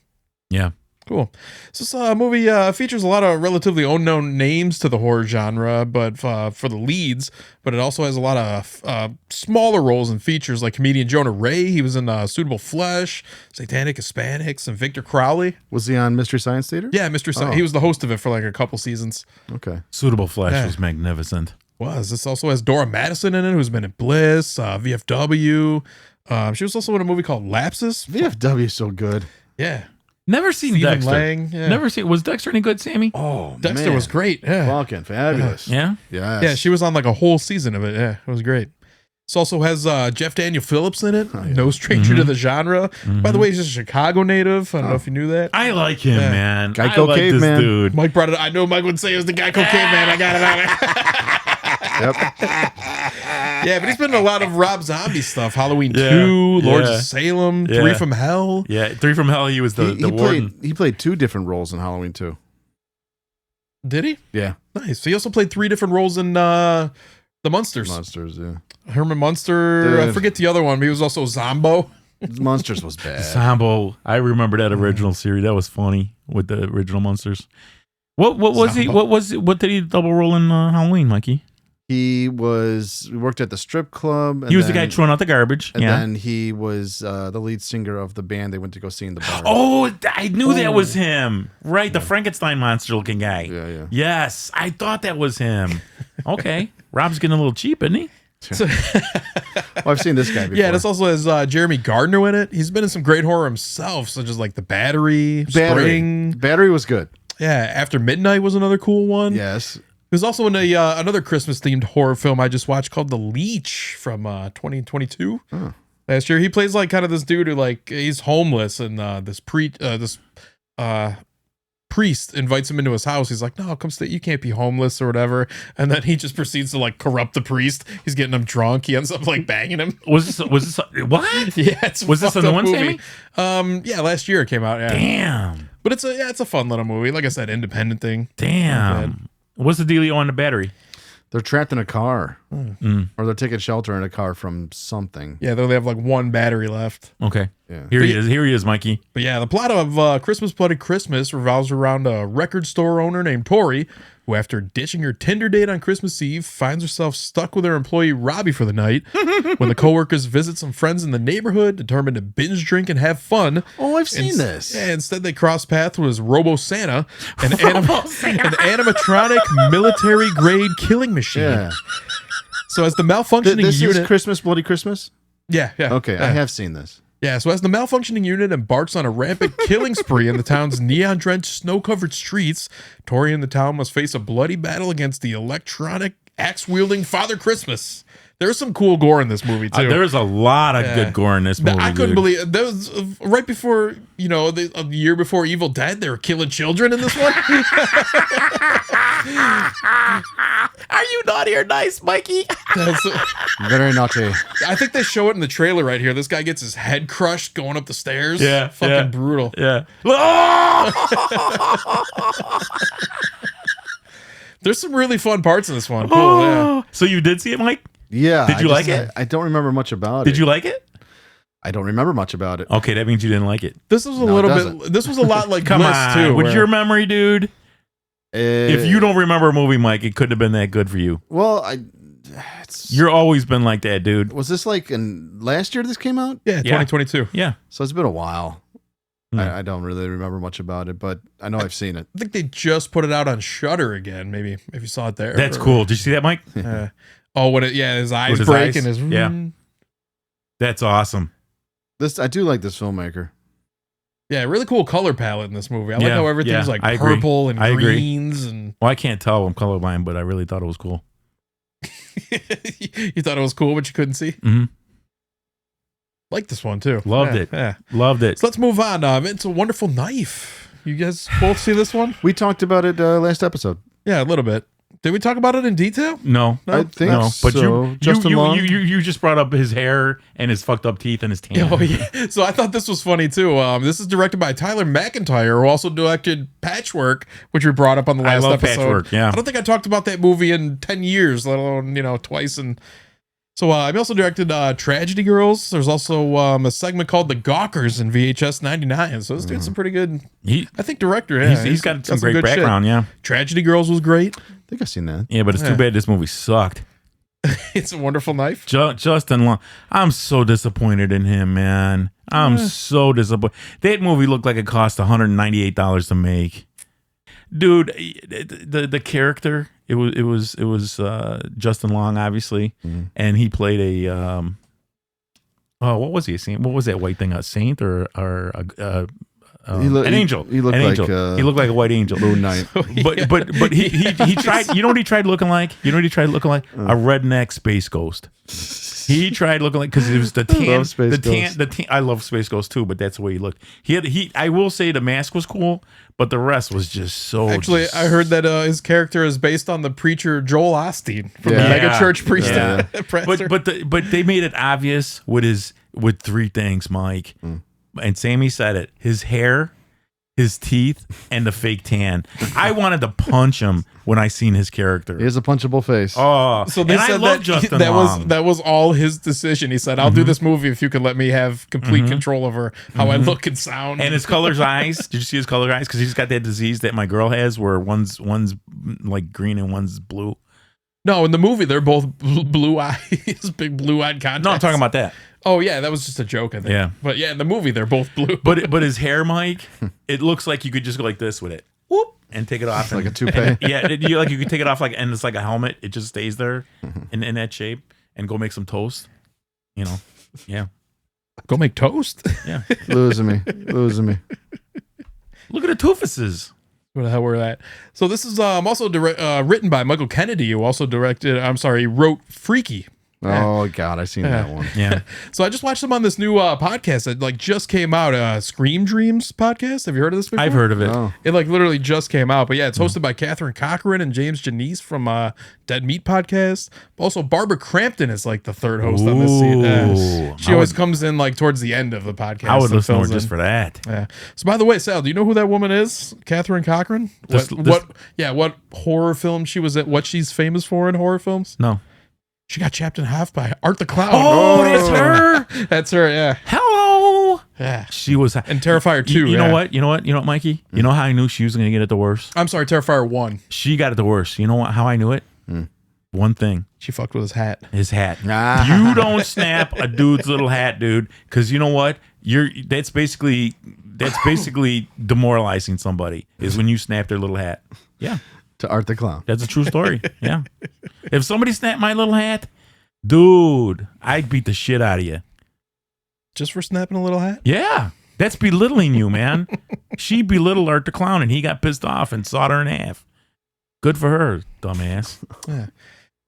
[SPEAKER 3] Yeah.
[SPEAKER 4] Cool. So this movie features a lot of relatively unknown names to the horror genre, but for the leads, but it also has a lot of smaller roles and features like comedian Jonah Ray. He was in Suitable Flesh, Satanic Hispanics, and Victor Crowley.
[SPEAKER 2] Was he on Mystery Science Theater?
[SPEAKER 4] Yeah, Mr. Science. He was the host of it for like a couple seasons.
[SPEAKER 2] Okay.
[SPEAKER 3] Suitable Flesh was magnificent.
[SPEAKER 4] This also has Dora Madison in it, who's been in Bliss, VFW. She was also in a movie called Lapsus.
[SPEAKER 2] VFW is so good.
[SPEAKER 4] Yeah.
[SPEAKER 3] Never seen
[SPEAKER 4] Stephen
[SPEAKER 3] Dexter.
[SPEAKER 4] Lang, yeah.
[SPEAKER 3] Never seen. Was Dexter any good, Sammy?
[SPEAKER 2] Oh,
[SPEAKER 4] Dexter was great. Yeah.
[SPEAKER 2] Fucking fabulous.
[SPEAKER 3] Yeah.
[SPEAKER 2] Yes.
[SPEAKER 4] Yeah, she was on like a whole season of it. Yeah, it was great. This also has Jeff Daniel Phillips in it. No stranger to the genre. By the way, he's a Chicago native. I don't know if you knew that.
[SPEAKER 3] I like him, man.
[SPEAKER 2] Geico
[SPEAKER 3] I like this
[SPEAKER 2] Caveman.
[SPEAKER 3] dude.
[SPEAKER 4] Mike brought it. I know Mike would say it was the Geico Caveman. I got it out. Yeah, but he's been in a lot of Rob Zombie stuff. Halloween 2, Lords of Salem, 3 from Hell.
[SPEAKER 3] Yeah, 3 from Hell. He was the warden.
[SPEAKER 2] He played 2 different roles in Halloween 2.
[SPEAKER 4] Did he?
[SPEAKER 2] Yeah.
[SPEAKER 4] Nice. So he also played 3 different roles in The Munsters.
[SPEAKER 2] Munsters, yeah.
[SPEAKER 4] Herman Munster.
[SPEAKER 2] Dude.
[SPEAKER 4] I forget the other one, but he was also Zombo.
[SPEAKER 2] Munsters was bad.
[SPEAKER 3] Sambo. I remember that original series. That was funny with the original Monsters. What was he? What did he double roll in Halloween, Mikey?
[SPEAKER 2] He worked at the strip club. And
[SPEAKER 3] He was the guy throwing out the garbage.
[SPEAKER 2] And
[SPEAKER 3] Yeah.
[SPEAKER 2] then he was the lead singer of the band they went to go see in the bar.
[SPEAKER 3] Oh, I knew that was him. Right, the Frankenstein monster looking guy.
[SPEAKER 2] Yeah, yeah.
[SPEAKER 3] Yes, I thought that was him. Okay. Rob's getting a little cheap, isn't he?
[SPEAKER 2] Well, I've seen this guy before.
[SPEAKER 4] Yeah, this also has Jeremy Gardner in it. He's been in some great horror himself, such as like The Battery, Spring.
[SPEAKER 2] Battery was good.
[SPEAKER 4] Yeah, After Midnight was another cool one.
[SPEAKER 2] Yes.
[SPEAKER 4] He was also in another Christmas-themed horror film I just watched called The Leech from 2022. Last year. He plays like kind of this dude who like he's homeless, and this priest invites him into his house. He's like, "No, come stay. You can't be homeless or whatever." And then he just proceeds to like corrupt the priest. He's getting him drunk. He ends up like banging him.
[SPEAKER 3] Was this what?
[SPEAKER 4] Yeah, it's
[SPEAKER 3] was this
[SPEAKER 4] a
[SPEAKER 3] the one,
[SPEAKER 4] movie.
[SPEAKER 3] Sammy?
[SPEAKER 4] Yeah, last year it came out. Yeah.
[SPEAKER 3] Damn.
[SPEAKER 4] But it's a fun little movie. Like I said, independent thing.
[SPEAKER 3] Damn. What's the dealio on The Battery?
[SPEAKER 2] They're trapped in a car, or they're taking shelter in a car from something.
[SPEAKER 4] Yeah, they have like one battery left.
[SPEAKER 3] Okay.
[SPEAKER 2] Yeah.
[SPEAKER 3] Here he is, Mikey.
[SPEAKER 4] But yeah, the plot of Christmas Bloody Christmas revolves around a record store owner named Tori, who after ditching her Tinder date on Christmas Eve, finds herself stuck with her employee Robbie for the night. When the coworkers visit some friends in the neighborhood, determined to binge drink and have fun.
[SPEAKER 2] Oh, I've seen this.
[SPEAKER 4] Yeah, instead they cross paths with his Robo Santa, an animatronic military-grade killing machine.
[SPEAKER 2] Yeah.
[SPEAKER 4] So as the malfunctioning
[SPEAKER 2] This
[SPEAKER 4] unit...
[SPEAKER 2] is Christmas Bloody Christmas?
[SPEAKER 4] Yeah.
[SPEAKER 2] Okay,
[SPEAKER 4] yeah.
[SPEAKER 2] I have seen this.
[SPEAKER 4] Yeah, so as the malfunctioning unit embarks on a rampant killing spree in the town's neon-drenched, snow-covered streets, Tori and the town must face a bloody battle against the electronic, axe-wielding Father Christmas. There's some cool gore in this movie, too.
[SPEAKER 3] There's a lot of good gore in this movie.
[SPEAKER 4] I couldn't believe that was right before, the year before Evil Dead, they were killing children in this one.
[SPEAKER 3] Are you naughty or nice, Mikey?
[SPEAKER 2] Very naughty.
[SPEAKER 4] I think they show it in the trailer right here. This guy gets his head crushed going up the stairs.
[SPEAKER 3] Yeah,
[SPEAKER 4] Fucking
[SPEAKER 3] yeah.
[SPEAKER 4] brutal.
[SPEAKER 3] Yeah.
[SPEAKER 4] There's some really fun parts in this one. Cool, yeah.
[SPEAKER 3] So you did see it, Mike?
[SPEAKER 2] Yeah.
[SPEAKER 3] Did you like it?
[SPEAKER 2] I don't remember much about it.
[SPEAKER 3] Did you like it?
[SPEAKER 2] I don't remember much about it.
[SPEAKER 3] Okay, that means you didn't like it.
[SPEAKER 4] This was a
[SPEAKER 2] No, it
[SPEAKER 4] little
[SPEAKER 2] doesn't.
[SPEAKER 4] bit. This was a lot like
[SPEAKER 3] Come
[SPEAKER 4] Bliss
[SPEAKER 3] on.
[SPEAKER 4] too.
[SPEAKER 3] With
[SPEAKER 4] where-
[SPEAKER 3] your memory, dude. If you don't remember a movie, Mike, it couldn't have been that good for you.
[SPEAKER 2] Well,
[SPEAKER 3] You're always been like that, dude.
[SPEAKER 2] was this like in last year this came out?
[SPEAKER 4] yeah, 2022.
[SPEAKER 3] Yeah.
[SPEAKER 2] So it's been a while.
[SPEAKER 3] Hmm.
[SPEAKER 2] I don't really remember much about it, but I know I've seen it.
[SPEAKER 4] I think they just put it out on Shudder again. Maybe if you saw it there.
[SPEAKER 3] That's cool. Did you see that, Mike?
[SPEAKER 4] Oh, when it his eyes
[SPEAKER 3] With his
[SPEAKER 4] break
[SPEAKER 3] eyes?
[SPEAKER 4] and his
[SPEAKER 3] Yeah. That's awesome.
[SPEAKER 2] I do like this filmmaker.
[SPEAKER 4] Yeah, really cool color palette in this movie. I like how everything's like
[SPEAKER 3] I agree.
[SPEAKER 4] purple and
[SPEAKER 3] I agree.
[SPEAKER 4] greens and
[SPEAKER 3] Well, I can't tell. I'm colorblind, but I really thought it was cool.
[SPEAKER 4] you thought it was cool, but you couldn't see.
[SPEAKER 3] Mm-hmm.
[SPEAKER 4] Like this one too.
[SPEAKER 3] Loved
[SPEAKER 4] Yeah,
[SPEAKER 3] it.
[SPEAKER 4] Yeah.
[SPEAKER 3] Loved it.
[SPEAKER 4] So let's move on. It's a Wonderful Knife. You guys both see this one?
[SPEAKER 2] We talked about it last episode.
[SPEAKER 4] Yeah, a little bit. Did we talk about it in detail?
[SPEAKER 3] No,
[SPEAKER 2] I think
[SPEAKER 3] no. But
[SPEAKER 2] so. Justin Long?
[SPEAKER 3] you just brought up his hair and his fucked up teeth and his tan.
[SPEAKER 4] Oh yeah. So I thought this was funny too. This is directed by Tyler McIntyre, who also directed Patchwork, which we brought up on the last
[SPEAKER 3] love
[SPEAKER 4] episode.
[SPEAKER 3] Patchwork, yeah.
[SPEAKER 4] I don't think I talked about that movie in 10 years, let alone twice. And so I also directed Tragedy Girls. There's also a segment called The Gawkers in VHS 99. So this dude's some pretty good. I think director. Yeah,
[SPEAKER 3] He's got some great
[SPEAKER 4] good shit.
[SPEAKER 3] background. Yeah.
[SPEAKER 4] Tragedy Girls was great.
[SPEAKER 2] I think I've seen that.
[SPEAKER 3] Yeah, but it's too bad this movie sucked.
[SPEAKER 4] It's a Wonderful Knife.
[SPEAKER 3] Justin Long, I'm so disappointed in him, man. I'm so disappointed. That movie looked like it cost $198 to make. Dude, the character, it was Justin Long, obviously, and he played a what was he? What was that white thing? A saint or an angel?
[SPEAKER 2] He looked
[SPEAKER 3] an
[SPEAKER 2] like
[SPEAKER 3] angel. He looked like a white angel.
[SPEAKER 2] Moon Knight.
[SPEAKER 3] But he tried. You know what he tried looking like? A redneck space ghost. He tried looking like, because it was the tan. I love Space Ghost too, but that's the way he looked. I will say the mask was cool, but the rest was just so.
[SPEAKER 4] Actually, I heard that his character is based on the preacher Joel Osteen from the mega church priest.
[SPEAKER 3] Yeah. But they made it obvious with three things, Mike. And Sammy said it: his hair, his teeth, and the fake tan. I wanted to punch him when I seen his character.
[SPEAKER 2] He has a punchable face.
[SPEAKER 3] Oh,
[SPEAKER 4] so they said that was all his decision. He said, "I'll do this movie if you can let me have complete control over how I look and sound."
[SPEAKER 3] And his color's eyes. Did you see his color eyes? Because he's got that disease that my girl has, where one's like green and one's blue.
[SPEAKER 4] No, in the movie they're both blue eyes, big blue-eyed contacts.
[SPEAKER 3] No, I'm talking about that.
[SPEAKER 4] Oh yeah, that was just a joke, I think.
[SPEAKER 3] Yeah,
[SPEAKER 4] but yeah, in the movie they're both blue.
[SPEAKER 3] But his hair, Mike, it looks like you could just go like this with it, whoop, and take it off,
[SPEAKER 2] like a toupee.
[SPEAKER 3] Yeah, you could take it off and it's like a helmet. It just stays there in that shape, and go make some toast. Yeah.
[SPEAKER 4] Go make toast.
[SPEAKER 3] Yeah,
[SPEAKER 2] losing me.
[SPEAKER 3] Look at the toofuses.
[SPEAKER 4] Where the hell were that? So this is also written by Michael Kennedy, who also wrote Freaky.
[SPEAKER 2] Oh God, I've seen that one.
[SPEAKER 3] Yeah.
[SPEAKER 4] So I just watched them on this new podcast that just came out. Scream Dreams podcast. Have you heard of this before?
[SPEAKER 3] I've heard of it.
[SPEAKER 2] Oh.
[SPEAKER 4] It literally just came out. But yeah, it's hosted by Catherine Cochran and James Janice from Dead Meat podcast. Also, Barbara Crampton is the third host on this season. She always comes in towards the end of the podcast.
[SPEAKER 3] I would listen to her just for that.
[SPEAKER 4] Yeah. So by the way, Sal, do you know who that woman is? Catherine Cochran? What horror film she was at? What she's famous for in horror films?
[SPEAKER 3] No.
[SPEAKER 4] She got chapped in half by Art the Clown.
[SPEAKER 3] Oh, that's her.
[SPEAKER 4] That's her, yeah.
[SPEAKER 3] Hello.
[SPEAKER 4] Yeah.
[SPEAKER 3] She was.
[SPEAKER 4] And Terrifier 2.
[SPEAKER 3] You know what, Mikey? You know how I knew she was going to get it the worst?
[SPEAKER 4] I'm sorry, Terrifier 1.
[SPEAKER 3] She got it the worst. You know how I knew it? One thing.
[SPEAKER 4] She fucked with his hat.
[SPEAKER 3] His hat. You don't snap a dude's little hat, dude, because you know what? That's basically demoralizing somebody, is when you snap their little hat. Yeah.
[SPEAKER 2] To Art the Clown.
[SPEAKER 3] That's a true story. Yeah. If somebody snapped my little hat, dude, I'd beat the shit out of you.
[SPEAKER 4] Just for snapping a little hat?
[SPEAKER 3] Yeah. That's belittling you, man. She belittled Art the Clown, and he got pissed off and sawed her in half. Good for her, dumbass.
[SPEAKER 4] Yeah.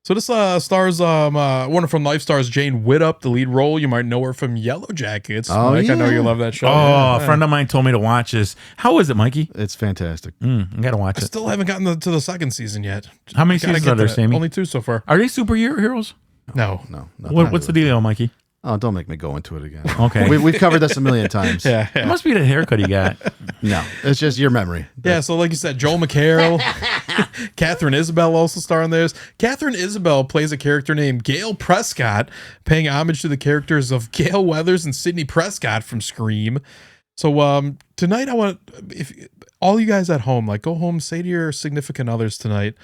[SPEAKER 4] So this stars Wonderful Life stars Jane Whittup, the lead role. You might know her from Yellow Jackets.
[SPEAKER 2] Oh,
[SPEAKER 4] Mike,
[SPEAKER 2] yeah.
[SPEAKER 4] I know you love that show.
[SPEAKER 3] Oh, a friend of mine told me to watch this. How is it, Mikey?
[SPEAKER 2] It's fantastic.
[SPEAKER 3] I gotta watch
[SPEAKER 4] I
[SPEAKER 3] it.
[SPEAKER 4] still haven't gotten to the second season yet.
[SPEAKER 3] How many
[SPEAKER 4] I gotta
[SPEAKER 3] seasons
[SPEAKER 4] get
[SPEAKER 3] are there,
[SPEAKER 4] to that.
[SPEAKER 3] Sammy?
[SPEAKER 4] Only 2 so far.
[SPEAKER 3] Are they superheroes?
[SPEAKER 4] No.
[SPEAKER 3] What's the deal, Mikey?
[SPEAKER 2] Oh, don't make me go into it again.
[SPEAKER 3] Okay.
[SPEAKER 2] We've covered this a million times.
[SPEAKER 4] Yeah.
[SPEAKER 3] It must be the haircut he got.
[SPEAKER 2] No, it's just your memory.
[SPEAKER 4] Yeah, so like you said, Joel McHale, Catherine Isabel also star in this. Catherine Isabel plays a character named Gail Prescott, paying homage to the characters of Gail Weathers and Sidney Prescott from Scream. So tonight I want, if all you guys at home, like go home, say to your significant others tonight,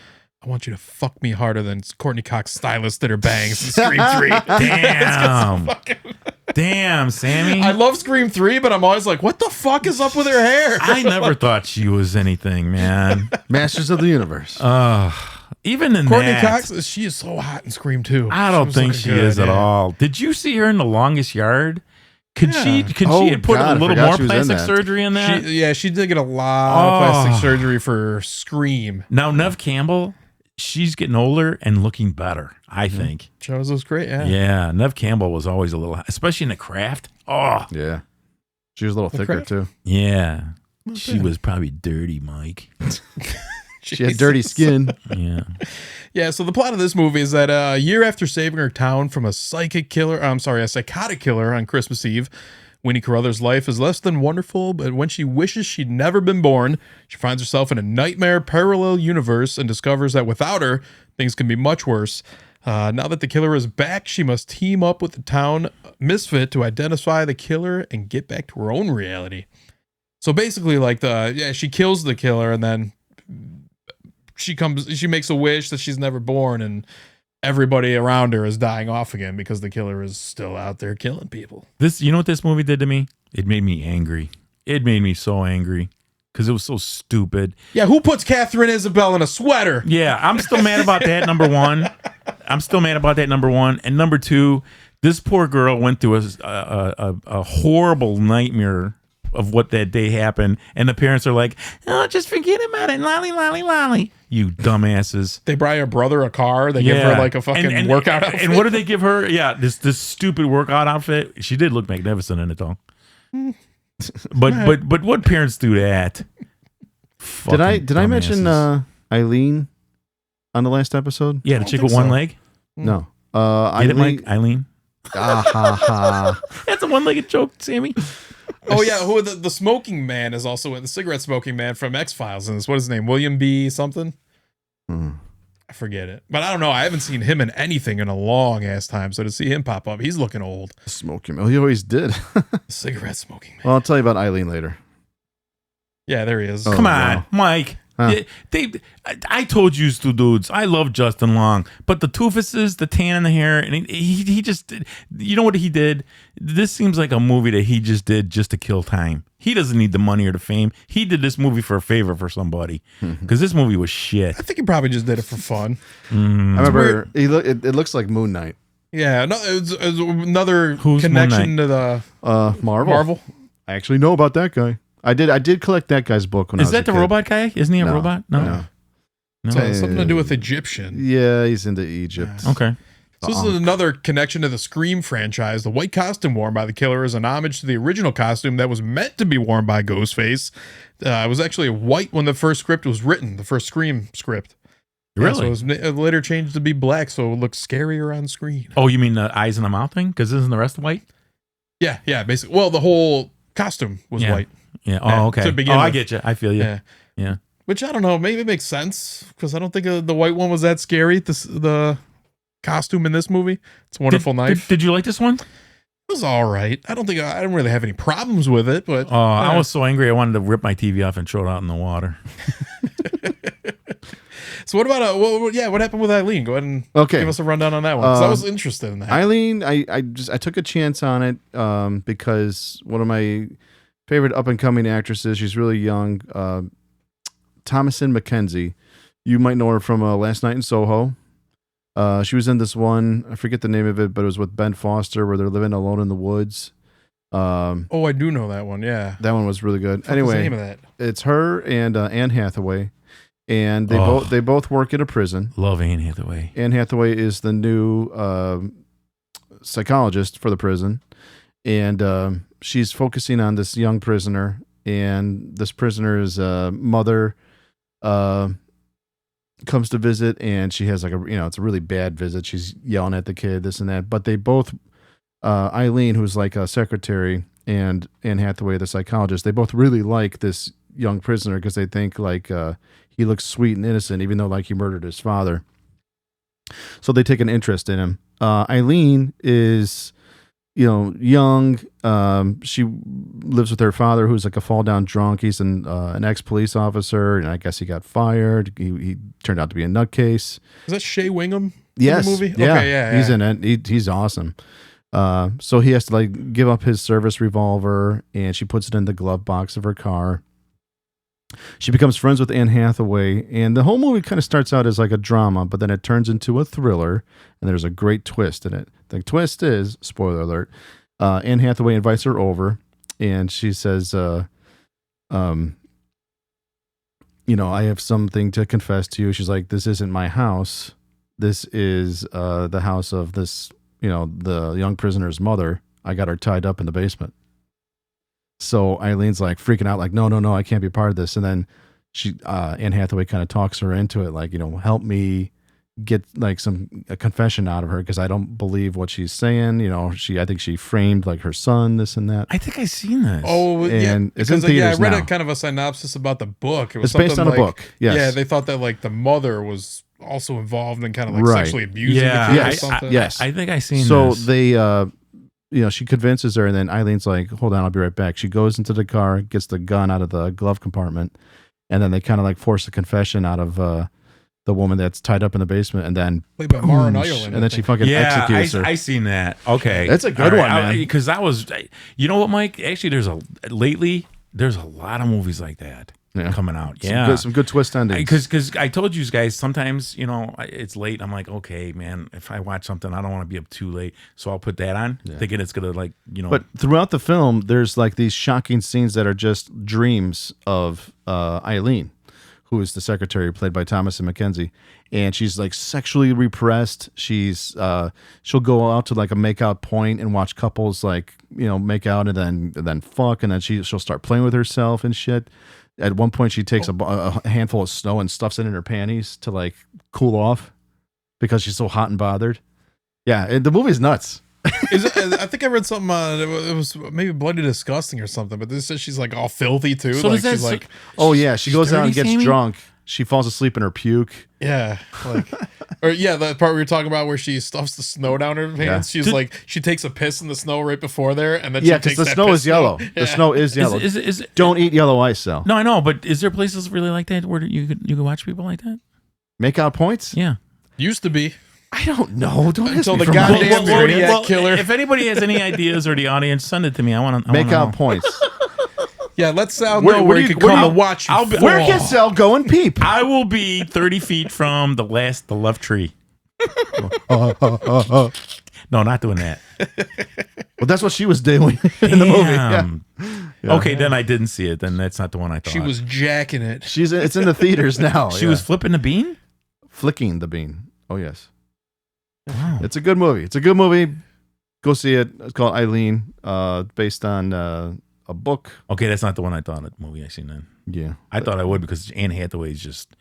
[SPEAKER 4] I want you to fuck me harder than Courtney Cox stylist did her bangs in Scream 3.
[SPEAKER 3] Damn. Damn, Sammy.
[SPEAKER 4] I love Scream 3, but I'm always like, what the fuck is up with her hair?
[SPEAKER 3] I never thought she was anything, man.
[SPEAKER 2] Masters of the Universe.
[SPEAKER 3] Even in
[SPEAKER 4] Courtney
[SPEAKER 3] that,
[SPEAKER 4] Cox, she is so hot in Scream 2.
[SPEAKER 3] I don't think
[SPEAKER 4] looking
[SPEAKER 3] she
[SPEAKER 4] good,
[SPEAKER 3] is at
[SPEAKER 4] yeah.
[SPEAKER 3] all. Did you see her in The Longest Yard? Could she
[SPEAKER 2] Oh,
[SPEAKER 3] have put
[SPEAKER 2] God,
[SPEAKER 3] a little
[SPEAKER 2] I forgot
[SPEAKER 3] more
[SPEAKER 2] she was in
[SPEAKER 3] plastic
[SPEAKER 2] that.
[SPEAKER 3] surgery in that?
[SPEAKER 4] She did get a lot of plastic surgery for Scream.
[SPEAKER 3] Now, Neve Campbell, she's getting older and looking better, I think.
[SPEAKER 4] Shows was great, yeah.
[SPEAKER 3] Yeah, Neve Campbell was always a little, especially in The Craft. Oh,
[SPEAKER 2] Yeah. She was a little thicker,
[SPEAKER 4] Craft?
[SPEAKER 2] too.
[SPEAKER 3] yeah. She was probably dirty, Mike.
[SPEAKER 2] She had dirty skin.
[SPEAKER 3] Yeah.
[SPEAKER 4] Yeah, so the plot of this movie is that a year after saving her town from a psychotic killer on Christmas Eve, Winnie Carruthers' life is less than wonderful, but when she wishes she'd never been born, she finds herself in a nightmare parallel universe and discovers that without her, things can be much worse. Now that the killer is back, she must team up with the town misfit to identify the killer and get back to her own reality. So basically, like she kills the killer and then she makes a wish that she's never born, and everybody around her is dying off again because the killer is still out there killing people.
[SPEAKER 3] You know what this movie did to me? It made me angry. It made me so angry because it was so stupid.
[SPEAKER 4] Yeah, who puts Catherine Isabel in a sweater?
[SPEAKER 3] Yeah, I'm still mad about that, number one. And number two, this poor girl went through a horrible nightmare of what that day happened, and the parents are like, "Oh, just forget about it, lolly, lolly, lolly." You dumbasses!
[SPEAKER 4] They buy her brother a car. They give her like a fucking workout outfit.
[SPEAKER 3] And what did they give her? Yeah, this stupid workout outfit. She did look magnificent in it though. But what parents do that?
[SPEAKER 2] Did I
[SPEAKER 3] Fucking
[SPEAKER 2] mention
[SPEAKER 3] dumbasses.
[SPEAKER 2] Eileen on the last episode?
[SPEAKER 3] Yeah, the chick with one leg.
[SPEAKER 2] No.
[SPEAKER 3] Get
[SPEAKER 2] Eileen.
[SPEAKER 3] it, Mike? Eileen.
[SPEAKER 2] Ah, ha, ha.
[SPEAKER 3] That's a one-legged joke, Sammy.
[SPEAKER 4] Oh yeah, who the smoking man is also in the cigarette smoking man from X-Files in this. What is his name? William B. something? I forget it. But I don't know. I haven't seen him in anything in a long ass time. So to see him pop up, he's looking old.
[SPEAKER 2] Smoking. Well, he always did.
[SPEAKER 4] Cigarette smoking man.
[SPEAKER 2] Well, I'll tell you about Eileen later.
[SPEAKER 4] Yeah, there he is.
[SPEAKER 3] Come on, Mike.
[SPEAKER 2] Huh.
[SPEAKER 3] I told you two dudes, I love Justin Long, but the toofuses, the tan in the hair, and he just, you know what he did? This seems like a movie that he just did just to kill time. He doesn't need the money or the fame. He did this movie for a favor for somebody because this movie was shit.
[SPEAKER 4] I think he probably just did it for fun.
[SPEAKER 2] I remember it looks like Moon Knight.
[SPEAKER 4] Yeah, no, it's another
[SPEAKER 3] Who's
[SPEAKER 4] connection to the
[SPEAKER 2] Marvel. I actually know about that guy. I did collect that guy's book when I was
[SPEAKER 3] Is that
[SPEAKER 2] a
[SPEAKER 3] the
[SPEAKER 2] kid.
[SPEAKER 3] robot guy? Isn't he a
[SPEAKER 2] No.
[SPEAKER 3] robot? No.
[SPEAKER 4] So something to do with Egyptian.
[SPEAKER 2] Yeah, he's into Egypt.
[SPEAKER 3] Okay.
[SPEAKER 4] So this is another connection to the Scream franchise. The white costume worn by the killer is an homage to the original costume that was meant to be worn by Ghostface. It was actually white when the first script was written, the first Scream script.
[SPEAKER 3] Really?
[SPEAKER 4] Yeah, so it was later changed to be black, so it looks scarier on screen.
[SPEAKER 3] Oh, you mean the eyes and the mouth thing? Because isn't the rest white?
[SPEAKER 4] Yeah, basically. Well, the whole costume was white.
[SPEAKER 3] Yeah. Oh, okay.
[SPEAKER 4] To begin
[SPEAKER 3] I
[SPEAKER 4] with.
[SPEAKER 3] get you. I feel you. Yeah.
[SPEAKER 4] Which I don't know, maybe it makes sense because I don't think the white one was that scary. The costume in this movie, It's a Wonderful Knife.
[SPEAKER 3] Did you like this one?
[SPEAKER 4] It was all right. I don't really have any problems with it, but
[SPEAKER 3] I was so angry I wanted to rip my TV off and throw it out in the water.
[SPEAKER 4] So what about what happened with Eileen? Go ahead and give us a rundown on that one. 'Cause I was interested in that.
[SPEAKER 2] Eileen, I took a chance on it because one of my favorite up and coming actresses. She's really young. Thomasin McKenzie. You might know her from Last Night in Soho. She was in this one. I forget the name of it, but it was with Ben Foster, where they're living alone in the woods.
[SPEAKER 4] I do know that one. Yeah,
[SPEAKER 2] that one was really good.
[SPEAKER 4] What's
[SPEAKER 2] Anyway,
[SPEAKER 4] the name of that?
[SPEAKER 2] It's her and Anne Hathaway, and they both work at a prison.
[SPEAKER 3] Love Anne Hathaway.
[SPEAKER 2] Anne Hathaway is the new psychologist for the prison, and she's focusing on this young prisoner, and this prisoner's mother comes to visit, and she has like it's a really bad visit. She's yelling at the kid, this and that. But they both, Eileen, who's like a secretary, and Anne Hathaway, the psychologist, they both really like this young prisoner because they think like he looks sweet and innocent, even though like he murdered his father. So they take an interest in him. Eileen is, young. She lives with her father, who's like a fall down drunk. He's an ex-police officer, and I guess he got fired. He turned out to be a nutcase.
[SPEAKER 4] Is that Shea Wingham?
[SPEAKER 2] Yes.
[SPEAKER 4] In the movie?
[SPEAKER 2] Yeah.
[SPEAKER 4] Okay, yeah.
[SPEAKER 2] He's in it. He's awesome. So he has to like give up his service revolver, and she puts it in the glove box of her car. She becomes friends with Anne Hathaway, and the whole movie kind of starts out as like a drama, but then it turns into a thriller, and there's a great twist in it. The twist is, spoiler alert, Anne Hathaway invites her over, and she says, I have something to confess to you. She's like, this isn't my house. This is the house of this, the young prisoner's mother. I got her tied up in the basement. So Eileen's like freaking out, like, no, I can't be part of this. And then Anne Hathaway kind of talks her into it, like, help me get like a confession out of her because I don't believe what she's saying. I think she framed like her son, this and that.
[SPEAKER 3] I think I've seen this.
[SPEAKER 4] Oh,
[SPEAKER 2] and
[SPEAKER 4] yeah.
[SPEAKER 2] It's in theaters
[SPEAKER 4] I read
[SPEAKER 2] now.
[SPEAKER 4] a kind of a synopsis about the book. It was
[SPEAKER 2] It's based on a book. Yes.
[SPEAKER 4] Yeah, they thought that like the mother was also involved in kind of like
[SPEAKER 2] Right.
[SPEAKER 4] sexually abusing
[SPEAKER 3] Yeah,
[SPEAKER 4] the kid or something.
[SPEAKER 2] Yes.
[SPEAKER 3] I think I've seen
[SPEAKER 2] So
[SPEAKER 3] this.
[SPEAKER 2] they, she convinces her, and then Eileen's like, hold on, I'll be right back. She goes into the car, gets the gun out of the glove compartment, and then they kind of like force a confession out of the woman that's tied up in the basement, and then
[SPEAKER 4] Played by Mara Ireland,
[SPEAKER 2] and then she fucking executes her.
[SPEAKER 3] I seen that. Okay,
[SPEAKER 2] That's a good one, man.
[SPEAKER 3] Because that was, you know what, Mike? Actually, there's a lot of movies like that coming out.
[SPEAKER 2] Some good twist endings.
[SPEAKER 3] Because I told you guys sometimes it's late. I'm like, okay, man, if I watch something, I don't want to be up too late, so I'll put that on, thinking it's gonna
[SPEAKER 2] But throughout the film, there's like these shocking scenes that are just dreams of Eileen, who is the secretary played by Thomas and Mackenzie, and she's like sexually repressed. She'll go out to like a makeout point and watch couples like make out and then fuck, and then she'll start playing with herself and shit. At one point, she takes a handful of snow and stuffs it in her panties to like cool off because she's so hot and bothered. Yeah, the movie's nuts.
[SPEAKER 4] I think I read something. It was maybe Bloody Disgusting or something. But this says she's like all filthy too.
[SPEAKER 3] So
[SPEAKER 4] like
[SPEAKER 3] does
[SPEAKER 4] she's
[SPEAKER 3] that-
[SPEAKER 4] like,
[SPEAKER 2] Oh yeah, she goes out and gets
[SPEAKER 3] dirty, Sammy?
[SPEAKER 2] drunk. She falls asleep in her puke.
[SPEAKER 4] yeah, like, or yeah, that part we were talking about where she stuffs the snow down her pants. She's like, she takes a piss in the snow right before there, and then
[SPEAKER 2] Yeah,
[SPEAKER 4] she
[SPEAKER 2] because
[SPEAKER 4] takes
[SPEAKER 2] the
[SPEAKER 4] that
[SPEAKER 2] snow
[SPEAKER 4] piss
[SPEAKER 2] is yellow.
[SPEAKER 4] Yeah.
[SPEAKER 2] The snow is yellow.
[SPEAKER 3] Is
[SPEAKER 2] Don't eat yellow ice, though.
[SPEAKER 3] No, I know, but is there places really like that where you could watch people like that?
[SPEAKER 2] Make out points?
[SPEAKER 3] Yeah.
[SPEAKER 4] Used to be.
[SPEAKER 2] I don't know. Don't ask
[SPEAKER 4] Until
[SPEAKER 2] me
[SPEAKER 4] the
[SPEAKER 2] for my
[SPEAKER 4] goddamn
[SPEAKER 2] experience.
[SPEAKER 4] Zodiac killer.
[SPEAKER 3] If anybody has any ideas or the audience, send it to me. I want to
[SPEAKER 2] Make out points.
[SPEAKER 4] Yeah, let Sal know where you can come and watch you.
[SPEAKER 2] Where can Sal go and peep?
[SPEAKER 3] I will be 30 feet from the left tree. No, not doing that.
[SPEAKER 2] Well, that's what she was doing in the movie. Yeah.
[SPEAKER 3] Damn. Okay, then I didn't see it. Then that's not the one I thought.
[SPEAKER 4] She was jacking it.
[SPEAKER 2] It's in the theaters now.
[SPEAKER 3] She was flipping the bean?
[SPEAKER 2] flicking the bean. Oh yes.
[SPEAKER 3] Wow.
[SPEAKER 2] It's a good movie. It's a good movie. Go see it. It's called Eileen, based on a book.
[SPEAKER 3] Okay, that's not the one I thought of the movie I seen then.
[SPEAKER 2] Yeah.
[SPEAKER 3] I thought I would because Anne Hathaway is just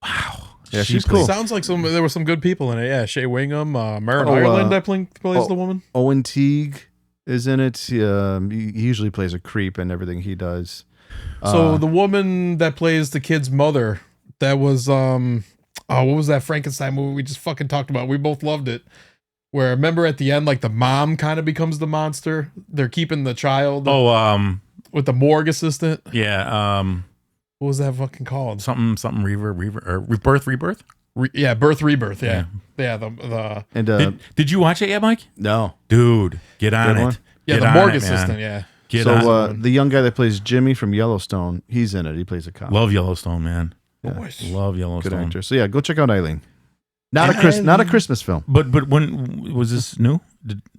[SPEAKER 3] wow.
[SPEAKER 2] Yeah,
[SPEAKER 3] She
[SPEAKER 2] she's
[SPEAKER 3] plays-
[SPEAKER 2] cool.
[SPEAKER 4] Sounds like there were some good people in it. Yeah, Shea Wingham, Maren
[SPEAKER 2] Oh,
[SPEAKER 4] Ireland, I think plays the woman.
[SPEAKER 2] Owen Teague is in it. He usually plays a creep in everything he does.
[SPEAKER 4] So the woman that plays the kid's mother, that was what was that Frankenstein movie we just fucking talked about? We both loved it. Where remember at the end, like the mom kind of becomes the monster. They're keeping the child. With the morgue assistant.
[SPEAKER 3] Yeah.
[SPEAKER 4] What was that fucking called?
[SPEAKER 3] Something rebirth.
[SPEAKER 4] Yeah, birth rebirth. Yeah, the
[SPEAKER 2] and
[SPEAKER 3] did you watch it yet, Mike?
[SPEAKER 2] No,
[SPEAKER 3] dude, get on
[SPEAKER 2] Good
[SPEAKER 3] it.
[SPEAKER 2] one?
[SPEAKER 4] Yeah,
[SPEAKER 3] Get
[SPEAKER 4] the
[SPEAKER 3] on
[SPEAKER 4] morgue
[SPEAKER 3] it, man.
[SPEAKER 4] assistant. Yeah.
[SPEAKER 3] Get
[SPEAKER 2] so
[SPEAKER 3] on.
[SPEAKER 2] the young guy that plays Jimmy from Yellowstone, he's in it. He plays a cop.
[SPEAKER 3] Love Yellowstone, man.
[SPEAKER 2] Yeah.
[SPEAKER 3] Love
[SPEAKER 2] Good
[SPEAKER 3] Yellowstone.
[SPEAKER 2] actor. So yeah, go check out Eileen. Not a Christmas film.
[SPEAKER 3] But when was this new?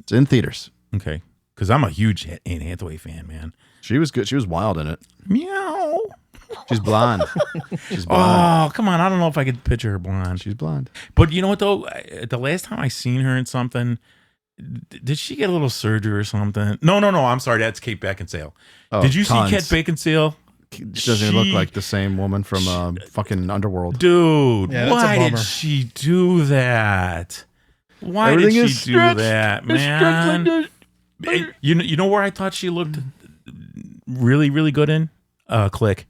[SPEAKER 2] It's in theaters.
[SPEAKER 3] Okay, because I'm a huge Anne Hathaway fan, man.
[SPEAKER 2] She was good. She was wild in it.
[SPEAKER 3] Meow.
[SPEAKER 2] She's blonde. She's blonde.
[SPEAKER 3] Oh, come on. I don't know if I could picture her blonde.
[SPEAKER 2] She's blonde.
[SPEAKER 3] But you know what, though? The last time I seen her in something, did she get a little surgery or something? No. I'm sorry. That's Kate Beckinsale.
[SPEAKER 2] Oh,
[SPEAKER 3] did you
[SPEAKER 2] tons.
[SPEAKER 3] see Kate Beckinsale?
[SPEAKER 2] Doesn't look like the same woman from fucking Underworld.
[SPEAKER 3] Dude,
[SPEAKER 4] Yeah, that's a
[SPEAKER 3] why did
[SPEAKER 4] bummer.
[SPEAKER 3] she do that? Why
[SPEAKER 2] Everything
[SPEAKER 3] did
[SPEAKER 2] is
[SPEAKER 3] she do
[SPEAKER 2] stretched.
[SPEAKER 3] that,
[SPEAKER 2] It's stretched
[SPEAKER 3] man?
[SPEAKER 2] like this.
[SPEAKER 3] You know where I thought she looked really, really good in? Click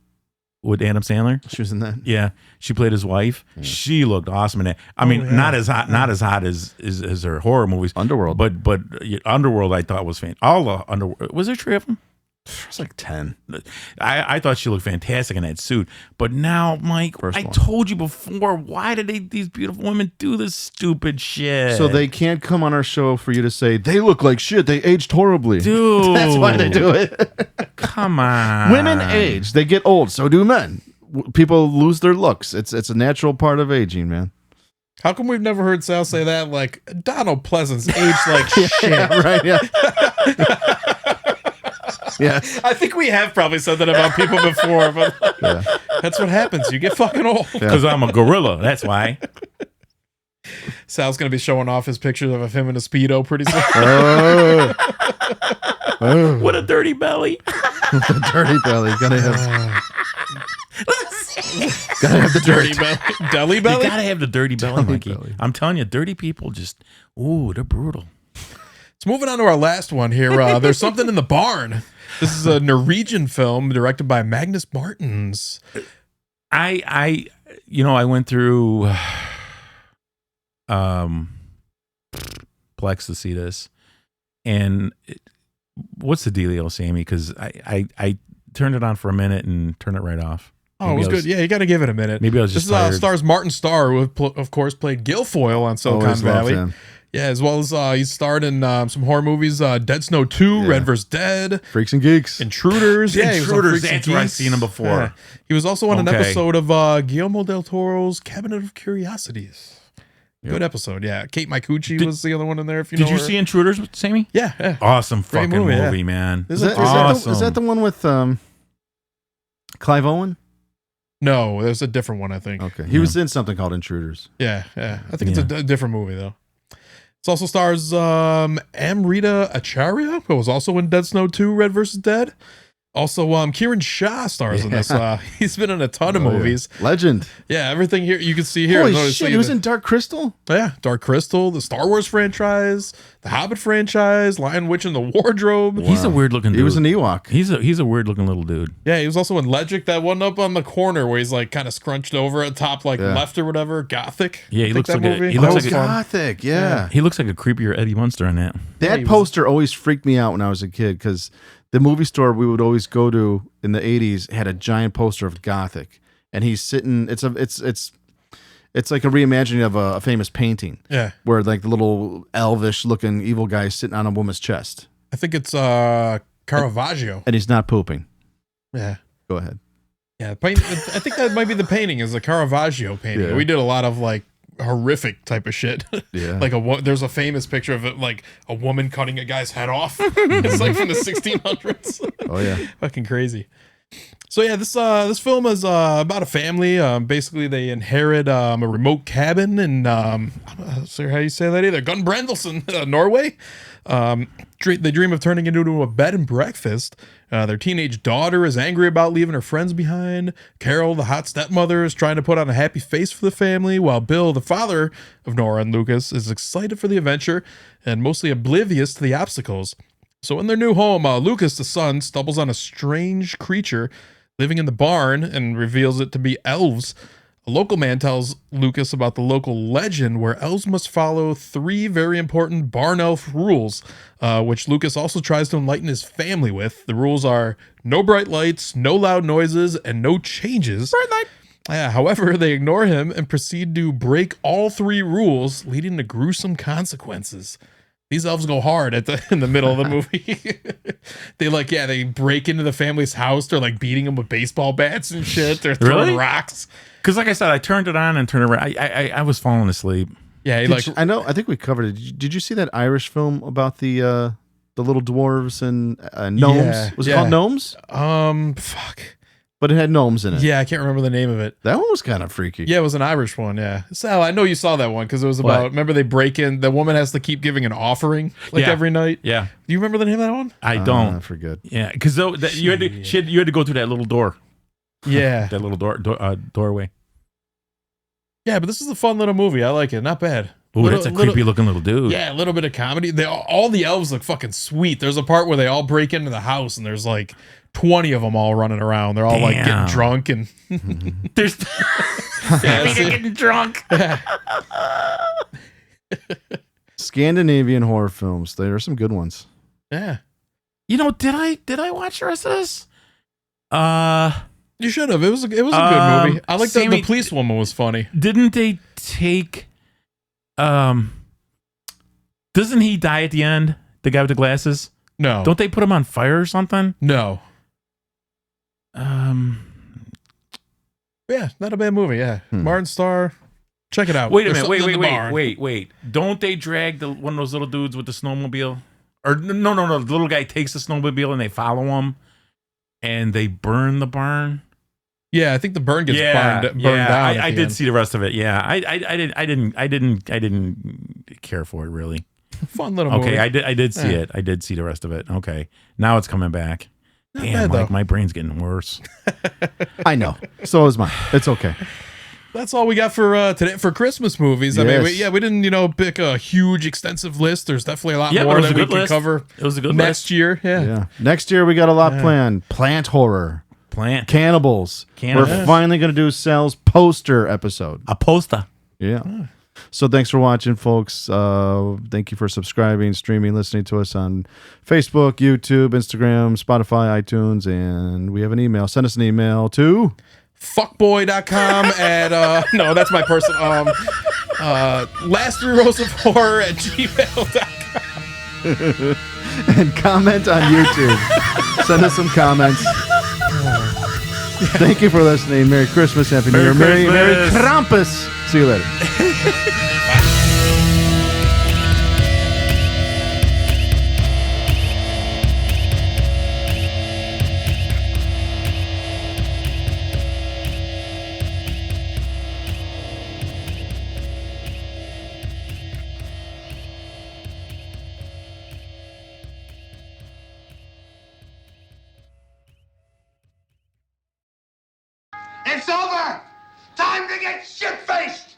[SPEAKER 3] with Adam Sandler.
[SPEAKER 2] She was in that.
[SPEAKER 3] Yeah, she played his wife. She looked awesome in it. I mean, not as hot as her horror movies.
[SPEAKER 2] Underworld.
[SPEAKER 3] but Underworld I thought was fantastic. All the Underworld, was there 3 of them?
[SPEAKER 2] It's like 10.
[SPEAKER 3] I thought she looked fantastic in that suit. But now, Mike,
[SPEAKER 2] First
[SPEAKER 3] I
[SPEAKER 2] one.
[SPEAKER 3] told you before, why did these beautiful women do this stupid shit?
[SPEAKER 2] So they can't come on our show for you to say they look like shit. They aged horribly.
[SPEAKER 3] Dude.
[SPEAKER 2] That's why they do it.
[SPEAKER 3] Come on.
[SPEAKER 2] Women age. They get old. So do men. People lose their looks. It's a natural part of aging, man.
[SPEAKER 4] How come we've never heard Sal say that? Like, Donald Pleasance aged like shit.
[SPEAKER 2] Right, yeah. Yeah.
[SPEAKER 4] I think we have probably said that about people before, but that's what happens. You get fucking old.
[SPEAKER 3] Because I'm a gorilla. That's why.
[SPEAKER 4] Sal's going to be showing off his pictures of him in a Speedo pretty soon.
[SPEAKER 3] What a dirty belly.
[SPEAKER 2] The dirty belly. Gotta have the
[SPEAKER 4] Dirty belly. Deli belly?
[SPEAKER 3] You gotta have the dirty belly,
[SPEAKER 2] Belly
[SPEAKER 3] Mikey.
[SPEAKER 2] belly.
[SPEAKER 3] I'm telling you, dirty people just, they're brutal.
[SPEAKER 4] So moving on to our last one here. There's Something in the Barn. This is a Norwegian film directed by Magnus Martins.
[SPEAKER 3] I went through Plex to see this, and what's the dealio, Sammy? Because I turned it on for a minute and turned it right off.
[SPEAKER 4] Oh, it was good. Yeah, you got to give it a minute.
[SPEAKER 3] Maybe I was just
[SPEAKER 4] This
[SPEAKER 3] tired.
[SPEAKER 4] stars Martin Starr, who of course played Guilfoyle on Silicon
[SPEAKER 2] Always loved
[SPEAKER 4] Valley.
[SPEAKER 2] him.
[SPEAKER 4] Yeah, as well as he starred in some horror movies, Dead Snow 2, Red vs. Dead,
[SPEAKER 2] Freaks and Geeks.
[SPEAKER 4] Intruders. Yeah, he was on
[SPEAKER 3] Intruders,
[SPEAKER 4] Freaks and
[SPEAKER 3] that's where I've
[SPEAKER 4] Geeks.
[SPEAKER 3] seen him before.
[SPEAKER 4] Yeah. He was also on an
[SPEAKER 3] Okay.
[SPEAKER 4] episode of Guillermo del Toro's Cabinet of Curiosities. Good episode, yeah. Kate Micucci was the other one in there. If you know
[SPEAKER 3] Did you
[SPEAKER 4] her.
[SPEAKER 3] see Intruders, Sammy?
[SPEAKER 4] Yeah.
[SPEAKER 3] Awesome
[SPEAKER 4] Great
[SPEAKER 3] fucking
[SPEAKER 4] movie,
[SPEAKER 3] movie,
[SPEAKER 4] yeah.
[SPEAKER 3] man.
[SPEAKER 4] Is
[SPEAKER 2] Is that the one with Clive Owen?
[SPEAKER 4] No, there's a different one, I think.
[SPEAKER 2] Okay. He was in something called Intruders.
[SPEAKER 4] Yeah. I think it's a different movie, though. It also stars Amrita Acharya, who was also in Dead Snow 2, Red vs. Dead. Also, Kieran Shah stars in this. He's been in a ton of movies.
[SPEAKER 2] Legend.
[SPEAKER 4] Yeah, everything here you can see here.
[SPEAKER 2] Holy
[SPEAKER 4] Notice
[SPEAKER 2] shit,
[SPEAKER 4] see
[SPEAKER 2] he was
[SPEAKER 4] the-
[SPEAKER 2] in Dark Crystal?
[SPEAKER 4] Yeah, Dark Crystal, the Star Wars franchise, the Hobbit franchise, Lion Witch and the Wardrobe.
[SPEAKER 3] He's a weird looking dude.
[SPEAKER 2] He was an Ewok.
[SPEAKER 3] He's a weird looking little dude.
[SPEAKER 4] Yeah, he was also in Legic, that one up on the corner where he's like kind of scrunched over at top, like left or whatever. Gothic.
[SPEAKER 3] Yeah, he
[SPEAKER 4] I think
[SPEAKER 3] looks
[SPEAKER 4] that
[SPEAKER 3] like
[SPEAKER 4] movie.
[SPEAKER 3] he looks
[SPEAKER 2] Oh,
[SPEAKER 3] like a,
[SPEAKER 2] Gothic, yeah.
[SPEAKER 3] he looks like a creepier Eddie Munster on that.
[SPEAKER 2] That poster always freaked me out when I was a kid because the movie store we would always go to in the 80s had a giant poster of Gothic, and he's sitting. It's like a reimagining of a famous painting.
[SPEAKER 4] Yeah.
[SPEAKER 2] Where like the little elvish looking evil guy is sitting on a woman's chest,
[SPEAKER 4] I think it's Caravaggio.
[SPEAKER 2] and he's not pooping.
[SPEAKER 4] Yeah.
[SPEAKER 2] Go ahead.
[SPEAKER 4] Yeah, I think that might be the painting, is the Caravaggio painting.
[SPEAKER 2] Yeah.
[SPEAKER 4] We did a lot of like horrific type of shit.
[SPEAKER 2] Yeah.
[SPEAKER 4] Like there's a famous picture of it, like a woman cutting a guy's head off. It's like from the 1600s.
[SPEAKER 2] Oh yeah.
[SPEAKER 4] Fucking crazy. So yeah, this film is about a family. Basically, they inherit a remote cabin in I'm not sure how you say that either. Gunbrandelsson, Norway. They dream of turning it into a bed and breakfast. Their teenage daughter is angry about leaving her friends behind. Carol, the hot stepmother, is trying to put on a happy face for the family, while Bill, the father of Nora and Lucas, is excited for the adventure and mostly oblivious to the obstacles. So in their new home, Lucas, the son, stumbles on a strange creature living in the barn and reveals it to be elves. A local man tells Lucas about the local legend where elves must follow 3 very important barn elf rules, which Lucas also tries to enlighten his family with. The rules are no bright lights, no loud noises, and no changes. Bright light. However, they ignore him and proceed to break all 3 rules, leading to gruesome consequences. These elves go hard in the middle of the movie. They break into the family's house. They're like beating them with baseball bats and shit. They're throwing
[SPEAKER 3] Really?
[SPEAKER 4] rocks.
[SPEAKER 3] Because like I said, I turned it on and turned it around. I was falling asleep.
[SPEAKER 4] Yeah,
[SPEAKER 2] I know. I think we covered it. Did you see that Irish film about the little dwarves and gnomes?
[SPEAKER 4] Yeah,
[SPEAKER 2] Was it
[SPEAKER 4] yeah.
[SPEAKER 2] called Gnomes?
[SPEAKER 4] Fuck.
[SPEAKER 2] but it had gnomes in it.
[SPEAKER 4] Yeah, I can't remember the name of it.
[SPEAKER 2] That one was kind of freaky.
[SPEAKER 4] Yeah, it was an Irish one. Yeah, Sal, I know you saw that one because it was about. Remember, they break in. The woman has to keep giving an offering every night.
[SPEAKER 3] Yeah.
[SPEAKER 4] Do you remember the name of that one?
[SPEAKER 3] I don't.
[SPEAKER 2] I forget.
[SPEAKER 3] Yeah, because you had to go through that little door.
[SPEAKER 4] Yeah,
[SPEAKER 3] that little doorway.
[SPEAKER 4] Yeah, but this is a fun little movie. I like it. Not bad.
[SPEAKER 3] Ooh, that's a creepy looking little dude.
[SPEAKER 4] Yeah, a little bit of comedy. All the elves look fucking sweet. There's a part where they all break into the house and there's like 20 of them all running around. They're all like getting drunk and
[SPEAKER 3] there's they're getting drunk.
[SPEAKER 2] Scandinavian horror films. There are some good ones.
[SPEAKER 4] Yeah.
[SPEAKER 3] You know, did I watch the rest of this?
[SPEAKER 4] You should have. It was a good movie. I like the police woman was funny.
[SPEAKER 3] Didn't they take doesn't he die at the end? The guy with the glasses?
[SPEAKER 4] No.
[SPEAKER 3] Don't they put him on fire or something?
[SPEAKER 4] No. Yeah, not a bad movie. Yeah. Martin Starr. Check it out.
[SPEAKER 3] Wait a minute. Wait. Don't they drag one of those little dudes with the snowmobile? Or no. The little guy takes the snowmobile and they follow him and they burn the barn.
[SPEAKER 4] Yeah, I think the barn gets burned down.
[SPEAKER 3] I did see the rest of it. Yeah, I didn't care for it really.
[SPEAKER 4] Fun little movie.
[SPEAKER 3] Okay, I did see it. I did see the rest of it. Okay, now it's coming back.
[SPEAKER 4] Not
[SPEAKER 3] Damn,
[SPEAKER 4] bad,
[SPEAKER 3] my brain's getting worse.
[SPEAKER 2] I know. So is mine. It's okay.
[SPEAKER 4] That's all we got for today for Christmas movies. I mean, we didn't pick a huge extensive list. There's definitely a lot more that we can cover.
[SPEAKER 3] It was a good
[SPEAKER 4] next
[SPEAKER 3] list.
[SPEAKER 4] year. Yeah.
[SPEAKER 2] Next year we got a lot planned. Plant horror. Cannibals. We're finally going to do Sal's poster episode.
[SPEAKER 3] A poster.
[SPEAKER 2] Yeah. So thanks for watching, folks. Thank you for subscribing, streaming, listening to us on Facebook, YouTube, Instagram, Spotify, iTunes, and we have an email. Send us an email to
[SPEAKER 4] fuckboy.com at no, that's my personal last 3 rows of horror at gmail.com.
[SPEAKER 2] And comment on YouTube. Send us some comments. Thank you for listening. Merry Christmas, Happy New Year. Merry Krampus. See you later.
[SPEAKER 11] It's over! Time to get shit-faced!